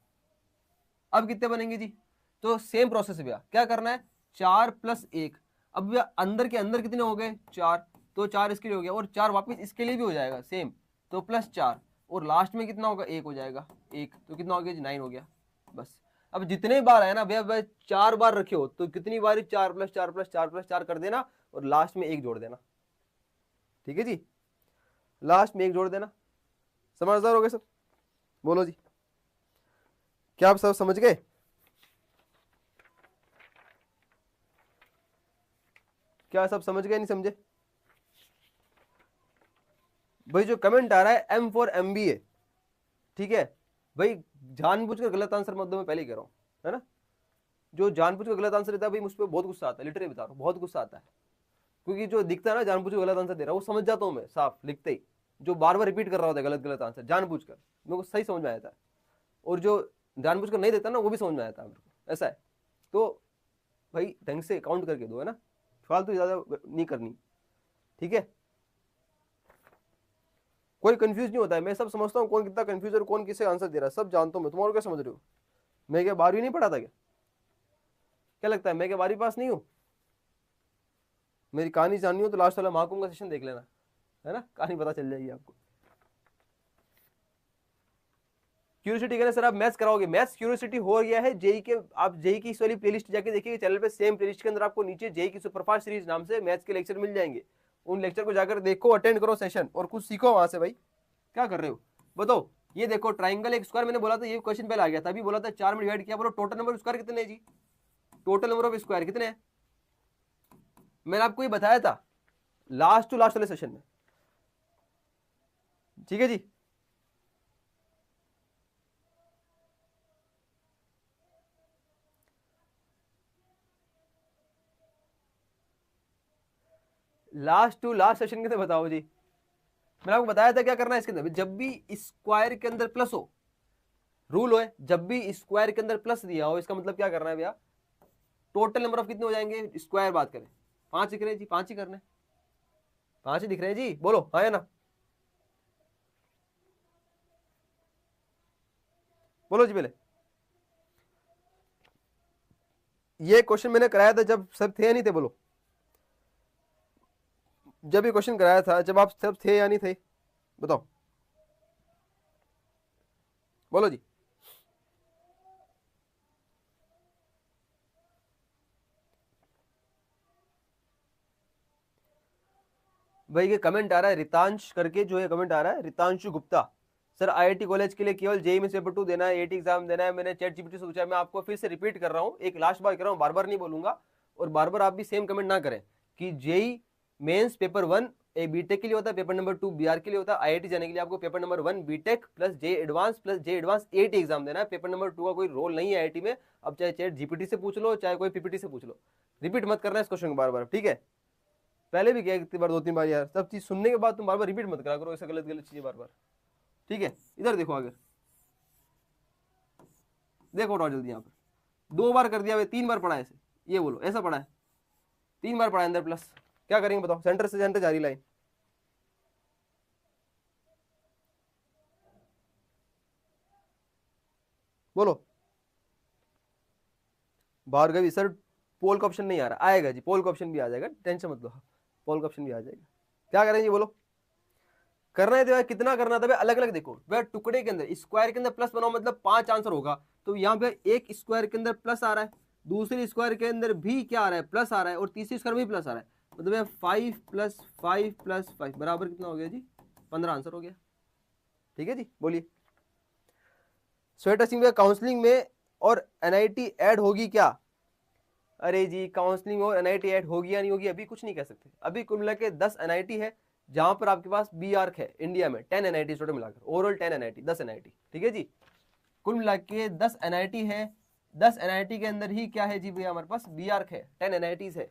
अब कितने बनेंगे जी? तो सेम प्रोसेस है भैया, क्या करना है, 4+1। अब भैया अंदर के अंदर कितने हो गए, 4, तो 4 इसके लिए हो गया, और 4 वापस इसके लिए भी हो जाएगा सेम, तो +4, और लास्ट में कितना होगा, 1 हो जाएगा, 1 तो कितना हो गया जी, 9 हो गया बस। अब जितने बार आया ना भैया 4 बार रखे हो, तो कितनी बार 4+4+4+4 कर देना, और लास्ट में 1 जोड़ देना, ठीक है जी, लास्ट में 1 जोड़ देना। समझदार हो गए सब? बोलो जी, क्या आप सब समझ गए? क्या सब समझ गए नहीं समझे? भाई जो कमेंट आ रहा है M फॉर MBA, ठीक है भाई, जानबूझकर गलत आंसर मत दो, मैं पहले ही कह रहा हूँ, है ना। जो जानबूझकर गलत आंसर देता है भाई, मुझ पर बहुत गुस्सा आता है, लिटरली बता रहा हूँ, बहुत गुस्सा आता है, क्योंकि जो दिखता है ना जानबूझकर गलत आंसर दे रहा है, वो समझ जाता हूँ मैं साफ लिखते ही। जो बार बार रिपीट कर रहा होता है गलत गलत आंसर जानबूझकर, मेरे को सही समझ में आता है, और जो जानबूझकर नहीं देता ना, वो भी समझ में आता है मेरे को, ऐसा है। तो भाई ढंग से काउंट करके दो, है ना, फालतू ज्यादा नहीं करनी, ठीक है। कोई कंफ्यूज नहीं होता है, मैं सब समझता हूँ कौन कितना कंफ्यूज और कौन किसे आंसर दे रहा है, सब जानता हूँ मैं। तुम्हारे क्या समझ रहे हो, मैं क्या 12वीं नहीं पढ़ा था क्या लगता है मैं क्या 12वीं पास नहीं हूँ? मेरी कहानी जाननी हो तो लास्ट वाला महाकुंभ का सेशन देख लेना, है ना, कहानी पता चल जाएगी आपको। क्यूरियोसिटी कहना सर आप मैथ्स कराओगे, मैथ्स क्यूरियोसिटी हो गया है जेई के, आप जेई की इस वाली प्लेलिस्ट जाके देखिए चैनल पे, सेम प्लेलिस्ट के अंदर आपको नीचे जेई की सुपरफास्ट सीरीज नाम से मैथ्स के लेक्चर मिल जाएंगे। उन लेक्चर को जाकर देखो, अटेंड करो सेशन और कुछ सीखो वहां से। भाई क्या कर रहे हो बताओ। ये देखो ट्राइंगल एक स्क्वायर, मैंने बोला था ये क्वेश्चन पहले आ गया था, अभी बोला था 4 में डिवाइड किया, बोलो टोटल नंबर ऑफ स्क्वायर कितने हैं जी, टोटल नंबर ऑफ स्क्वायर कितने हैं? मैंने आपको ये बताया था लास्ट टू लास्ट वाले सेशन में, ठीक है जी। लास्ट टू लास्ट सेशन के, बताओ जी। मैंने आपको बताया था क्या करना है इसके अंदर, जब भी स्क्वायर के अंदर प्लस हो, रूल हो, जब भी स्क्वायर के अंदर प्लस दिया हो, इसका मतलब क्या करना है भैया, टोटल नंबर ऑफ कितने हो जाएंगे स्क्वायर, बात करें 5 दिख रहे हैं जी, 5 ही करना है, 5 ही दिख रहे हैं जी, बोलो हाँ या ना, बोलो जी पहले। ये क्वेश्चन मैंने कराया था जब सब थे या नहीं थे, बोलो। जब ये क्वेश्चन कराया था जब आप सब थे या नहीं थे, बताओ, बोलो जी। भाई ये कमेंट आ रहा है रितांश करके, जो है कमेंट आ रहा है Ritanshu Gupta, sir IIT college के लिए केवल जेई में पेपर 2 देना है, एटी एग्जाम देना है, मैंने चैट जीपीटी से पूछा है। मैं आपको फिर से रिपीट कर रहा हूँ, एक लास्ट बार कर रहा हूँ, बार बार नहीं बोलूंगा, और बार बार आप भी सेम कमेंट ना करें कि JEE mains paper 1 a BTech के लिए होता है, पेपर नंबर 2 बीआर के लिए होता है, आईआईटी जाने के लिए आपको पेपर नंबर 1 बीटेक प्लस जे एडवांस एटी एग्जाम देना है, पेपर नंबर 2 का कोई रोल नहीं है आईआईटी में। अब चाहे चैट जीपीटी से पूछ लो, चाहे कोई पीपीटी से पूछ लो, रिपीट मत करना इस क्वेश्चन को बार बार, ठीक है। पहले भी किया कितनी बार, 2-3 बार यार, सब चीज सुनने के बाद तुम बार बार रिपीट मत करा करो ऐसा गलत गलत चीजें बार बार, ठीक है। इधर देखो आगे, देखो और जल्दी यहाँ पर 2 बार कर दिया, 3 बार पढ़ा है ऐसे, ये बोलो ऐसा पढ़ा है, 3 बार पढ़ा है अंदर प्लस, क्या करेंगे बताओ, सेंटर से सेंटर जारी लाइन, बोलो। भार्गवी सर पोल का ऑप्शन नहीं आ रहा, आएगा जी, पोल का ऑप्शन भी आ जाएगा, टेंशन मत लो, पोल का ऑप्शन भी आ जाएगा। क्या करेंगे बोलो, करना है तो कितना करना था भाई, अलग अलग देखो भाई, टुकड़े के अंदर स्क्वायर के अंदर प्लस बनाओ, मतलब 5 आंसर होगा, तो यहाँ पे एक स्क्वायर के अंदर प्लस आ रहा है, दूसरी स्क्वायर के अंदर भी क्या आ रहा है, प्लस आ रहा है, और तीसरी स्क्वायर में भी प्लस आ रहा है, मतलब 5 + 5 + 5 बराबर कितना हो गया जी, 15 आंसर हो गया, ठीक है जी। बोलिए श्वेता सिंह भैया, काउंसलिंग में और एनआईटी ऐड होगी क्या? अरे जी काउंसलिंग और एनआईटी ऐड होगी या नहीं होगी अभी कुछ नहीं कह सकते, अभी कुल मिला के 10 एनआईटी है, जहां पर आपके पास बी आर्क है इंडिया में 10 एनआईटी टोटल मिलाकर, ओवरऑल 10 एनआईटी 10 एनआईटी, ठीक है जी। कुल मिला के 10 एनआईटी है, 10 एनआईटी के अंदर ही क्या है जी भैया, हमारे पास बी आर्क है, 10 एनआईटीज है,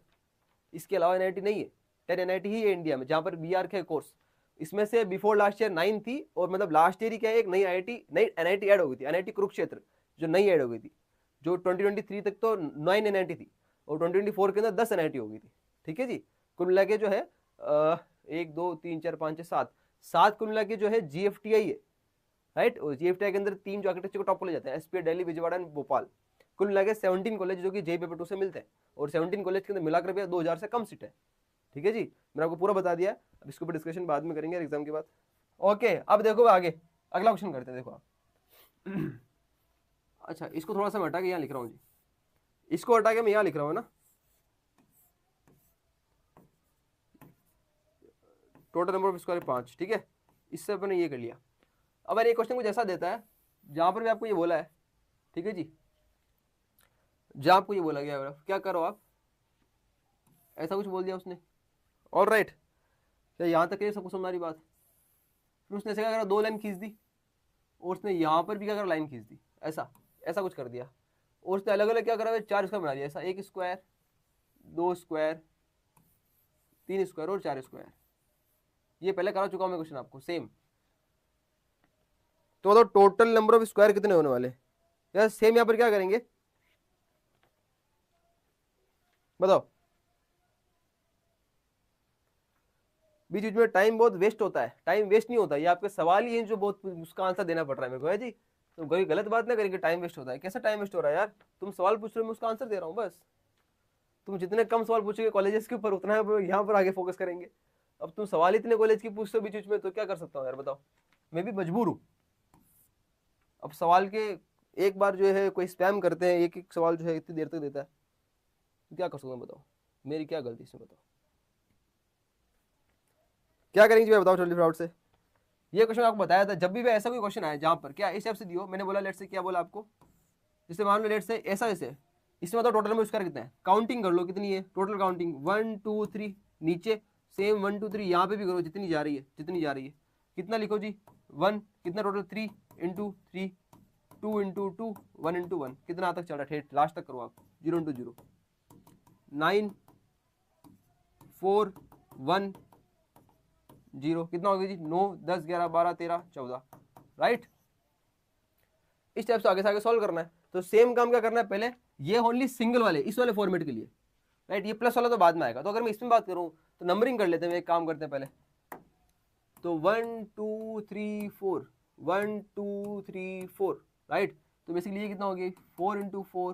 इसके अलावा एनआईटी नहीं है, 10 एनआईटी ही है इंडिया में जहां पर बी आर्क है कोर्स। इसमें से बिफोर लास्ट ईयर 9 थी, और मतलब लास्ट ईयर ही क्या है, एक नई आईआईटी नई एनआईटी ऐड हो गई थी, एनआईटी कुरुक्षेत्र, जो नई ऐड हो गई थी, जो 2023 तक तो 9 एनआईटी थी, और 2024 के अंदर 10 एनआईटी हो गई थी, ठीक है जी। कुल मिला के जो है 1 2 3 4 5 6 7 7 कुल मिला के जो है जीएफटीआई है, राइट। और जीएफटीआई के अंदर 3 जो आर्किटेक्चर को टॉप कॉलेज जाते हैं, एसपीआई दिल्ली, विजयवाड़ा एंड भोपाल। कुल मिला के 17 कॉलेज जो कि जेई पेपर 2 से मिलते हैं, और 17 कॉलेज के अंदर मिलाकर भी 2000 से कम सीट है, ठीक है जी। मैंने आपको पूरा बता दिया, अब इसके ऊपर डिस्कशन बाद में करेंगे एग्जाम के बाद। ओके अब देखो आगे अगला क्वेश्चन करते हैं, देखो आप अच्छा इसको थोड़ा सा मैं हटा के यहाँ लिख रहा हूँ जी, इसको हटा के मैं यहाँ लिख रहा हूँ ना, टोटल नंबर ऑफ स्क्वायर 5, ठीक है। इससे अपने ये कर लिया। अब अगर ये क्वेश्चन कुछ ऐसा देता है जहां पर भी आपको ये बोला है, ठीक है जी, जहां आपको ये बोला गया क्या करो आप, ऐसा कुछ बोल दिया उसने, ऑल राइट, तो यहाँ तक सबको समझ रही बात। फिर उसने ऐसे क्या करा, 2 लाइन खींच दी, और उसने यहाँ पर भी क्या करा, लाइन खींच दी, ऐसा ऐसा कुछ कर दिया, और उसने अलग अलग क्या करा, 4 स्क्वायर बना दिया, ऐसा 1 स्क्वायर 2 स्क्वायर 3 स्क्वायर और 4 स्क्वायर। ये पहले करा चुका हूं मैं क्वेश्चन आपको सेम। तो मतलब टोटल नंबर ऑफ स्क्वायर कितने होने वाले, यार सेम यहाँ पर क्या करेंगे बताओ। बीच बीच में टाइम बहुत वेस्ट होता है, टाइम वेस्ट नहीं होता, ये आपके सवाल ही है जो बहुत उसका आंसर देना पड़ रहा है मेरे को, है जी। तो कोई गलत बात ना करेंगे, टाइम वेस्ट होता है, कैसा टाइम वेस्ट हो रहा है यार, तुम सवाल पूछ रहे हो मैं उसका आंसर दे रहा हूँ बस। तुम जितने कम सवाल पूछोगे कॉलेजेस के ऊपर उतना यहाँ पर आगे फोकस करेंगे। अब तुम सवाल इतने कॉलेज की पूछते हो बीच बीच में, तो क्या कर सकता हूँ यार बताओ, मैं भी मजबूर हूँ। अब सवाल के एक बार जो है कोई स्पैम करते हैं, एक एक सवाल जो है इतनी देर तक देता है, तो क्या कर सकता हूँ बताओ, मेरी क्या गलती इसमें बताओ, क्या करेंगे भाई बताओ जल्दी फटाफट से। ये क्वेश्चन आपको बताया था, जब भी ऐसा कोई क्वेश्चन आए जहाँ पर क्या इस टाइप से दियो, मैंने बोला लेट से क्या बोला आपको, जैसे मान लो लेट से ऐसा, जैसे इसमें बताओ टोटल नंबर स्क्वायर कितना है, काउंटिंग कर लो कितनी है, टोटल काउंटिंग 1 2 3, नीचे सेम 1 2 3 यहाँ पे भी करो, जितनी जा रही है जितनी जा रही है, कितना लिखो जी 1, कितना टोटल 3 इंटू 3, 2 इंटू 2, 1 इंटू 1, कितना तक चल रहा है ठेठ लास्ट तक करो आप, 0 इंटू 0, 9 4 1 0, कितना हो गया जी 9 10 11 12 13 14, राइट। इस टाइप से आगे से आगे सॉल्व करना है। तो सेम काम क्या करना है, पहले ये ओनली सिंगल वाले इस वाले फॉर्मेट के लिए, राइट, ये प्लस वाला तो बाद में आएगा। तो अगर मैं इसमें बात करूं तो नंबरिंग कर लेते हैं, एक काम करते हैं पहले, तो 1 2 3 4, 1 2 3 4, राइट। तो बेसिकली ये कितना हो गया 4 into 4,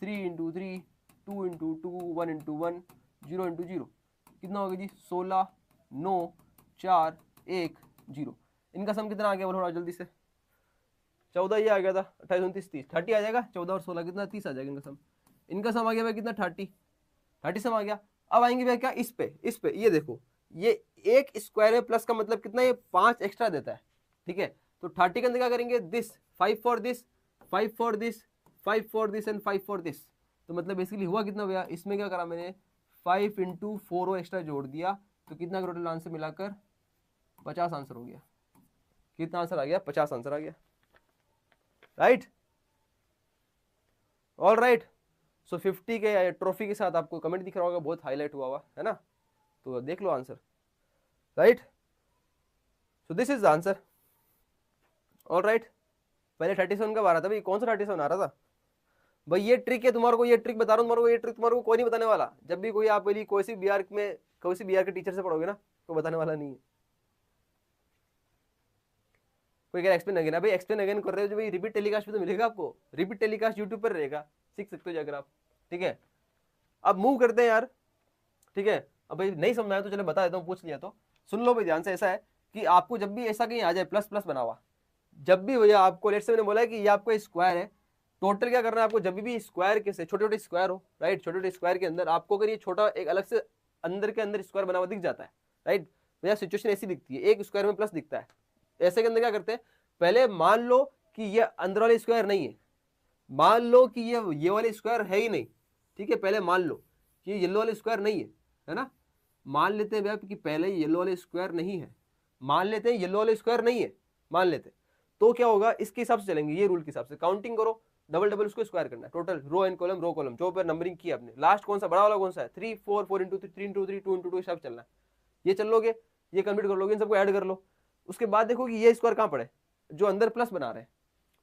3 into 3, 2 into 2, 1 into 1, 0 into 0, कितना हो गया जी 16 9 4 1 0। इनका सम कितना आ गया बोलो थोड़ा जल्दी से, 14 ये आ गया था, 28 29 30, 30 आ जाएगा, 14 और 16 कितना 30 आ जाएगा इनका सम। इनका सम आ गया भाई कितना 30 सम आ गया। अब आएंगे भैया क्या इस पे ये देखो, ये एक स्क्वायर है प्लस का मतलब कितना, ये 5 एक्स्ट्रा देता है, ठीक है। तो 30 के अंदर क्या करेंगे, this 5 for this, 5 for this, 5 for this and 5 for this. तो मतलब बेसिकली हुआ कितना भैया, इसमें क्या करा मैंने 5 इंटू 4 एक्स्ट्रा जोड़ दिया, तो कितना टोटल आंसर मिलाकर 50 आंसर हो गया। कितना आंसर आ गया 50 आंसर आ गया, राइट, ऑल राइट। सो 50 के ट्रॉफी के साथ आपको कमेंट दिख रहा होगा, बहुत हाईलाइट हुआ हुआ है ना, तो देख लो answer, right. So this is the answer, all right. पहले 37 का आ रहा था भाई, कौन सा 37 आ रहा था भाई, ये ट्रिक है तुम्हारे को, ये ट्रिक बता रहा हूँ तुम्हारे को, ये ट्रिक तुम्हारे को कोई नहीं बताने वाला। जब भी कोई आप बोली कोई सी बिहार में कोई सी बिहार के टीचर से पढ़ोगे ना, तो बताने वाला नहीं है। कोई कह एक्सप्लेन अगेन, भाई एक्सप्लेन अगेन कर रहे हो जो भाई, रिपीट टेलीकास्ट पे तो मिलेगा आपको, रिपीट टेलीकास्ट यूट्यूब पर रहेगा, सीख सकते हो जाकर आप, ठीक है। अब मूव करते हैं यार, ठीक है। अब भाई नहीं समझ आया तो चलो बता देता हूँ, पूछ लिया तो सुन लो भाई ध्यान से। ऐसा है कि आपको जब भी ऐसा कहीं आ जाए प्लस प्लस बना हुआ, जब भी भैया आपको लेट से मैंने बोला है कि ये आपको स्क्वायर है, टोटल क्या करना है आपको, जब भी स्क्वायर के से छोटे छोटे स्क्वायर हो, राइट, छोटे छोटे स्क्वायर के अंदर आपको अगर ये छोटा एक अलग से अंदर के अंदर स्क्वायर बना हुआ दिख जाता है, राइट, भैया सिचुएशन ऐसी दिखती है, एक स्क्वायर में प्लस दिखता है, ऐसे के अंदर क्या करते हैं, पहले मान लो कि ये अंदर वाले स्क्वायर नहीं है, मान लो कि ये वाले स्क्वायर है ही नहीं, ठीक है, पहले मान लो कि ये येलो वाले स्क्वायर नहीं है ना, मान लेते हैं भैया कि पहले येलो वाले स्क्वायर नहीं है, मान लेते हैं येलो वाले स्क्वायर नहीं है, मान लेते हैं, तो क्या होगा इसके हिसाब से चलेंगे, ये रूल के हिसाब से काउंटिंग करो, डबल डबल उसको स्क्वायर करना है, total row and column row column जो पर नंबरिंग की आपने, लास्ट कौन सा बड़ा वाला कौन सा है 3 4 4 इंटू 3 इंटू 3 2 इंटू 2 हिसाब चलना है, ये चल लोगे, ये कंप्लीट कर लोगे, इन सबको ऐड कर लो। उसके बाद देखो कि ये स्क्वायर कहाँ पड़े, जो अंदर प्लस बना रहे हैं,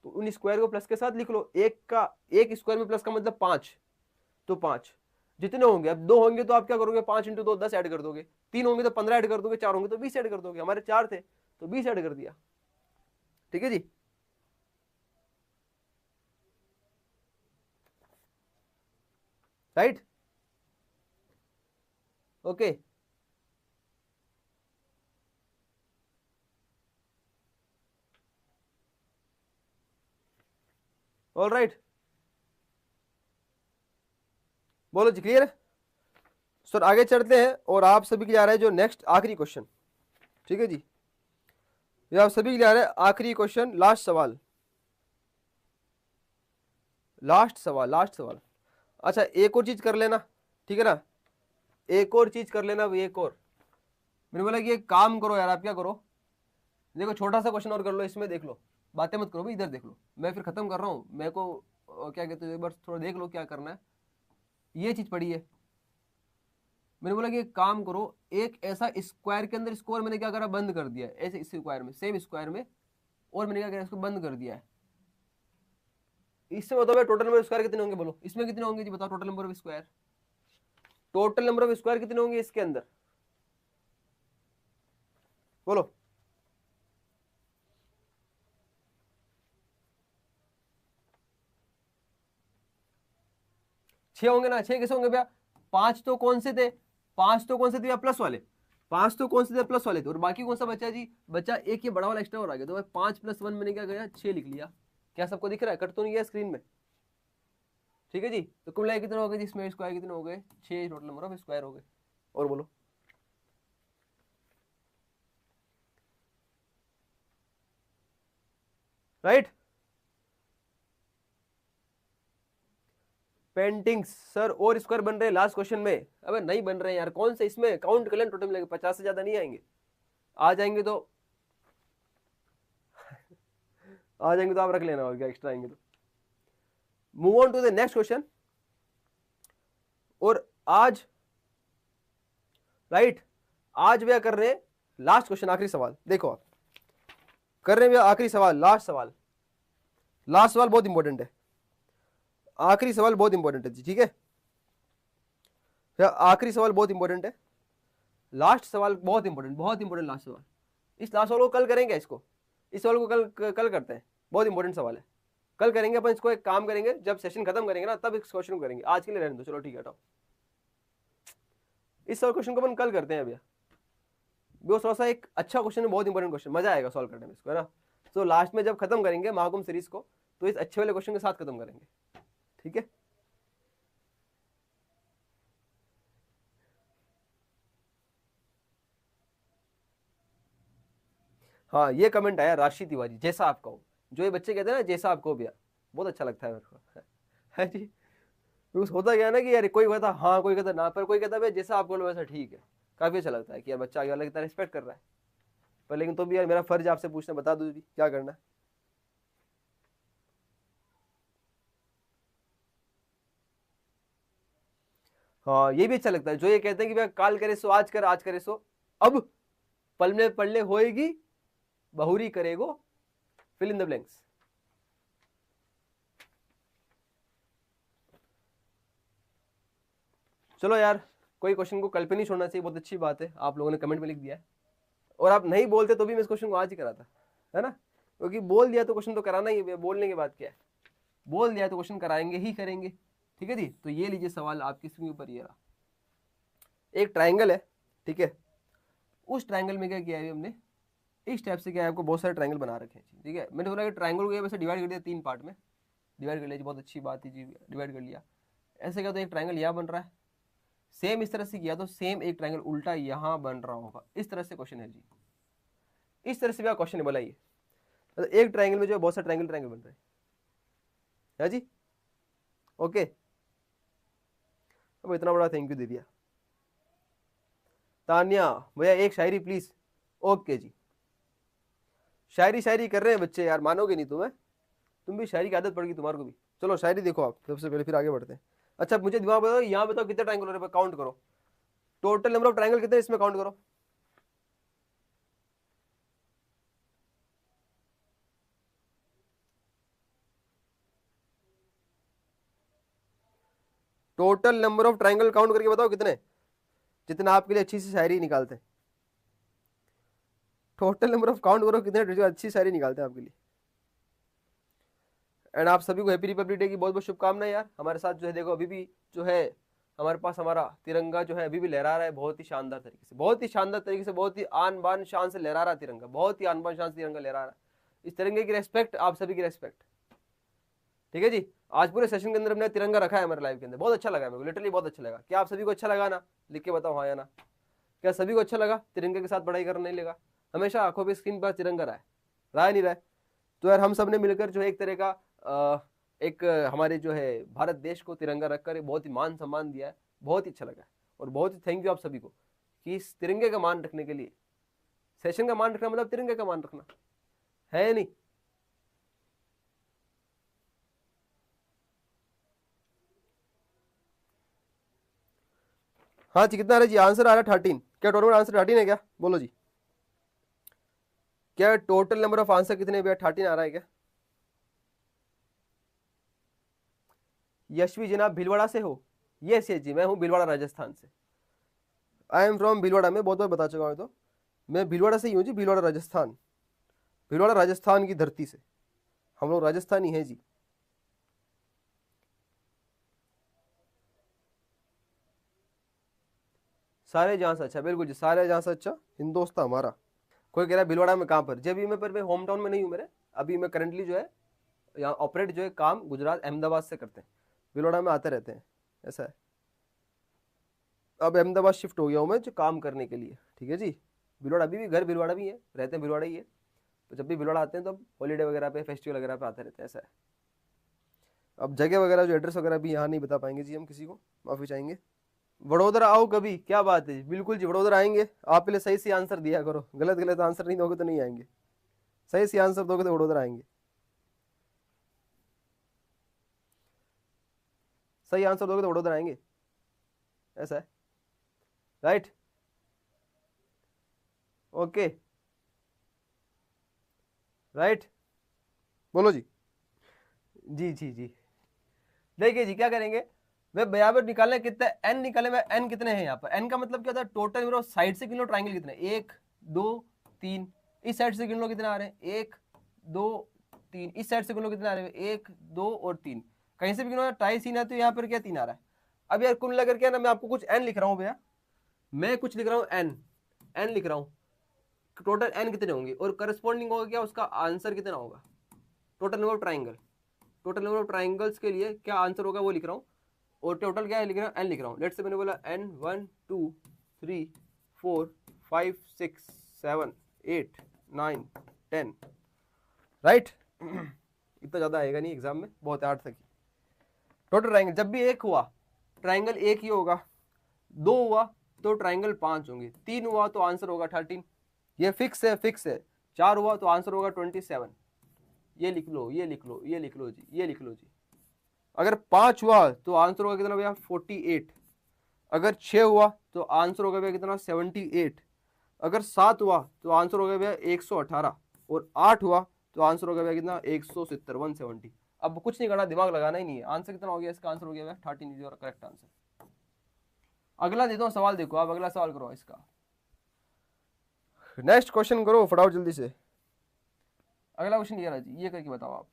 तो उन स्क्वायर को प्लस के साथ लिख लो, एक स्क्वायर में प्लस का मतलब 5, तो 5 जितने होंगे, अब 2 होंगे तो आप क्या करोगे 5 इंटू 2 10 ऐड कर दोगे, 3 होंगे तो 15 ऐड कर दोगे, 4 होंगे तो 20 ऐड कर दोगे, हमारे 4 थे तो 20 ऐड कर दिया, ठीक है जी। राइट, ओके, ऑल राइट, बोलो जी क्लियर है सर। आगे चलते हैं और आप सभी के लिए आ रहा है जो नेक्स्ट आखिरी क्वेश्चन, ठीक है जी, ये आप सभी के लिए आ रहा है आखिरी क्वेश्चन, लास्ट सवाल, लास्ट सवाल, लास्ट सवाल। अच्छा एक और चीज कर लेना, ठीक है ना, एक और चीज कर लेना, एक और मैंने बोला कि एक काम करो यार, आप क्या करो, देखो छोटा सा क्वेश्चन और कर लो इसमें, देख लो, बातें मत करो भाई, इधर देख लो, मैं फिर खत्म कर रहा हूँ, मेरे को क्या कहते हैं, एक बार थोड़ा देख लो क्या करना है। ये चीज पड़ी है, मैंने बोला कि एक काम करो, एक ऐसा स्क्वायर के अंदर स्क्वायर मैंने क्या करा बंद कर दिया है, ऐसे इस स्क्वायर में सेम स्क्वायर में, और मैंने क्या करा इसको बंद कर दिया है। इससे बताओ टोटल नंबर ऑफ स्क्वायर कितने होंगे, बोलो इसमें कितने होंगे जी, बताओ total number of square, total number of square कितने होंगे इसके अंदर, बोलो। 6 होंगे ना, 6 कैसे होंगे भैया? 5 तो कौन से थे? 5 तो कौन से थे भैया? प्लस वाले। 5 तो कौन से थे? प्लस वाले थे। और बाकी कौन सा बचा जी? बचा एक, ये बड़ा वाला एक्स्ट्रा और आ गया। तो 5 + 1 मैंने क्या किया? 6 लिख लिया। क्या सबको दिख रहा है? कट तो नहीं गया स्क्रीन में? ठीक है जी। तो कुल मिलाकर कितने हो गए जिसमें स्क्वायर कितने हो गए? 6 टोटल नंबर ऑफ स्क्वायर हो गए। और बोलो। राइट। पेंटिंग्स सर और स्क्वायर बन रहे हैं लास्ट क्वेश्चन में? अबे नहीं बन रहे हैं यार, कौन से इसमें काउंट कर लें टोटल मिलेगा 50 से ज्यादा नहीं आएंगे। आ जाएंगे तो आ जाएंगे तो आप रख लेना, और क्या एक्स्ट्रा आएंगे तो। Move on to the next question. और आज राइट, आज वे कर रहे हैं लास्ट क्वेश्चन, आखिरी सवाल। देखो आप कर रहे हैं आखिरी सवाल, लास्ट सवाल। लास्ट सवाल बहुत इंपॉर्टेंट है, आखिरी सवाल बहुत इंपॉर्टेंट है जी। ठीक है, आखिरी सवाल बहुत इंपॉर्टेंट है, लास्ट सवाल बहुत इंपॉर्टेंट, बहुत इंपॉर्टेंट लास्ट सवाल। इस लास्ट सवाल को कल करेंगे, इसको, इस सवाल को कल करते हैं, बहुत इंपॉर्टेंट सवाल है। कल करेंगे अपन इसको। एक काम करेंगे, जब सेशन खत्म करेंगे ना तब इस क्वेश्चन को करेंगे, आज के लिए रहने दो। चलो ठीक है, हटाओ इस क्वेश्चन को अपन कल करते हैं भैया। वो थोड़ा सा एक अच्छा क्वेश्चन है, बहुत इंपॉर्टेंट क्वेश्चन, मजा आएगा सॉल्व करने में इसको, है ना। तो लास्ट में जब खत्म करेंगे महाकुंभ सीरीज को, तो इस अच्छे वाले क्वेश्चन के साथ खत्म करेंगे। ठीक है, हाँ ये कमेंट आया राशि तिवारी, जैसा आप कहो। जो ये बच्चे कहते हैं ना जैसा आप कहो भैया, बहुत अच्छा लगता है मेरे को। है जी। तो होता क्या है ना कि यार कोई कहता हाँ, कोई कहता ना, पर कोई कहता है जैसा आप बोलो वैसा ठीक है। काफी अच्छा लगता है कि यार बच्चा आगे वाला कितना रिस्पेक्ट कर रहा है। पर लेकिन तो भी यार मेरा फर्ज आपसे पूछना, बता दो जी क्या करना है। हाँ ये भी अच्छा लगता है, जो ये कहते हैं कि भैया काल करे सो आज कर, आज करे सो अब, पल में पल्ले होएगी बहुरी करेगो, फिल इन द ब्लैंक्स। चलो यार, कोई क्वेश्चन को कल पे नहीं छोड़ना चाहिए, बहुत अच्छी बात है, आप लोगों ने कमेंट में लिख दिया है। और आप नहीं बोलते तो भी मैं इस क्वेश्चन को आज ही कराता, है ना। क्योंकि बोल दिया तो क्वेश्चन तो कराना ही है, बोलने के बाद क्या है, बोल दिया तो क्वेश्चन कराएंगे ही करेंगे। ठीक है जी। तो ये लीजिए सवाल आपकी स्क्रीन ऊपर, ये रहा। एक ट्राइंगल है, ठीक है। उस ट्राइंगल में क्या किया है हमने, इस टाइप से क्या है, आपको बहुत सारे ट्राइंगल बना रखे हैं। ठीक है, मैंने बोला कि ट्राइंगल को वैसे डिवाइड कर दिया 3 पार्ट में, डिवाइड कर लिया जी, बहुत अच्छी बात है जी, डिवाइड कर लिया। ऐसे क्या तो एक ट्राइंगल यहाँ बन रहा है, सेम इस तरह से किया तो सेम एक ट्राइंगल उल्टा यहाँ बन रहा होगा। इस तरह से क्वेश्चन है जी, इस तरह से भी क्वेश्चन है बोला ये। तो एक ट्राइंगल में जो है बहुत सारे ट्राइंगल बन रहे हैं, है जी। ओके, अब इतना बड़ा थैंक यू दे दिया। तान्या भैया एक शायरी प्लीज। ओके जी, शायरी शायरी कर रहे हैं बच्चे यार, मानोगे नहीं तुम्हें, तुम भी शायरी की आदत पड़ गई तुम्हारे को भी। चलो शायरी देखो आप सबसे पहले, फिर आगे बढ़ते हैं। अच्छा मुझे दिमाग बताओ, यहाँ बताओ कितने ट्राइंगल हो रहे हैं, काउंट करो, टोटल नंबर ऑफ ट्राइंगल कितने इसमें, काउंट करो। Total number of triangle count करके बताओ कितने, जितना आपके लिए अच्छी सी शायरी निकालते हैं। टोटल नंबर ऑफ काउंट करो कितने अच्छी शायरी निकालते हैं आपके लिए। एंड आप सभी को हैप्पी रिपब्लिक डे की बहुत बहुत शुभकामनाएं यार। हमारे साथ जो है देखो, अभी भी जो है हमारे पास हमारा तिरंगा जो है अभी भी लहरा रहा है, बहुत ही शानदार तरीके से, बहुत ही शानदार तरीके से, बहुत ही आन बान शान से लहरा रहा है तिरंगा, बहुत ही आन बान शान से तिरंगा लहरा रहा है। इस तिरंगे की रेस्पेक्ट, आप सभी की रेस्पेक्ट। ठीक है जी। आज पूरे सेशन के अंदर हमने तिरंगा रखा है हमारे लाइव के अंदर, बहुत अच्छा लगा मेरे को, लिटरली बहुत अच्छा लगा। क्या आप सभी को अच्छा लगा ना? लिख के बताओ हाँ या ना। क्या सभी को अच्छा लगा तिरंगे के साथ पढ़ाई करना? नहीं लगा? हमेशा आंखों पे स्क्रीन पर तिरंगा रहा नहीं रहा है? तो यार हम सब ने मिलकर जो है एक तरह का एक हमारे जो है भारत देश को तिरंगा रखकर बहुत ही मान सम्मान दिया है, बहुत ही अच्छा लगा है। और बहुत ही थैंक यू आप सभी को कि इस तिरंगे का मान रखने के लिए, सेशन का मान रखना मतलब तिरंगे का मान रखना है नहीं। हाँ जी, कितना आ रहा है जी? आंसर आ रहा है 13। क्या टोटल आंसर 13 है क्या? बोलो जी, क्या टोटल नंबर ऑफ आंसर कितने भैया? 13 आ रहा है क्या? यशवी जनाब भीलवाड़ा से हो? यस यस जी, मैं हूँ भीलवाड़ा राजस्थान से। आई एम फ्रॉम भीलवाड़ा में, बहुत बार बता चुका हूँ तो। मैं भीलवाड़ा से ही हूँ जी, भीलवाड़ा राजस्थान, भीलवाड़ा राजस्थान की धरती से, हम लोग राजस्थानी हैं जी। सारे जहां से अच्छा, बिल्कुल जी, सारे जहां से अच्छा हिंदोस्तान हमारा। कोई कह रहा है भीलवाड़ा में कहाँ पर जी, अभी मैं पर होम टाउन में नहीं हूँ मेरे, अभी मैं करंटली जो है यहाँ ऑपरेट जो है काम गुजरात अहमदाबाद से करते हैं, भीलवाड़ा में आते रहते हैं, ऐसा है। अब अहमदाबाद शिफ्ट हो गया हूँ मैं जो काम करने के लिए, ठीक है जी। भीलवाड़ा अभी भी घर भीलवाड़ा भी है, रहते हैं भीलवाड़ा ही है, तो जब भी भीलवाड़ा आते हैं तो हॉलीडे वगैरह पे फेस्टिवल वगैरह पे आते रहते हैं, ऐसा है। अब जगह वगैरह जो एड्रेस वगैरह भी यहाँ नहीं बता पाएंगे जी हम किसी को, माफ़ी चाहेंगे। वडोदरा आओ कभी, क्या बात है, बिल्कुल जी वडोदरा आएंगे। आप पहले सही से आंसर दिया करो, गलत गलत आंसर नहीं दोगे तो नहीं आएंगे, सही से आंसर दोगे तो वडोदरा आएंगे। सही आंसर दोगे तो वडोदरा आएंगे, ऐसा है, राइट। ओके, राइट, बोलो जी। जी जी जी, देखिए जी क्या करेंगे, वे बराबर निकालने कितने एन निकाले, में एन कितने हैं यहाँ पर, एन का मतलब क्या होता है, टोटल नंबर ऑफ साइड से गिन लो, ट्राइंगल कितने, 1 2 3, इस साइड से गिन लो कितने आ रहे हैं, 1 2 3, इस साइड से गिन लो कितने आ रहे हैं, 1 2 और 3, कहीं से भी गिनो, टाई सीन आती है, यहाँ पर क्या 3 आ रहा है। अब यार कुल मिलाकर क्या ना, मैं आपको कुछ एन लिख रहा हूँ भैया, मैं कुछ लिख रहा हूँ एन, एन लिख रहा हूँ, टोटल एन कितने होंगे और करस्पॉन्डिंग होगा क्या, उसका आंसर कितना होगा, total number of triangle, total number of triangles के लिए क्या आंसर होगा वो लिख रहा हूँ, और टोटल क्या है लिख रहा हूँ, एन लिख रहा हूँ। लेट्स से मैंने बोला एन 1 2 3 4 5 6 7 8 9 10, राइट। इतना ज़्यादा आएगा नहीं एग्जाम में, बहुत 8 तक ही। टोटल ट्राइंगल जब भी एक हुआ ट्राइंगल एक ही होगा, 2 हुआ तो ट्राइंगल 5 होंगे, 3 हुआ तो आंसर होगा 13, ये फिक्स है, फिक्स है। 4 हुआ तो आंसर होगा 27, ये लिख लो, ये लिख लो, ये लिख लो जी, ये लिख लो जी। अगर 5 हुआ तो आंसर होगा कितना भैया, 48। अगर 6 हुआ तो आंसर होगा भैया कितना, 78। अगर 7 हुआ तो आंसर होगा भैया 118, और 8 हुआ तो आंसर होगा भैया कितना, 170, 170। अब कुछ नहीं करना, दिमाग लगाना ही नहीं है, आंसर कितना हो गया, इसका आंसर हो गया भैया 13 इज योर करेक्ट आंसर। अगला देता हूँ सवाल, देखो आप अगला सवाल करो इसका, नेक्स्ट क्वेश्चन करो फटाफट जल्दी से। अगला क्वेश्चन ये रहा जी, ये करके बताओ आप,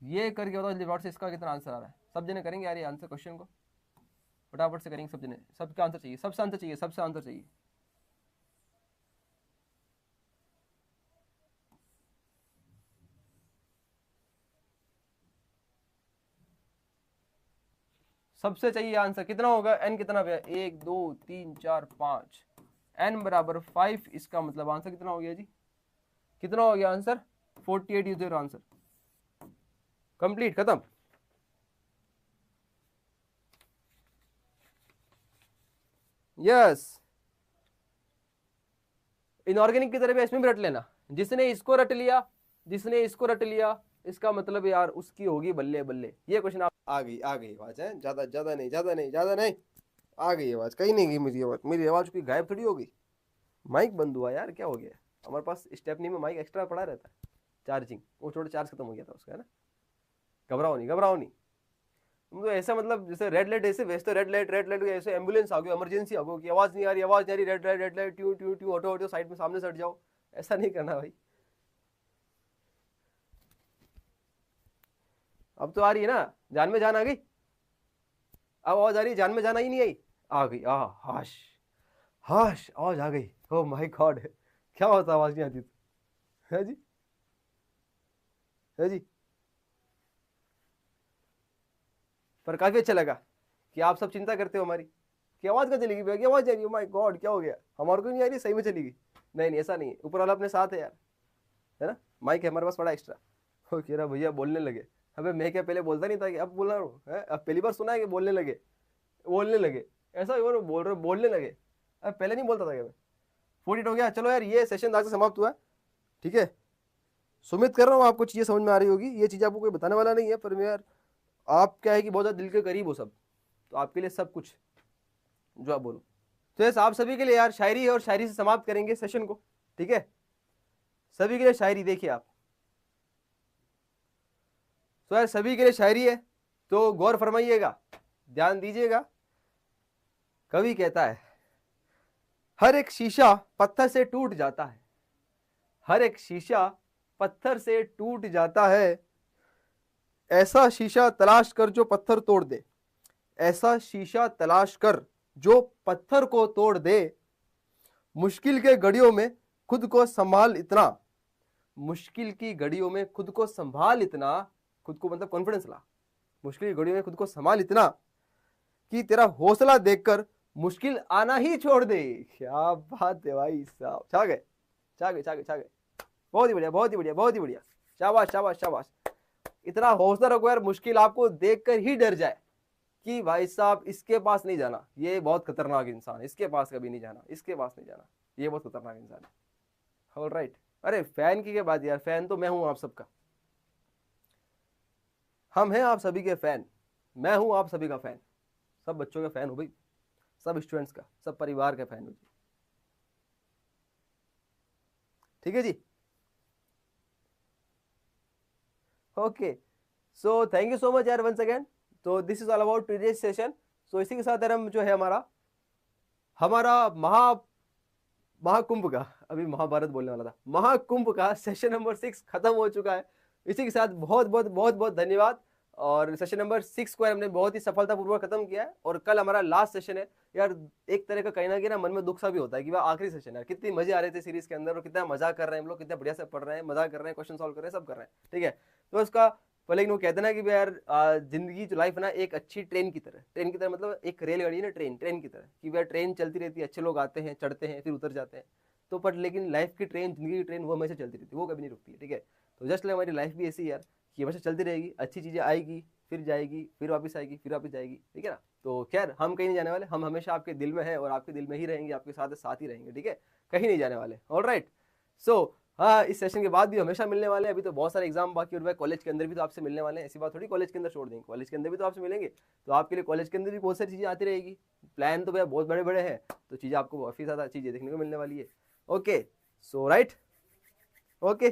ये करके बताओ जल्दी फटाफट से, इसका कितना आंसर आ रहा है। सब जने करेंगे यार ये आंसर क्वेश्चन को, फटाफट से करेंगे सब जने, सबका आंसर चाहिए, सबसे आंसर चाहिए, सबसे आंसर चाहिए। सबसे चाहिए आंसर, कितना होगा एन कितना भैया, 1 2 3 4 5, एन बराबर 5, इसका मतलब आंसर कितना हो गया जी, कितना हो गया answer, 48 is your answer. Complete, खत्म। यस, इनऑर्गेनिक की तरह भी इसमें भी रट लेना, जिसने इसको रट लिया, जिसने इसको रट लिया, इसका मतलब यार उसकी होगी बल्ले बल्ले। ये क्वेश्चन आप, आ गई आवाज है, ज्यादा ज्यादा नहीं, ज्यादा नहीं, ज्यादा नहीं, आ गई आवाज, कहीं नहीं गई मेरी आवाज कोई गायब थोड़ी होगी। माइक बंद हुआ यार, क्या हो गया, हमारे पास स्टेपनी में माइक एक्स्ट्रा पड़ा रहता है, चार्जिंग, वो छोटा चार्ज खत्म हो गया था उसका, है ना। घबराओ नहीं, घबराओ नहीं, तुम तो ऐसा मतलब जैसे रेड लाइट ऐसे भेजते, रेड लाइट ऐसे एम्बुलेंस आ गई, इमरजेंसी आ गई कि आवाज नहीं आ रही, आवाज नहीं आ रही, रेड लाइट ट्यू ट्यू ट्यू, ऑटो ऑटो साइड में सामने से हट जाओ, ऐसा नहीं करना भाई। अब तो आ रही है ना, जान में जान आ गई, अब आवाज आ रही है, जान में जान आई नहीं आई, आ गई, आ हाश, हाश आवाज आ गई, ओ माय गॉड, क्या होता आवाज नहीं आती, है जी, है जी। पर काफी अच्छा लगा कि आप सब चिंता करते हो हमारी कि आवाज कहाँ चलेगी भैया, आवाज आ रही है, माय गॉड क्या हो गया, हमारे को नहीं आ रही, सही में चलेगी। नहीं नहीं, ऐसा नहीं है, ऊपर वाला अपने साथ है यार, है ना। माइक है हमारे पास बड़ा एक्स्ट्रा। वो कह रहा भैया बोलने लगे, अबे मैं क्या पहले बोलता नहीं था कि अब बोल रहा हूँ, अब पहली बार सुना है कि बोलने लगे, बोलने लगे, ऐसा बोल रहे बोलने लगे, अब पहले नहीं बोलता था क्या मैं। 48 हो गया, चलो यार ये सेशन आज से समाप्त हुआ, ठीक है। सुमित कर रहा हूँ, आपको चीज़ें समझ में आ रही होगी, ये चीज़ आपको कोई बताने वाला नहीं है, पर मैं यार आप क्या है कि बहुत ज़्यादा दिल के करीब हो सब, तो आपके लिए सब कुछ जो आप बोलो। तो यस, आप सभी के लिए यार शायरी है, और शायरी से समाप्त करेंगे सेशन को, ठीक है। सभी के लिए शायरी, देखिए आप, तो यार सभी के लिए शायरी है, तो गौर फरमाइएगा, ध्यान दीजिएगा। कवि कहता है हर एक शीशा पत्थर से टूट जाता है, हर एक शीशा पत्थर से टूट जाता है, ऐसा शीशा तलाश कर जो पत्थर तोड़ दे, ऐसा शीशा तलाश कर जो पत्थर को तोड़ दे, मुश्किल के घड़ियों में खुद को संभाल इतना, मुश्किल की घड़ियों में खुद को संभाल इतना, खुद को मतलब कॉन्फिडेंस ला, मुश्किल की घड़ियों में खुद को संभाल इतना कि तेरा हौसला देखकर मुश्किल आना ही छोड़ दे। क्या बात है भाई साहब, छा गए छा गए छा गए छा गए, बहुत ही बढ़िया बहुत ही बढ़िया बहुत ही बढ़िया, शाबाश शाबाश शाबाश। इतना हौसला रखो यार, मुश्किल आपको देखकर ही डर जाए कि भाई साहब इसके पास नहीं जाना, ये बहुत खतरनाक इंसान है, इसके पास कभी नहीं जाना, इसके पास नहीं जाना, ये बहुत खतरनाक इंसान है। All right. अरे फैन की क्या बात यार, फैन तो मैं हूं आप सबका, हम हैं आप सभी के फैन, मैं हूं आप सभी का फैन, सब बच्चों का फैन हो भाई, सब स्टूडेंट्स का, सब परिवार का फैन हो जी। ठीक है जी। Okay, so thank you so much यार वंस अगेन। तो this is all about today's session. So इसी के साथ यार हम जो है हमारा हमारा महाकुंभ का, अभी महाभारत बोलने वाला था, महाकुंभ का सेशन नंबर 6 खत्म हो चुका है। इसी के साथ बहुत बहुत बहुत बहुत धन्यवाद। और सेशन नंबर 6 को हमने बहुत ही सफलतापूर्वक खत्म किया है, और कल हमारा लास्ट सेशन है यार। एक तरह का कहीं ना कहीं ना मन में दुख सा भी होता है कि वह आखिरी सेशन है। कितनी मजे आ रहे थे सीरीज के अंदर, और कितना मजा कर रहे हैं हम लोग, कितना बढ़िया से पढ़ रहे हैं, मजा कर रहे हैं, क्वेश्चन सॉल्व कर रहे हैं, सब कर रहे हैं। ठीक है, तो उसका पहले वो कहते ना कि यार जिंदगी जो लाइफ है ना एक अच्छी ट्रेन की तरह, ट्रेन की तरह मतलब एक रेलगाड़ी ना, ट्रेन की तरह, कि यार ट्रेन चलती रहती है, अच्छे लोग आते हैं, चढ़ते हैं, फिर उतर जाते हैं। तो पर लेकिन लाइफ की ट्रेन, जिंदगी की ट्रेन वो हमेशा चलती रहती है, वो कभी नहीं रुकती है। ठीक है, तो जस्ट लाइक हमारी लाइफ भी ऐसी है यार कि हमेशा चलती रहेगी, अच्छी चीजें आएगी, फिर जाएगी, फिर वापस आएगी, फिर वापस जाएगी। ठीक है ना, तो खैर हम कहीं नहीं जाने वाले, हम हमेशा आपके दिल में हैं और आपके दिल में ही रहेंगे, आपके साथ साथ ही रहेंगे। ठीक है, कहीं नहीं जाने वाले। All right. सो हाँ, इस सेशन के बाद भी हमेशा मिलने वाले हैं। अभी तो बहुत सारे एग्जाम बाकी, और कॉलेज के अंदर भी तो आपसे मिलने वाले हैं, ऐसी बात थोड़ी कॉलेज के अंदर छोड़ देंगे, कॉलेज के अंदर भी तो आपसे मिलेंगे। तो आपके लिए कॉलेज के अंदर भी बहुत सारी चीजें आती रहेगी। प्लान तो भैया बहुत बड़े बड़े हैं, तो चीजें आपको काफी ज्यादा चीजें देखने को मिलने वाली है। ओके, सो राइट, ओके,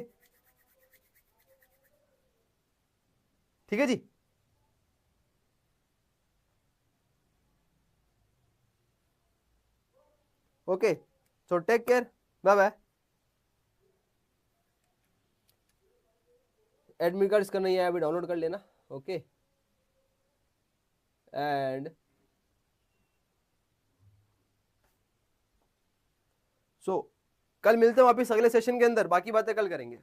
ठीक है जी। Okay, so take care, bye bye. Admit card इसका नहीं है अभी, डाउनलोड कर लेना। ओके, एंड सो कल मिलते हैं वापिस अगले सेशन के अंदर, बाकी बातें कल करेंगे।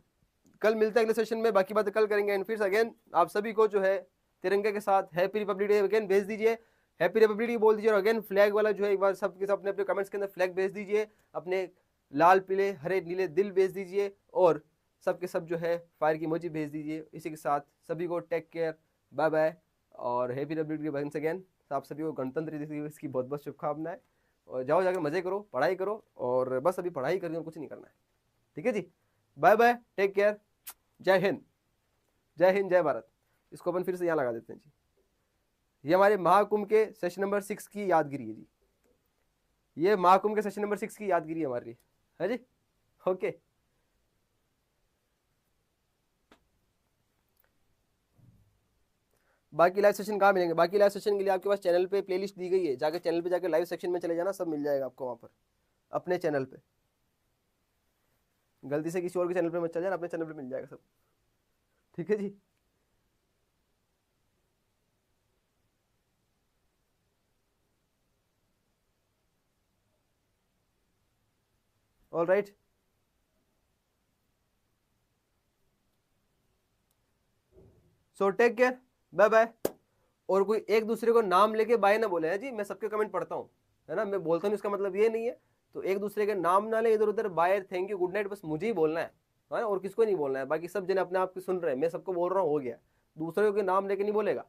कल मिलते हैं अगले सेशन में, बाकी बातें कल करेंगे। एंड फिर अगेन आप सभी को जो है तिरंगे के साथ हैप्पी रिपब्लिक डे अगेन भेज दीजिए, हैप्पी रिपब्लिक डे बोल दीजिए। और अगेन फ्लैग वाला जो है एक बार सबके सब अपने अपने कमेंट्स के अंदर फ्लैग भेज दीजिए, अपने लाल पीले हरे नीले दिल भेज दीजिए, और सबके सब जो है फायर की इमोजी भेज दीजिए। इसी के साथ सभी को टेक केयर, बाय बाय, और happy republic day once again. आप सभी को गणतंत्र दिवस की बहुत बहुत शुभकामनाएं, और जाओ जाकर मजे करो, पढ़ाई करो, और बस अभी पढ़ाई करनी और कुछ नहीं करना है। ठीक है जी, बाय बाय, टेक केयर, जय हिंद, जय हिंद, जय भारत। इसको अपन फिर से यहाँ लगा देते हैं जी। ये हमारे महाकुंभ के सेशन नंबर 6 की यादगिरी है जी, ये महाकुंभ के सेशन नंबर 6 की यादगिरी है हमारे लिए, है जी। ओके, बाकी लाइव सेशन कहाँ मिलेंगे? बाकी लाइव सेशन के लिए आपके पास चैनल पे प्लेलिस्ट दी गई है, जाकर चैनल पे जाकर लाइव सेक्शन में चले जाना, सब मिल जाएगा आपको वहाँ पर अपने चैनल पे। गलती से किसी और के चैनल पे मत चल जाना, अपने चैनल पे मिल जाएगा सब। ठीक है जी, all right. So take care, bye bye. और कोई एक दूसरे को नाम लेके बाय ना बोले है जी, मैं सबके कमेंट पढ़ता हूँ, है ना, मैं बोलता हूँ, इसका मतलब ये नहीं है। तो एक दूसरे के नाम ना ले इधर उधर, bye, thank you, good night, बस मुझे ही बोलना है, और किसको नहीं बोलना है। बाकी सब जने अपने आप की सुन रहे हैं, मैं सबको बोल रहा हूँ, हो गया। दूसरे के नाम लेके नहीं बोलेगा,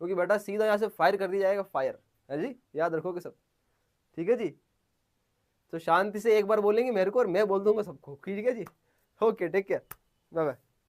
क्योंकि बेटा सीधा यहाँ से फायर कर दिया जाएगा, फायर है जी, याद रखोगे सब। ठीक है जी, तो शांति से एक बार बोलेंगे मेरे को और मैं बोल दूंगा सबको। ठीक है जी, okay, take care, bye bye.